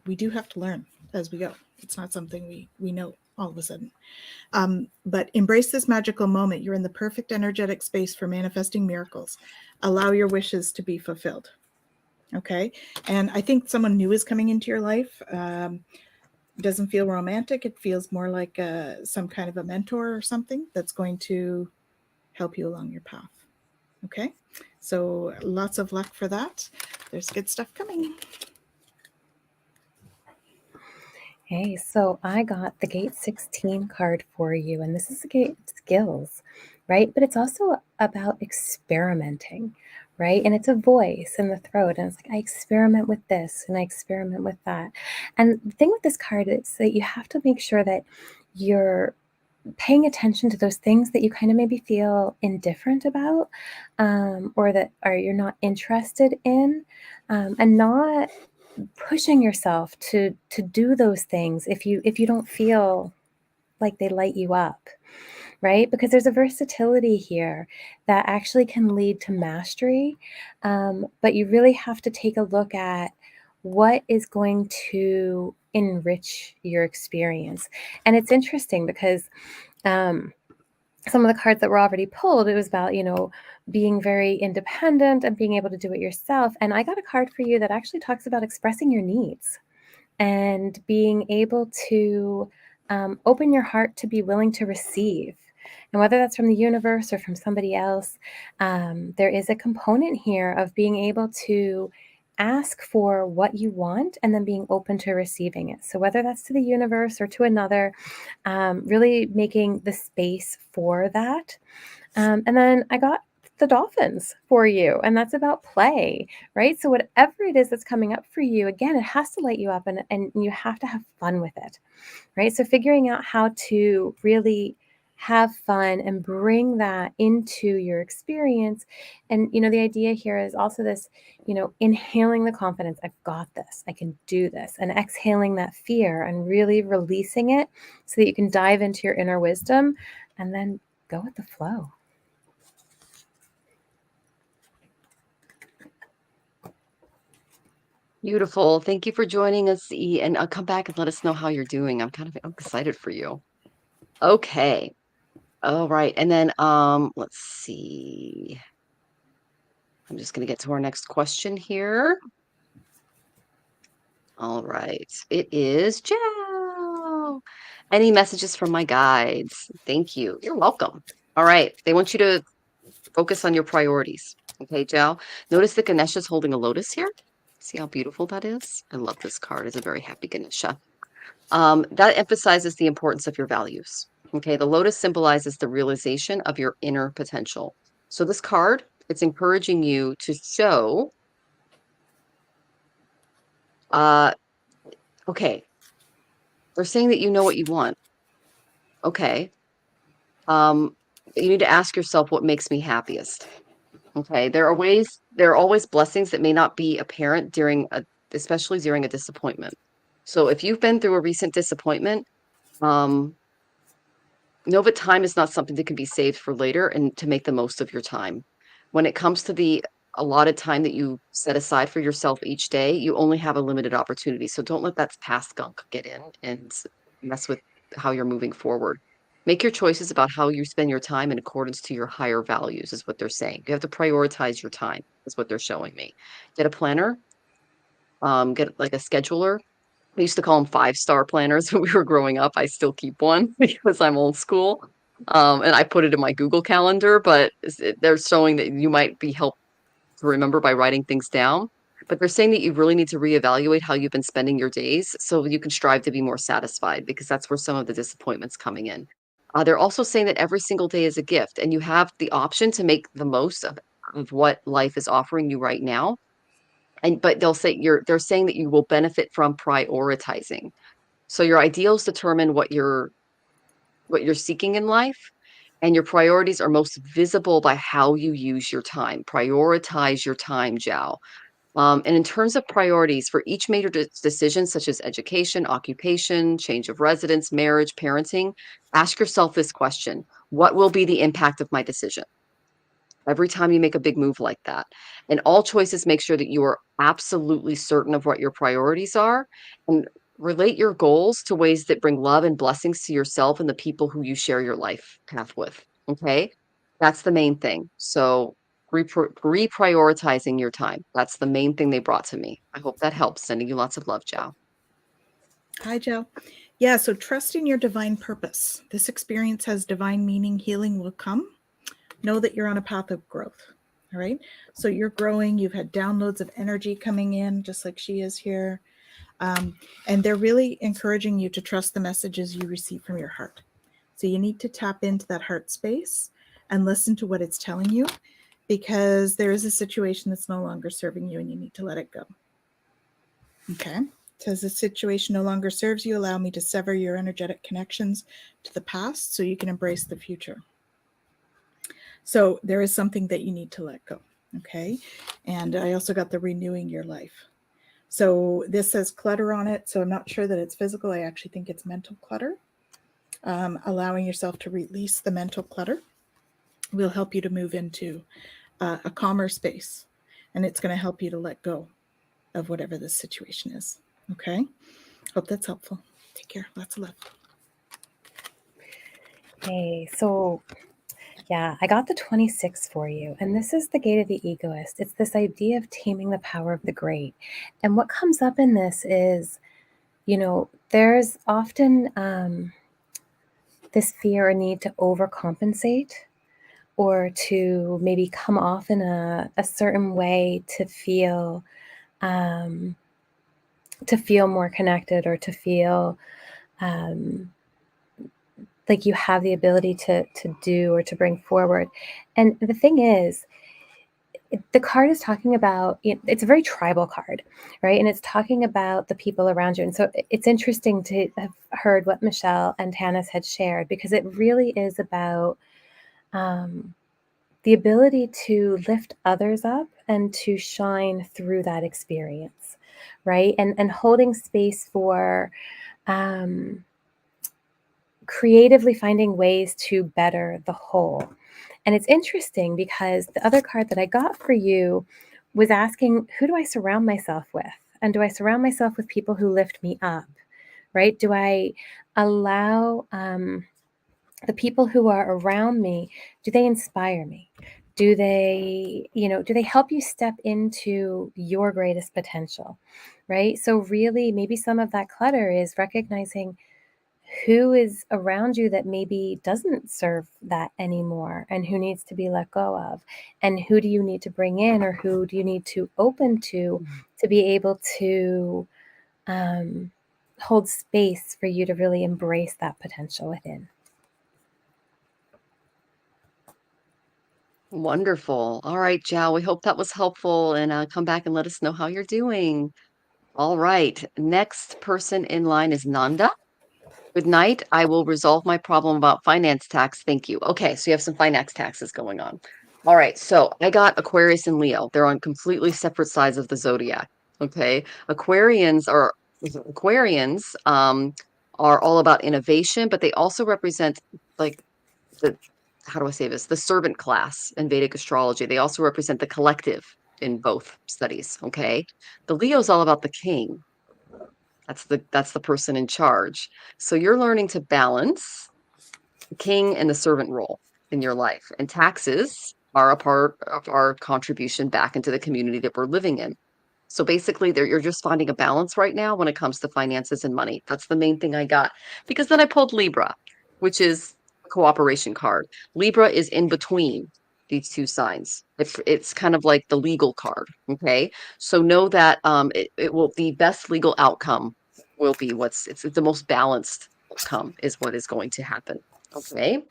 we do have to learn as we go. It's not something we know all of a sudden. But embrace this magical moment. You're in the perfect energetic space for manifesting miracles. Allow your wishes to be fulfilled. Okay. And I think someone new is coming into your life. Doesn't feel romantic. It feels more like some kind of a mentor or something that's going to help you along your path. Okay. So lots of luck for that. There's good stuff coming. Hey, so I got the Gate 16 card for you, and this is the Gate skills, right? But it's also about experimenting, right? And it's a voice in the throat, and it's like, I experiment with this and I experiment with that. And the thing with this card is that you have to make sure that you're paying attention to those things that you kind of maybe feel indifferent about, or that you're not interested in, and not pushing yourself to do those things if you don't feel like they light you up, right? Because there's a versatility here that actually can lead to mastery, but you really have to take a look at what is going to enrich your experience. And it's interesting because some of the cards that were already pulled, it was about, being very independent and being able to do it yourself. And I got a card for you that actually talks about expressing your needs and being able to open your heart to be willing to receive. And whether that's from the universe or from somebody else, there is a component here of being able to ask for what you want and then being open to receiving it. So whether that's to the universe or to another, really making the space for that. And then I got the dolphins for you, and that's about play, right? So whatever it is that's coming up for you, again, it has to light you up and you have to have fun with it, right? So figuring out how to really have fun, and bring that into your experience. And, the idea here is also this, inhaling the confidence, I've got this, I can do this, and exhaling that fear and really releasing it so that you can dive into your inner wisdom and then go with the flow. Beautiful. Thank you for joining us, E, and come back and let us know how you're doing. I'm excited for you. Okay. All right. And then let's see. I'm just going to get to our next question here. All right. It is Joe. Any messages from my guides? Thank you. You're welcome. All right. They want you to focus on your priorities. Okay, Joe. Notice that Ganesha's holding a lotus here. See how beautiful that is? I love this card. It's a very happy Ganesha. That emphasizes the importance of your values. Okay, the lotus symbolizes the realization of your inner potential. So this card, it's encouraging you to show, okay, they're saying that you know what you want. Okay. You need to ask yourself what makes me happiest. Okay. There are always blessings that may not be apparent especially during a disappointment. So if you've been through a recent disappointment, know that time is not something that can be saved for later and to make the most of your time. When it comes to the allotted time that you set aside for yourself each day, you only have a limited opportunity. So don't let that past gunk get in and mess with how you're moving forward. Make your choices about how you spend your time in accordance to your higher values, is what they're saying. You have to prioritize your time, is what they're showing me. Get a planner, get like a scheduler. I used to call them 5-star planners when we were growing up. I still keep one because I'm old school. And I put it in my Google Calendar, but they're showing that you might be helped to remember by writing things down. But they're saying that you really need to reevaluate how you've been spending your days so you can strive to be more satisfied, because that's where some of the disappointment's coming in. They're also saying that every single day is a gift, and you have the option to make the most of what life is offering you right now. But they're saying that you will benefit from prioritizing. So your ideals determine what you're seeking in life, and your priorities are most visible by how you use your time. Prioritize your time, Jiao. And in terms of priorities for each major decision, such as education, occupation, change of residence, marriage, parenting, ask yourself this question: what will be the impact of my decision? Every time you make a big move like that. And all choices, make sure that you are absolutely certain of what your priorities are, and relate your goals to ways that bring love and blessings to yourself and the people who you share your life path with. Okay. That's the main thing. So reprioritizing your time. That's the main thing they brought to me. I hope that helps. Sending you lots of love, Joe. Hi, Joe. Yeah, so trusting your divine purpose. This experience has divine meaning. Healing will come. Know that you're on a path of growth. All right. So you're growing. You've had downloads of energy coming in, just like she is here. And they're really encouraging you to trust the messages you receive from your heart. So you need to tap into that heart space and listen to what it's telling you, because there is a situation that's no longer serving you and you need to let it go. Okay. It says the situation no longer serves you. Allow me to sever your energetic connections to the past so you can embrace the future. So there is something that you need to let go. Okay. And I also got the renewing your life. So this says clutter on it. So I'm not sure that it's physical. I actually think it's mental clutter. Allowing yourself to release the mental clutter will help you to move into a calmer space. And it's going to help you to let go of whatever this situation is. Okay. Hope that's helpful. Take care. Lots of love. Okay, so yeah, I got the 26 for you. And this is the gate of the egoist. It's this idea of taming the power of the great. And what comes up in this is, there's often this fear or need to overcompensate, or to maybe come off in a certain way to feel more connected, or to feel like you have the ability to do or to bring forward. And the thing is, the card is talking about, it's a very tribal card, right? And it's talking about the people around you. And so it's interesting to have heard what Michelle and Tanis had shared, because it really is about the ability to lift others up and to shine through that experience, right? And holding space for creatively finding ways to better the whole. And it's interesting because the other card that I got for you was asking, who do I surround myself with? And do I surround myself with people who lift me up, right? Do I allow the people who are around me, do they inspire me? Do they help you step into your greatest potential, right? So really, maybe some of that clutter is recognizing who is around you that maybe doesn't serve that anymore and who needs to be let go of, and who do you need to bring in, or who do you need to open to be able to hold space for you to really embrace that potential within. Wonderful. All right, Jao, we hope that was helpful, and come back and let us know how you're doing. All right, next person in line is Nanda. Good night. I will resolve my problem about finance tax. Thank you. Okay, so you have some finance taxes going on. All right, so I got Aquarius and Leo. They're on completely separate sides of the zodiac. Okay, Aquarians are all about innovation, but they also represent like the how do I say this? The servant class in Vedic astrology. They also represent the collective in both studies. Okay, the Leo's all about the king. That's the person in charge. So you're learning to balance the king and the servant role in your life. And taxes are a part of our contribution back into the community that we're living in. So basically, you're just finding a balance right now when it comes to finances and money. That's the main thing I got. Because then I pulled Libra, which is a cooperation card. Libra is in between these two signs. It's kind of like the legal card. Okay. So know that it will, the best legal outcome will be it's the most balanced outcome is what is going to happen. Okay.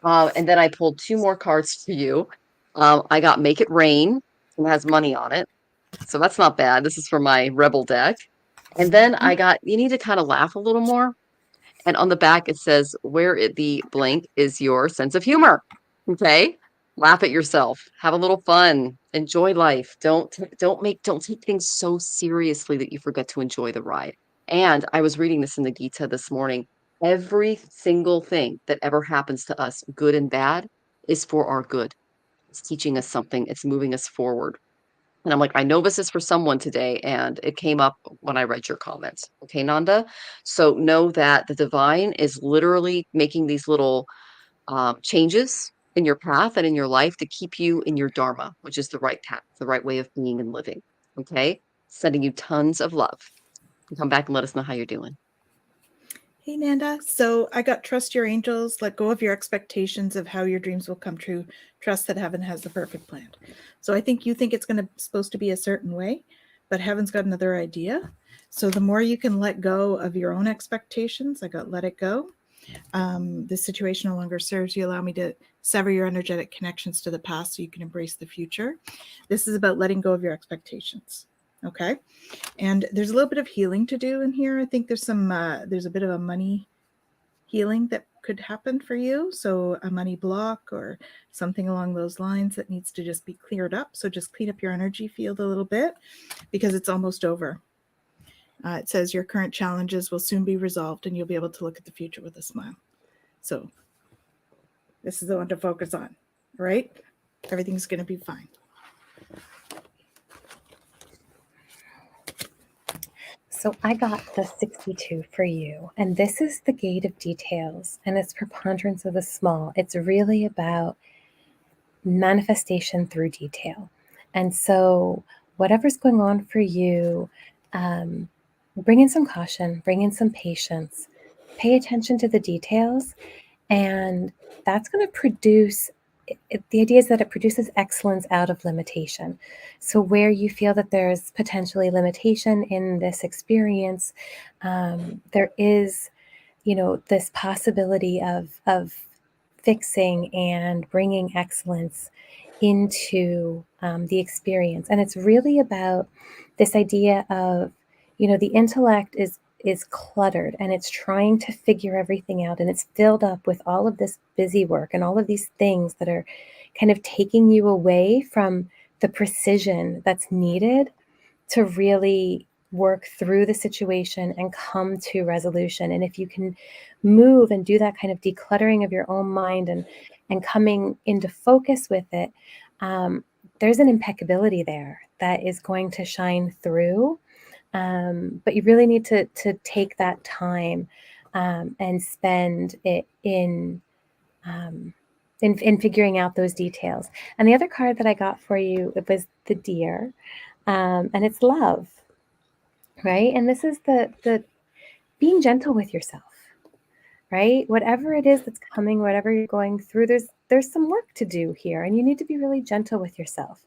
And then I pulled two more cards for you. I got Make It Rain, and it has money on it. So that's not bad. This is for my Rebel deck. And then I got, you need to kind of laugh a little more. And on the back, it says, the blank is your sense of humor. Okay. Laugh at yourself. Have a little fun. Enjoy life. Don't take things so seriously that you forget to enjoy the ride. And I was reading this in the Gita this morning. Every single thing that ever happens to us, good and bad, is for our good. It's teaching us something. It's moving us forward. And I'm like, I know this is for someone today, and it came up when I read your comments. Okay, Nanda? So know that the divine is literally making these little changes in your path and in your life to keep you in your dharma, which is the right path, the right way of being and living. Okay? Sending you tons of love. Come back and let us know how you're doing. Hey, Nanda. So I got trust your angels, let go of your expectations of how your dreams will come true. Trust that heaven has the perfect plan. So I think you think it's supposed to be a certain way, but heaven's got another idea. So the more you can let go of your own expectations, I got let it go. This situation no longer serves you. Allow me to sever your energetic connections to the past so you can embrace the future. This is about letting go of your expectations. Okay. And there's a little bit of healing to do in here. I think there's a bit of a money healing that could happen for you. So a money block or something along those lines that needs to just be cleared up. So just clean up your energy field a little bit because it's almost over. It says your current challenges will soon be resolved and you'll be able to look at the future with a smile. So this is the one to focus on, right? Everything's going to be fine. So I got the 62 for you, and this is the gate of details, and it's preponderance of the small. It's really about manifestation through detail. And so whatever's going on for you, bring in some caution, bring in some patience, pay attention to the details, and that's going to produce the idea is that it produces excellence out of limitation. So where you feel that there's potentially limitation in this experience, there is, this possibility of fixing and bringing excellence into the experience. And it's really about this idea of, the intellect is cluttered and it's trying to figure everything out, and it's filled up with all of this busy work and all of these things that are kind of taking you away from the precision that's needed to really work through the situation and come to resolution. And if you can move and do that kind of decluttering of your own mind and coming into focus with it, there's an impeccability there that is going to shine through. But you really need to take that time and spend it in figuring out those details. And the other card that I got for you, it was the deer, and it's love, right? And this is the being gentle with yourself, right? Whatever it is that's coming, whatever you're going through, there's some work to do here, and you need to be really gentle with yourself,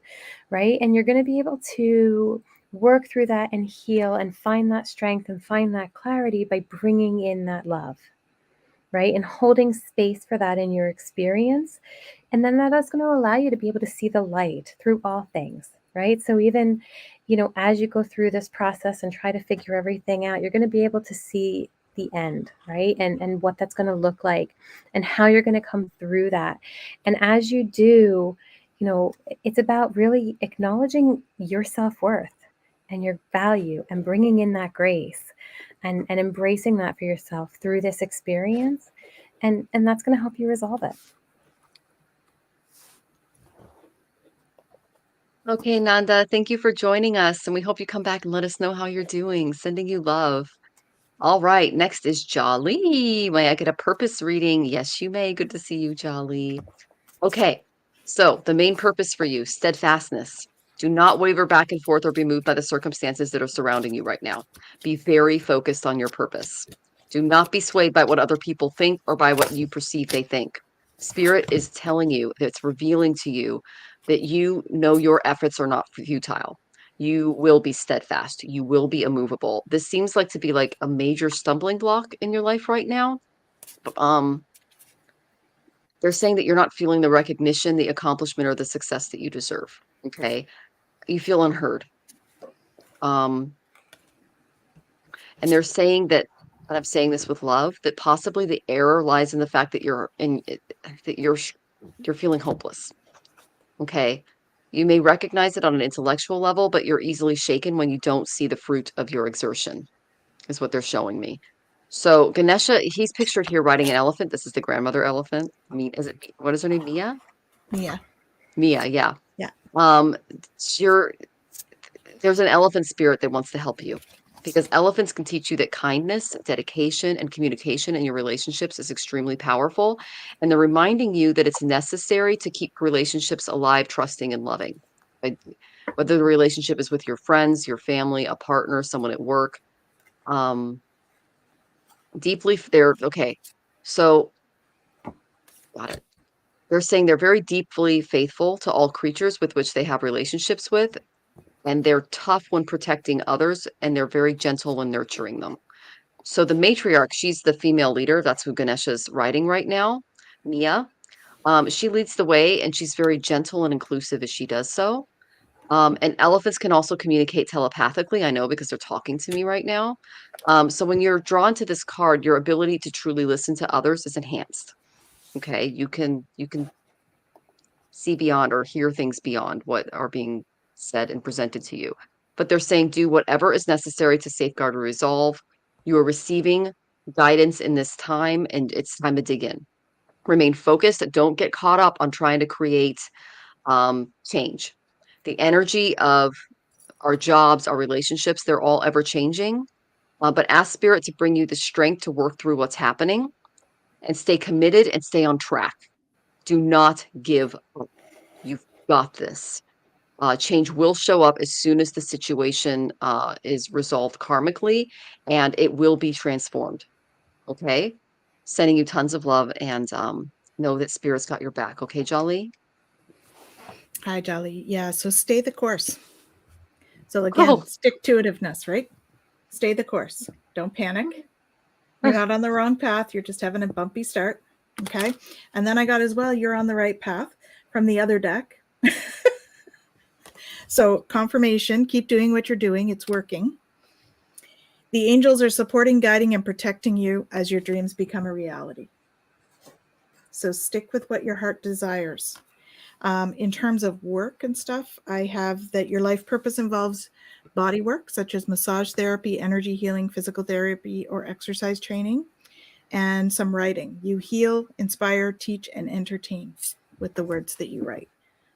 right? And you're going to be able to work through that and heal and find that strength and find that clarity by bringing in that love, right? And holding space for that in your experience. And then that is going to allow you to be able to see the light through all things, right? So even, as you go through this process and try to figure everything out, you're going to be able to see the end, right? And what that's going to look like and how you're going to come through that. And as you do, it's about really acknowledging your self-worth and your value and bringing in that grace and embracing that for yourself through this experience. And that's going to help you resolve it. Okay, Nanda, thank you for joining us, and we hope you come back and let us know how you're doing. Sending you love. All right, next is Jolly. May I get a purpose reading? Yes, you may. Good to see you, Jolly. Okay, so the main purpose for you, steadfastness. Do not waver back and forth or be moved by the circumstances that are surrounding you right now. Be very focused on your purpose. Do not be swayed by what other people think or by what you perceive they think. Spirit is telling you, it's revealing to you that you know your efforts are not futile. You will be steadfast. You will be immovable. This seems like to be like a major stumbling block in your life right now. They're saying that you're not feeling the recognition, the accomplishment, or the success that you deserve. Okay. You feel unheard. And they're saying that, and I'm saying this with love, that possibly the error lies in the fact that you're feeling hopeless. Okay. You may recognize it on an intellectual level, but you're easily shaken when you don't see the fruit of your exertion, is what they're showing me. So Ganesha, he's pictured here riding an elephant. This is the grandmother elephant. I mean, what is her name? Mia? Mia. Mia, yeah. Yeah. There's an elephant spirit that wants to help you, because elephants can teach you that kindness, dedication, and communication in your relationships is extremely powerful. And they're reminding you that it's necessary to keep relationships alive, trusting, and loving. Whether the relationship is with your friends, your family, a partner, someone at work. Okay. So, got it. They're saying they're very deeply faithful to all creatures with which they have relationships with, and they're tough when protecting others, and they're very gentle when nurturing them. So the matriarch, she's the female leader. That's who Ganesha's riding right now, Mia. She leads the way, and she's very gentle and inclusive as she does so. And elephants can also communicate telepathically. I know, because they're talking to me right now. So when you're drawn to this card, your ability to truly listen to others is enhanced. Okay, you can see beyond or hear things beyond what are being said and presented to you. But they're saying do whatever is necessary to safeguard or resolve. You are receiving guidance in this time, and it's time to dig in. Remain focused. Don't get caught up on trying to create change. The energy of our jobs, our relationships, they're all ever changing. But ask Spirit to bring you the strength to work through what's happening, and stay committed and stay on track. Do not give up. You've got this. Change will show up as soon as the situation is resolved karmically, and it will be transformed. Okay? Sending you tons of love, and know that Spirit's got your back. Okay, Jolly? Hi, Jolly. Yeah, so stay the course. So again, stick-to-itiveness, right? Stay the course. Don't panic. You're not on the wrong path. You're just having a bumpy start. Okay. And then I got as well, you're on the right path from the other deck. So confirmation, keep doing what you're doing. It's working. The angels are supporting, guiding, and protecting you as your dreams become a reality. So stick with what your heart desires. In terms of work and stuff, I have that your life purpose involves body work, such as massage therapy, energy healing, physical therapy, or exercise training, and some writing. You heal, inspire, teach, and entertain with the words that you write.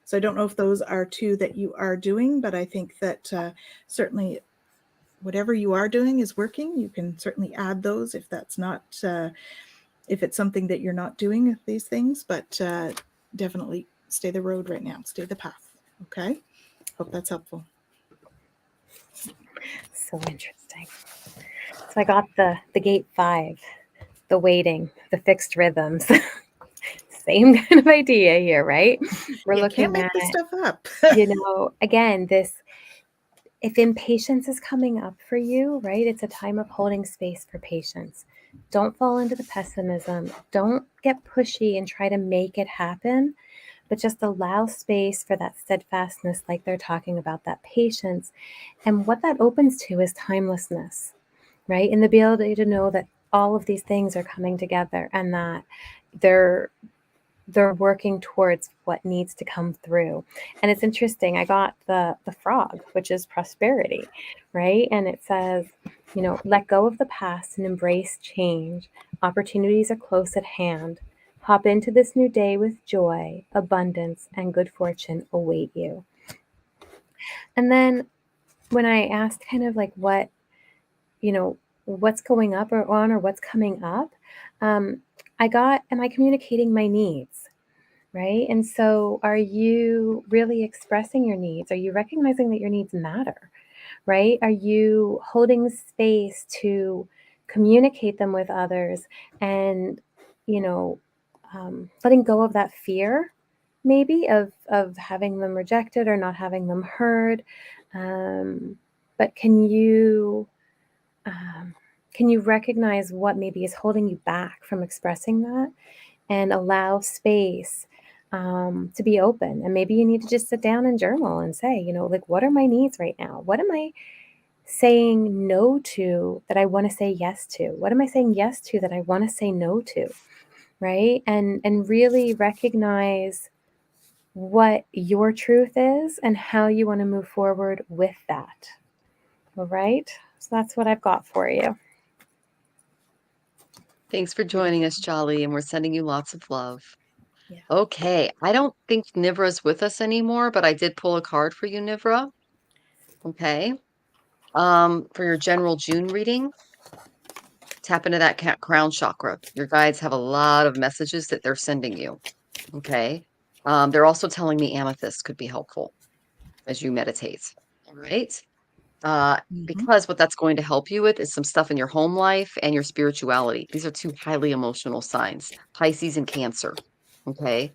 So I don't know if those are two that you are doing, but I think that certainly whatever you are doing is working. You can certainly add those if that's not, if it's something that you're not doing these things, but definitely stay the road right now. Stay the path. Okay. Hope that's helpful. So interesting. So I got the gate 5, the waiting, the fixed rhythms. Same kind of idea here, right? We're looking can't make at this stuff up. Again, if impatience is coming up for you, right? It's a time of holding space for patience. Don't fall into the pessimism. Don't get pushy and try to make it happen, but just allow space for that steadfastness, like they're talking about, that patience. And what that opens to is timelessness, right? And the ability to know that all of these things are coming together and that they're working towards what needs to come through. And it's interesting. I got the frog, which is prosperity, right? And it says, let go of the past and embrace change. Opportunities are close at hand. Hop into this new day with joy, abundance, and good fortune await you. And then when I asked kind of like what, what's going up or on or what's coming up, I got, am I communicating my needs? Right? And so are you really expressing your needs? Are you recognizing that your needs matter? Right? Are you holding space to communicate them with others and, letting go of that fear maybe of having them rejected or not having them heard? But can you recognize what maybe is holding you back from expressing that and allow space to be open? And maybe you need to just sit down and journal and say, like, what are my needs right now? What am I saying no to that I want to say yes to? What am I saying yes to that I want to say no to? Right? And really recognize what your truth is and how you want to move forward with that. All right? So that's what I've got for you. Thanks for joining us, Jolly, and we're sending you lots of love. Yeah. Okay, I don't think Nivra's with us anymore, but I did pull a card for you, Nivra. Okay. For your general June reading, tap into that crown chakra. Your guides have a lot of messages that they're sending you. Okay. They're also telling me amethyst could be helpful as you meditate. All right. Because what that's going to help you with is some stuff in your home life and your spirituality. These are two highly emotional signs, Pisces and Cancer. Okay.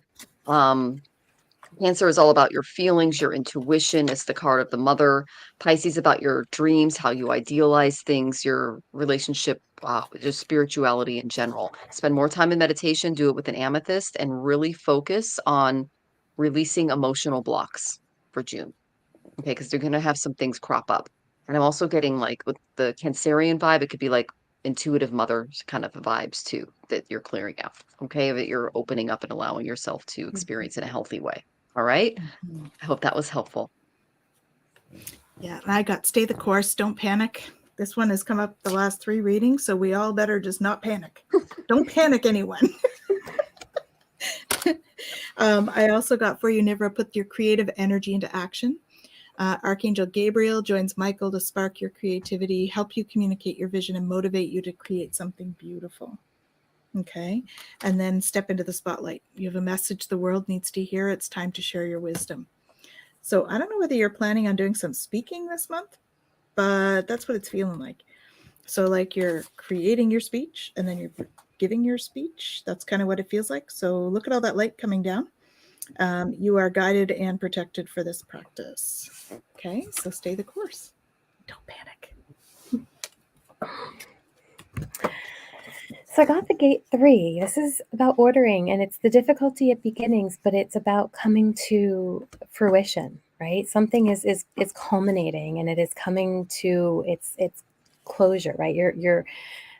Cancer is all about your feelings, your intuition. It's the card of the mother. Pisces about your dreams, how you idealize things, your relationship, just spirituality in general. Spend more time in meditation, do it with an amethyst, and really focus on releasing emotional blocks for June. Okay, because they're going to have some things crop up. And I'm also getting like with the Cancerian vibe, it could be like intuitive mother kind of vibes too, that you're clearing out. Okay, that you're opening up and allowing yourself to experience in a healthy way. All right. I hope that was helpful. Yeah, and I got stay the course, don't panic. This one has come up the last 3 readings, so we all better just not panic. Don't panic, anyone. I also got for you, Nivra, put your creative energy into action. Archangel Gabriel joins Michael to spark your creativity, help you communicate your vision, and motivate you to create something beautiful. Okay. And then step into the spotlight. You have a message the world needs to hear. It's time to share your wisdom. So I don't know whether you're planning on doing some speaking this month, but that's what it's feeling like. So like you're creating your speech and then you're giving your speech. That's kind of what it feels like. So look at all that light coming down. You are guided and protected for this practice. Okay, so stay the course. Don't panic. So I got the gate 3. This is about ordering, and it's the difficulty at beginnings, but it's about coming to fruition, right? Something is culminating, and it is coming to its closure, right? You're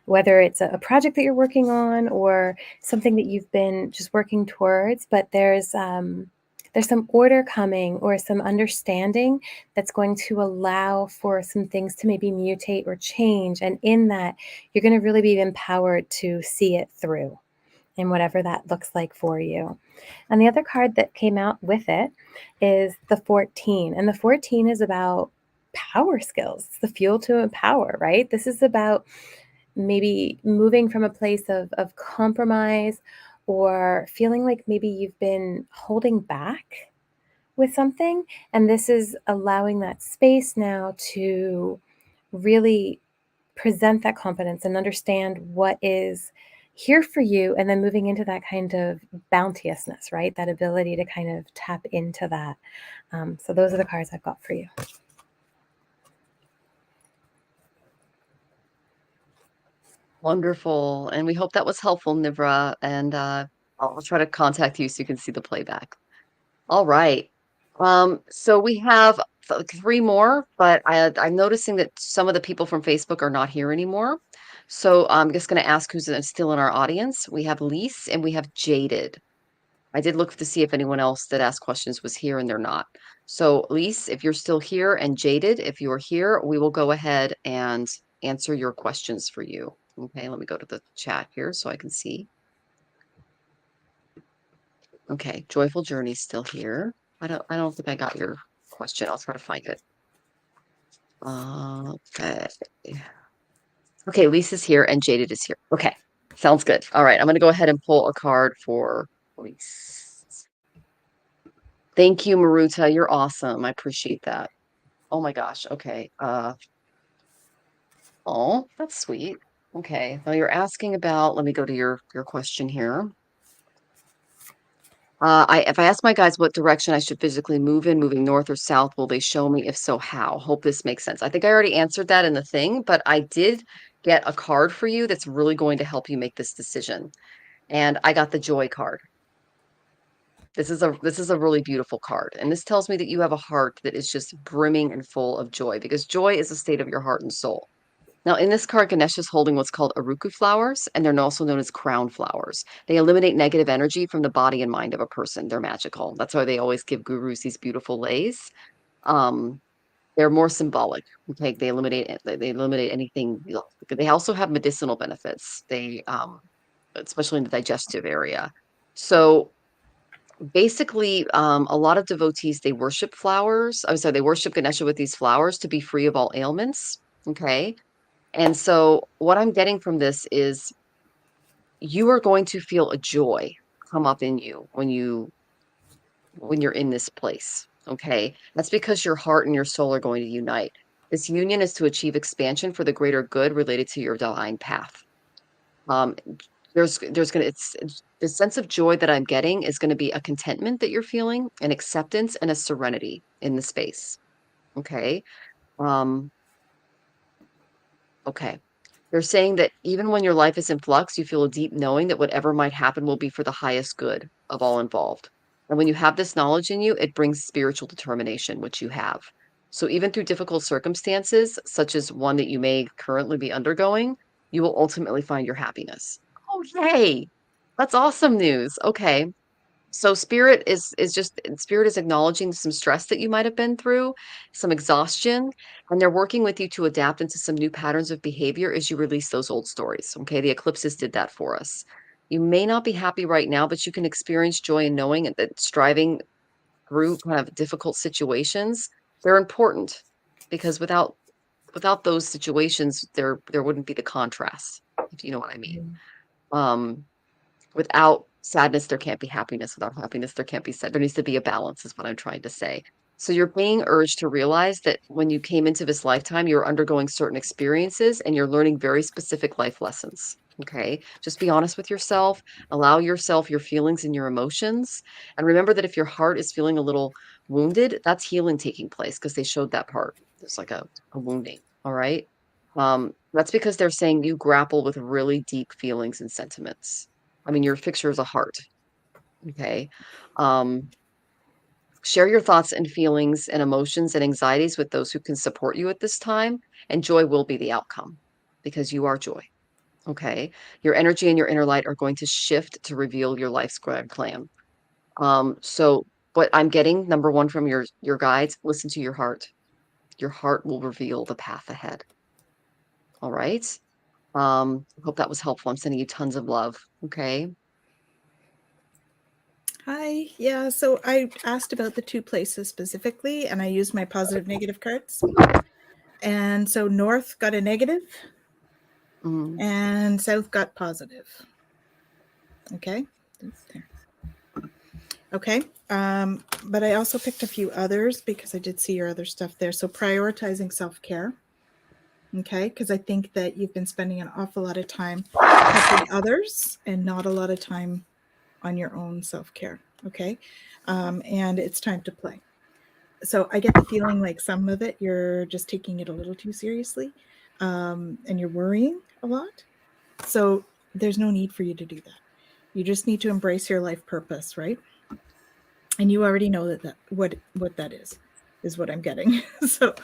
whether it's a project that you're working on or something that you've been just working towards, but there's some order coming or some understanding that's going to allow for some things to maybe mutate or change. And in that, you're going to really be empowered to see it through in whatever that looks like for you. And the other card that came out with it is the 14. And the 14 is about power skills. It's the fuel to empower, right? This is about maybe moving from a place of compromise or feeling like maybe you've been holding back with something. And this is allowing that space now to really present that confidence and understand what is here for you. And then moving into that kind of bounteousness, right? That ability to kind of tap into that. So those are the cards I've got for you. Wonderful. And we hope that was helpful, Nivra. And I'll try to contact you so you can see the playback. All right. So we have 3 more, but I'm noticing that some of the people from Facebook are not here anymore. So I'm just going to ask who's still in our audience. We have Lise and we have Jaded. I did look to see if anyone else that asked questions was here and they're not. So Lise, if you're still here, and Jaded, if you're here, we will go ahead and answer your questions for you. Okay, let me go to the chat here so I can see. Okay, Joyful Journey's still here. I don't think I got your question. I'll try to find it. Okay. Okay, Lisa's here and Jaded is here. Okay, sounds good. All right, I'm gonna go ahead and pull a card for Lise. Thank you, Maruta. You're awesome. I appreciate that. Oh my gosh. Okay. Oh, that's sweet. Okay. Now you're asking about, let me go to your question here. If I ask my guides what direction I should physically move in, moving north or south, will they show me? If so, how? Hope this makes sense. I think I already answered that in the thing, but I did get a card for you that's really going to help you make this decision. And I got the joy card. This is a really beautiful card. And this tells me that you have a heart that is just brimming and full of joy, because joy is a state of your heart and soul. Now, in this card, Ganesh is holding what's called aruku flowers, and they're also known as crown flowers. They eliminate negative energy from the body and mind of a person. They're magical. That's why they always give gurus these beautiful lays. They're more symbolic. Okay, they eliminate anything. They also have medicinal benefits. They especially in the digestive area. So basically, a lot of devotees, they worship flowers. I'm sorry, they worship Ganesha with these flowers to be free of all ailments. Okay. And so what I'm getting from this is you are going to feel a joy come up in you when you're in this place. Okay. That's because your heart and your soul are going to unite. This union is to achieve expansion for the greater good related to your divine path. Um, there's gonna it's the sense of joy that I'm getting is gonna be a contentment that you're feeling, an acceptance, and a serenity in the space. Okay. Um, okay. They're saying that even when your life is in flux, you feel a deep knowing that whatever might happen will be for the highest good of all involved. And when you have this knowledge in you, it brings spiritual determination, which you have. So even through difficult circumstances, such as one that you may currently be undergoing, you will ultimately find your happiness. Oh, yay! That's awesome news. Okay. So spirit is acknowledging some stress that you might have been through, some exhaustion, and they're working with you to adapt into some new patterns of behavior as you release those old stories. Okay, the eclipses did that for us. You may not be happy right now, but you can experience joy in knowing that striving through kind of difficult situations, they're important, because without those situations, there wouldn't be the contrast, if you know what I mean. Um, Without sadness, there can't be happiness. Without happiness, there can't be sad. There needs to be a balance, is what I'm trying to say. So you're being urged to realize that when you came into this lifetime, you're undergoing certain experiences and you're learning very specific life lessons. Okay. Just be honest with yourself, allow yourself your feelings and your emotions. And remember that if your heart is feeling a little wounded, that's healing taking place, because they showed that part. There's like a wounding. All right. That's because they're saying you grapple with really deep feelings and sentiments. I mean, your picture is a heart. Okay. Um, Share your thoughts and feelings and emotions and anxieties with those who can support you at this time, and joy will be the outcome because you are joy. Okay. Your energy and your inner light are going to shift to reveal your life's grand plan. So what I'm getting, number one, from your guides, listen to your heart. Your heart will reveal the path ahead. All right. I hope that was helpful. I'm sending you tons of love. Okay. Hi. Yeah. So I asked about the 2 places specifically, and I used my positive negative cards. And so north got a negative Mm. and south got positive. Okay. Okay. But I also picked a few others because I did see your other stuff there. So prioritizing self-care. Okay. Because I think that you've been spending an awful lot of time helping others and not a lot of time on your own self-care. Okay. And it's time to play. So I get the feeling like some of it, you're just taking it a little too seriously, and you're worrying a lot. So there's no need for you to do that. You just need to embrace your life purpose, right? And you already know that what that is what I'm getting. So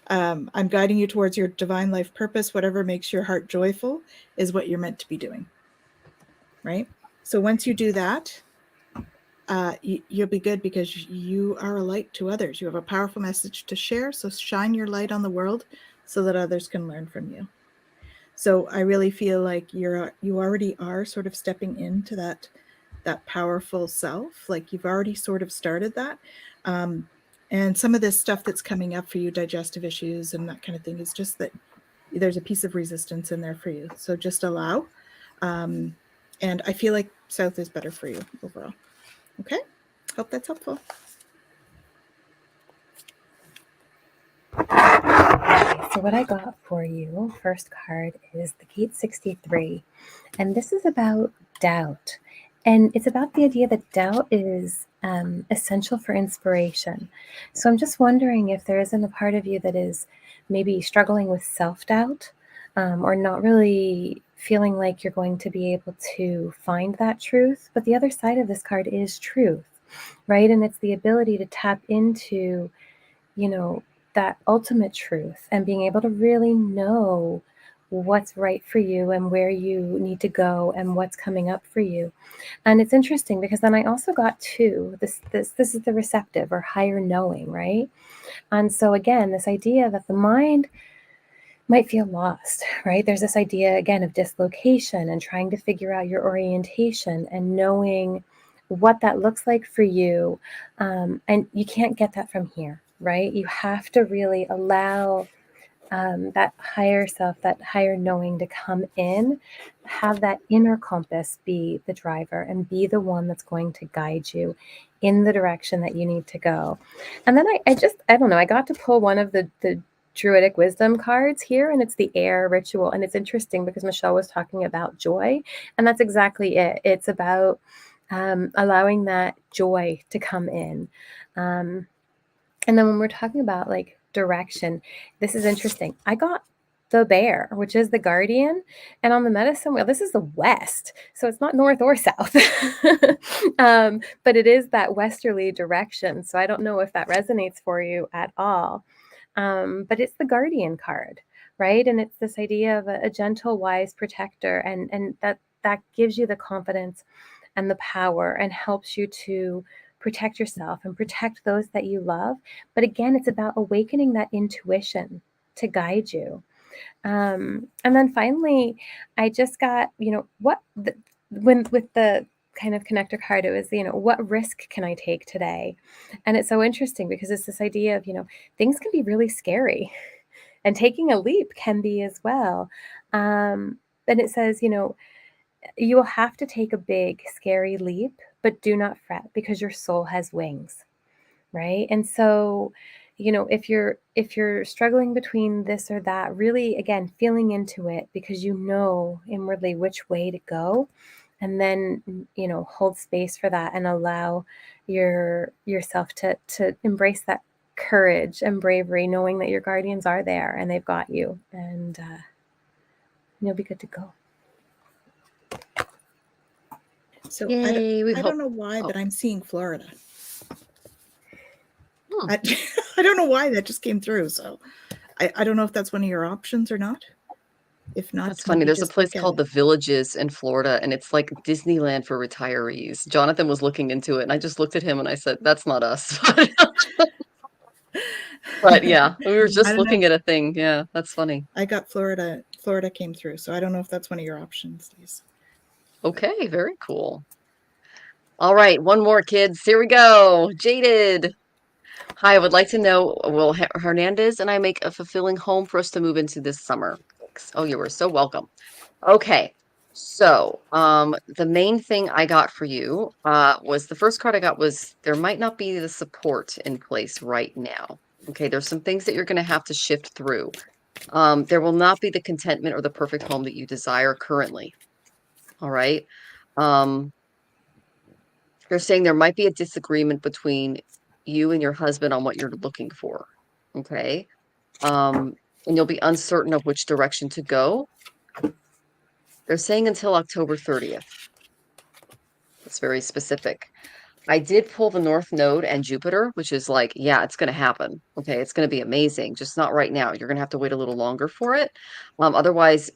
I'm guiding you towards your divine life purpose. Whatever makes your heart joyful is what you're meant to be doing, right? So once you do that, you'll be good because you are a light to others. You have a powerful message to share. So shine your light on the world so that others can learn from you. So I really feel like you already are sort of stepping into that powerful self. Like you've already sort of started that. And some of this stuff that's coming up for you, digestive issues and that kind of thing, is just that there's a piece of resistance in there for you. So just allow. And I feel like south is better for you overall. Okay. Hope that's helpful. So what I got for you, first card, is the Gate 63. And this is about doubt. And it's about the idea that doubt is essential for inspiration. So I'm just wondering if there isn't a part of you that is maybe struggling with self-doubt, or not really feeling like you're going to be able to find that truth. But the other side of this card is truth, right? And it's the ability to tap into, that ultimate truth and being able to really know what's right for you and where you need to go and what's coming up for you. And it's interesting because then I also got this is the receptive or higher knowing, right? And so again, this idea that the mind might feel lost, right? There's this idea again of dislocation and trying to figure out your orientation and knowing what that looks like for you. And you can't get that from here, right? You have to really allow that higher self, that higher knowing to come in, have that inner compass be the driver and be the one that's going to guide you in the direction that you need to go. And then I don't know, I got to pull one of the Druidic wisdom cards here, and it's the air ritual. And it's interesting because Michelle was talking about joy, and that's exactly it. It's about allowing that joy to come in. And then when we're talking about like direction, this is interesting. I got the bear, which is the guardian. And on the medicine wheel, this is the west. So it's not north or south, but it is that westerly direction. So I don't know if that resonates for you at all. But it's the guardian card, right? And it's this idea of a gentle, wise protector. And that gives you the confidence and the power and helps you to protect yourself and protect those that you love. But again, it's about awakening that intuition to guide you. And then finally, I just got, when with the kind of connector card, it was, what risk can I take today? And it's so interesting because it's this idea of, things can be really scary and taking a leap can be as well. And it says, you will have to take a big, scary leap, but do not fret because your soul has wings, right? And so, if you're struggling between this or that, really, again, feeling into it because you know inwardly which way to go, and then, hold space for that and allow yourself to embrace courage and bravery, knowing that your guardians are there and they've got you, and you'll be good to go. So Yay, we I hope. don't know why, but I'm seeing Florida. Hmm. I don't know why that just came through. So I don't know if that's one of your options or not. If not, That's funny. maybe There's a just place look at called it. The Villages in Florida, and it's like Disneyland for retirees. Jonathan was looking into it, and I just looked at him and I said, "That's not us." But yeah, we were I just don't know. looking at a thing. Yeah, that's funny. I got Florida. Florida came through, so I don't know if that's one of your options, Lisa. Okay, very cool. All right, one more, kids. Here we go. Jaded. Hi, I would like to know, will Hernandez and I make a fulfilling home for us to move into this summer? Thanks. Oh, you were so welcome. Okay. So, the main thing I got for you, was the first card I got was there might not be the support in place right now. Okay, there's some things that you're going to have to shift through. There will not be the contentment or the perfect home that you desire currently. All right. Um, They're saying there might be a disagreement between you and your husband on what you're looking for. Okay. And you'll be uncertain of which direction to go. They're saying until October 30th. It's very specific. I did pull the North Node and Jupiter, which is like, yeah, it's going to happen. Okay. It's going to be amazing. Just not right now. You're going to have to wait a little longer for it. Otherwise,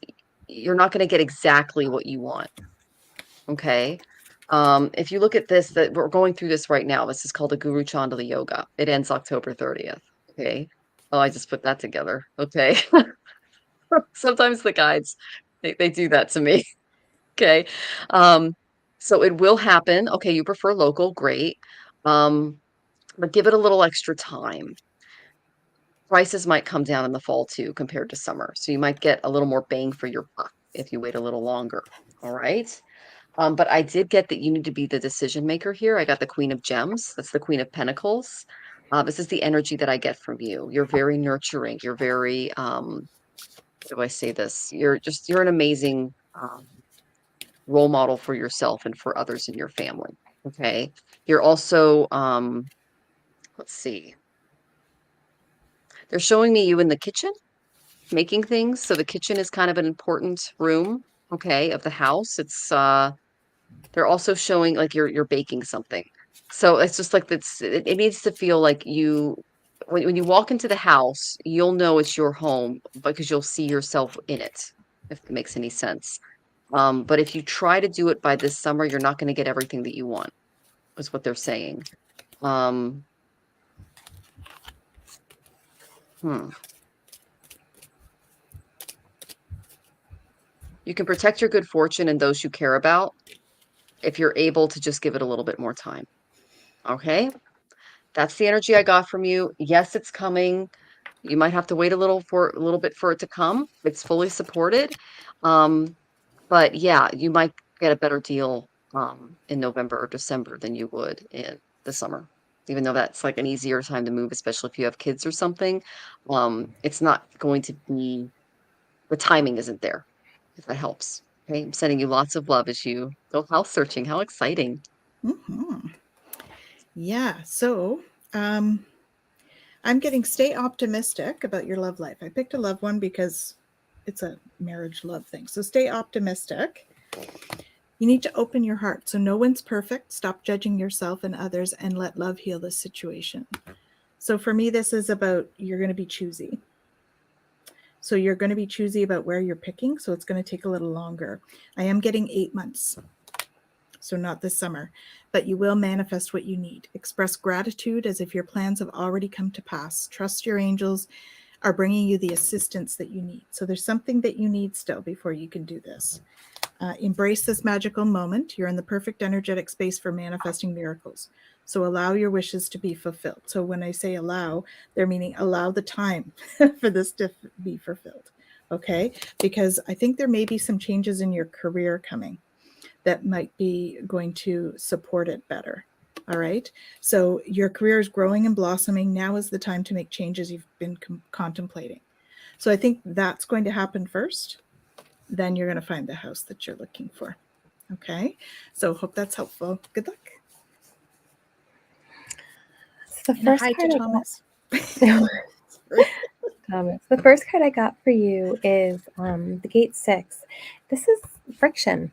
you're not going to get exactly what you want. Okay. If you look at this, that we're going through this right now. This is called the Guru Chandala Yoga. It ends October 30th. Okay. Oh, I just put that together. Okay. Sometimes the guides, they do that to me. Okay. So it will happen. Okay, you prefer local, great. But give it a little extra time. Prices might come down in the fall too compared to summer. So you might get a little more bang for your buck if you wait a little longer. All right. But I did get that you need to be the decision maker here. I got the Queen of Gems. That's the Queen of Pentacles. This is the energy that I get from you. You're very nurturing. You're very, how do I say this? You're an amazing role model for yourself and for others in your family. Okay. You're also, let's see. They're showing me you in the kitchen making things. So the kitchen is kind of an important room, okay, of the house. It's they're also showing like you're baking something. So it's just like it needs to feel like you when you walk into the house, you'll know it's your home because you'll see yourself in it, if it makes any sense. But if you try to do it by this summer, you're not going to get everything that you want, is what they're saying. Um, hmm. You can protect your good fortune and those you care about if you're able to just give it a little bit more time. Okay? That's the energy I got from you. Yes, it's coming. You might have to wait a little bit for it to come. It's fully supported. But yeah, you might get a better deal in November or December than you would in the summer. Even though that's like an easier time to move, especially if you have kids or something. It's not going to be the timing isn't there, if that helps. Okay. I'm sending you lots of love as you go house searching. How exciting. Mm-hmm. Yeah. So I'm getting stay optimistic about your love life. I picked a love one because it's a marriage love thing. So stay optimistic. You need to open your heart. So no one's perfect. Stop judging yourself and others and let love heal the situation. So for me, this is about you're going to be choosy. So you're going to be choosy about where you're picking. So it's going to take a little longer. I am getting 8 months. So not this summer, but you will manifest what you need. Express gratitude as if your plans have already come to pass. Trust your angels are bringing you the assistance that you need. So there's something that you need still before you can do this. Embrace this magical moment. You're in the perfect energetic space for manifesting miracles. So allow your wishes to be fulfilled. So when I say allow, they're meaning allow the time for this to be fulfilled. Okay? Because I think there may be some changes in your career coming that might be going to support it better. All right. So your career is growing and blossoming. Now is the time to make changes you've been contemplating. So I think that's going to happen first. Then you're going to find the house that you're looking for. Okay. So hope that's helpful. Good luck. The And first hi part to I Thomas. Thomas. The first card I got for you is the Gate 6. This is friction,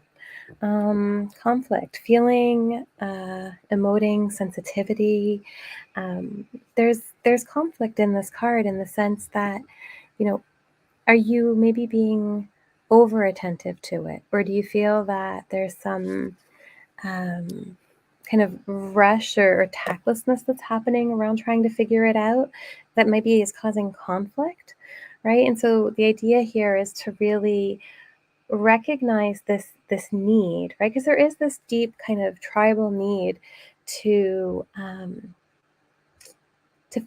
conflict, feeling, emoting, sensitivity. There's conflict in this card in the sense that, are you maybe being over attentive to it, or do you feel that there's some kind of rush or tactlessness that's happening around trying to figure it out that maybe is causing conflict, right? And so the idea here is to really recognize this need, right? Because there is this deep kind of tribal need to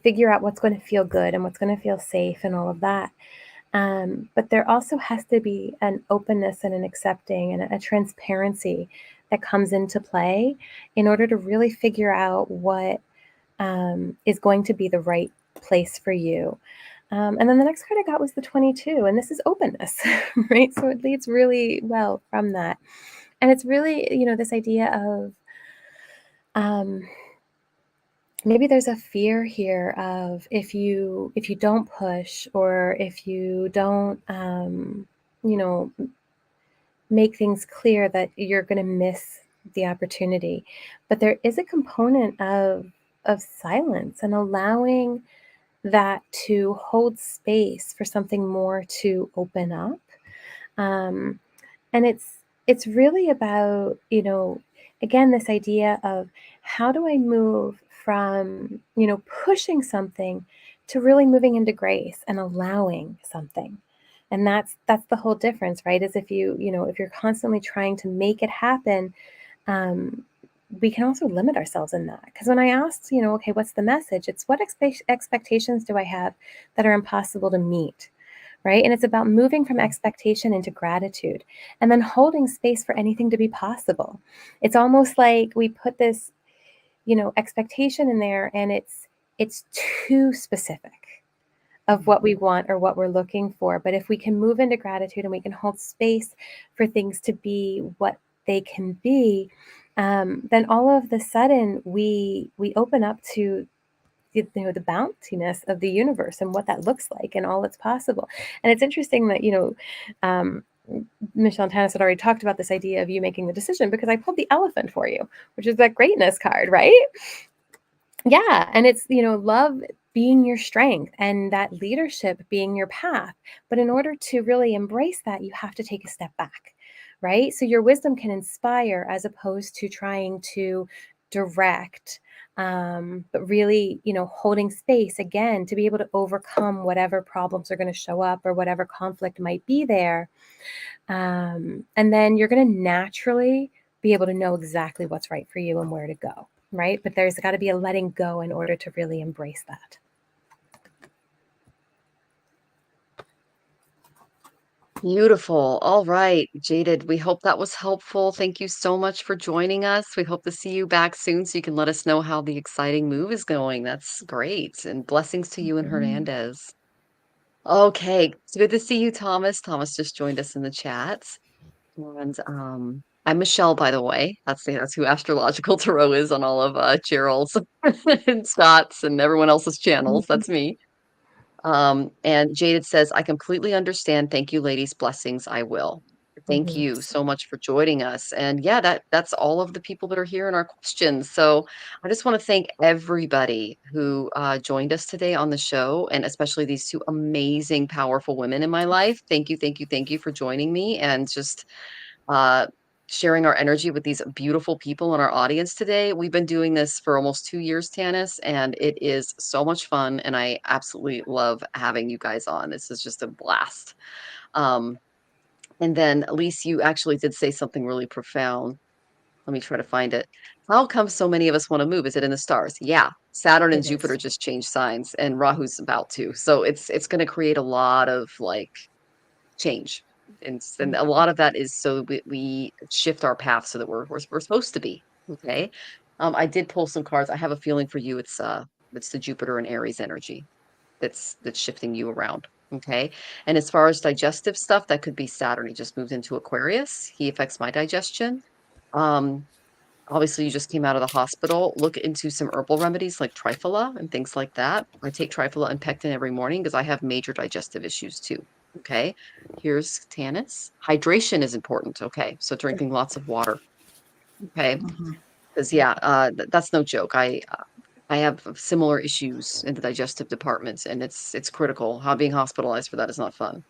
figure out what's going to feel good and what's going to feel safe and all of that. But there also has to be an openness and an accepting and a transparency that comes into play in order to really figure out what is going to be the right place for you. And then the next card I got was the 22, and this is openness, right? So it leads really well from that. And it's really, this idea of maybe there's a fear here of if you don't push, or if you don't make things clear, that you're going to miss the opportunity. But there is a component of silence and allowing that to hold space for something more to open up. And it's really about, again, this idea of how do I move from, pushing something to really moving into grace and allowing something. And that's the whole difference, right? Is if if you're constantly trying to make it happen, we can also limit ourselves in that. Because when I asked, okay, what's the message? It's what expectations do I have that are impossible to meet? Right. And it's about moving from expectation into gratitude, and then holding space for anything to be possible. It's almost like we put this, expectation in there, and it's too specific of what we want or what we're looking for. But if we can move into gratitude and we can hold space for things to be what they can be, then all of the sudden we open up to the bountiness of the universe and what that looks like and all that's possible. And it's interesting that Michelle and Tanis had already talked about this idea of you making the decision, because I pulled the elephant for you, which is that greatness card, right? Yeah. And it's, love being your strength and that leadership being your path. But in order to really embrace that, you have to take a step back, right? So your wisdom can inspire as opposed to trying to direct, but really, holding space again to be able to overcome whatever problems are going to show up or whatever conflict might be there. And then you're going to naturally be able to know exactly what's right for you and where to go. Right. But there's got to be a letting go in order to really embrace that. Beautiful. All right, Jaded, we hope that was helpful. Thank you so much for joining us. We hope to see you back soon so you can let us know how the exciting move is going. That's great. And blessings to you and Hernandez. Okay, it's good to see you, Thomas. Thomas just joined us in the chat. And I'm Michelle, by the way. That's who Astrological Tarot is on all of Gerald's and Scott's and everyone else's channels. That's me. And Jaded says, I completely understand. Thank you, ladies. Blessings. I will. Thank you so much for joining us. And yeah, that's all of the people that are here in our questions. So I just want to thank everybody who joined us today on the show, and especially these two amazing, powerful women in my life. Thank you, thank you, thank you for joining me and just uh, sharing our energy with these beautiful people in our audience today. We've been doing this for almost 2 years, Tanis, and it is so much fun. And I absolutely love having you guys on. This is just a blast. And then, Elise, you actually did say something really profound. Let me try to find it. How come so many of us want to move? Is it in the stars? Yeah. Saturn and It Jupiter is. just changed signs, and Rahu's about to. So it's going to create a lot of like change. And a lot of that is so we shift our path so that we're supposed to be. Okay. I did pull some cards. I have a feeling for you. It's the Jupiter and Aries energy that's shifting you around. Okay. And as far as digestive stuff, that could be Saturn. He just moved into Aquarius. He affects my digestion. Um, obviously you just came out of the hospital, look into some herbal remedies like trifala and things like that. I take trifala and pectin every morning because I have major digestive issues too. Okay. Here's Tanis. Hydration is important. Okay. So drinking lots of water. Okay. Because yeah, that's no joke. I have similar issues in the digestive department, and it's critical. How being hospitalized for that is not fun.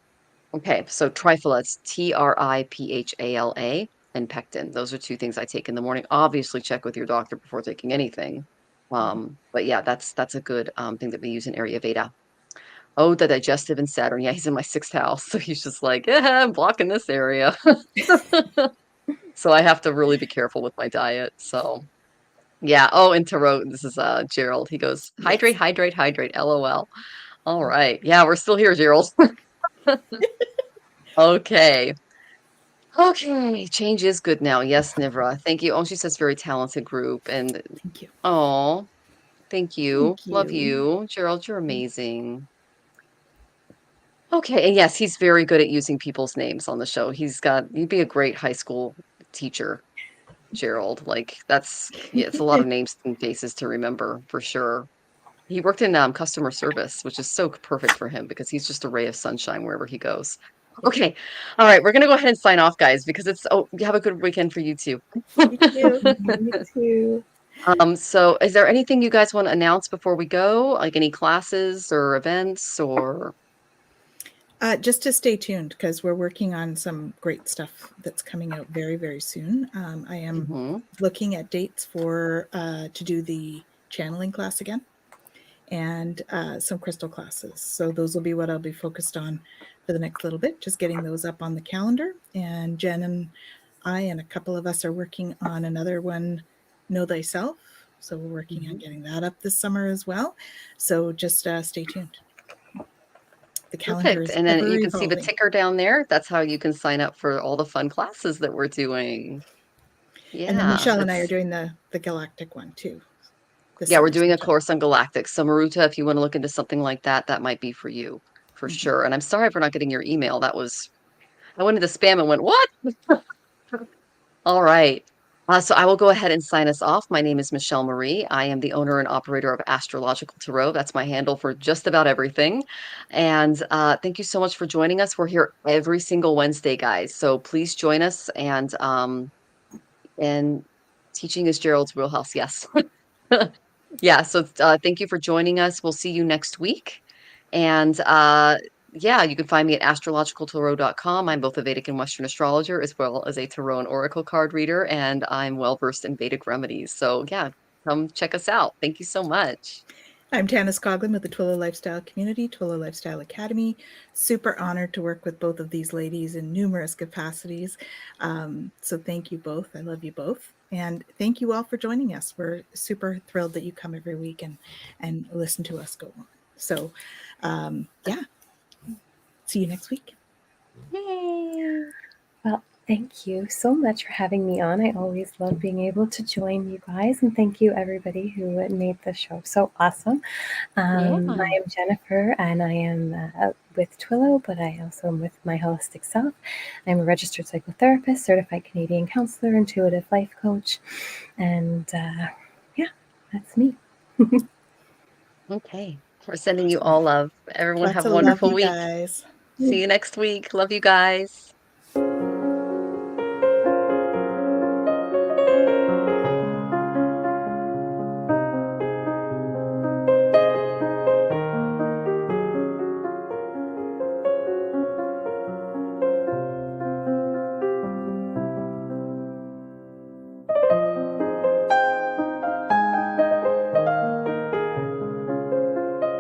Okay, so triphala, it's triphala and pectin. Those are two things I take in the morning. Obviously, check with your doctor before taking anything. But yeah, that's a good thing that we use in Ayurveda. Oh, the digestive and Saturn. Yeah, he's in my sixth house, so he's just like, yeah, I'm blocking this area. So I have to really be careful with my diet. So yeah. Oh, and Tarot, this is Gerald. He goes, hydrate, Yes. hydrate, hydrate, LOL. All right. Yeah, we're still here, Gerald. Okay. Okay. Change is good now. Yes, Nivra. Thank you. Oh, she says very talented group. And Thank you. oh, thank you. Thank Love you. you. Gerald, you're amazing. Okay. And yes, he's very good at using people's names on the show. You'd be a great high school teacher, Gerald. Like yeah, it's a lot of names and faces to remember for sure. He worked in customer service, which is so perfect for him because he's just a ray of sunshine wherever he goes. Okay. All right. We're going to go ahead and sign off, guys, because you have a good weekend for you too. You too. Me too. So is there anything you guys want to announce before we go? Like any classes or events or? Just to stay tuned because we're working on some great stuff that's coming out very, very soon. I am Mhm. looking at dates for to do the channeling class again and some crystal classes. So those will be what I'll be focused on for the next little bit, just getting those up on the calendar. And Jen and I and a couple of us are working on another one, Know Thyself. So we're working on getting that up this summer as well. So just stay tuned. The calendar Perfect. is And then ever you can see the evolving. ticker down there. That's how you can sign up for all the fun classes that we're doing. And then Yeah, Michelle and I are doing the galactic one too this yeah, we're summer. doing So a course on galactic. So Maruta, if you want to look into something like that, that might be for you for sure. And I'm sorry for not getting your email. I went into spam and went, what? All right. So I will go ahead and sign us off. My name is Michelle Marie. I am the owner and operator of Astrological Tarot. That's my handle for just about everything. And thank you so much for joining us. We're here every single Wednesday, guys. So please join us. And teaching is Gerald's wheelhouse. Yes. Yeah. So thank you for joining us. We'll see you next week. And yeah, you can find me at astrologicaltarot.com. I'm both a Vedic and Western astrologer, as well as a tarot and oracle card reader, and I'm well versed in Vedic remedies. So yeah, come check us out. Thank you so much. I'm Tanis Coughlin with the Twillo Lifestyle Community, Twillo Lifestyle Academy. Super honored to work with both of these ladies in numerous capacities. So thank you both. I love you both. And thank you all for joining us. We're super thrilled that you come every week and listen to us go on. So yeah, see you next week. Yay. Well, thank you so much for having me on. I always love being able to join you guys, and thank you everybody who made the show so awesome. I am Jennifer, and I am with Twillo, but I also am with my holistic self. I'm a registered psychotherapist, certified Canadian counselor, intuitive life coach, and yeah, that's me. Okay. We're sending you all love. Everyone Lots have a of love, wonderful you week. guys. See you next week. Love you guys.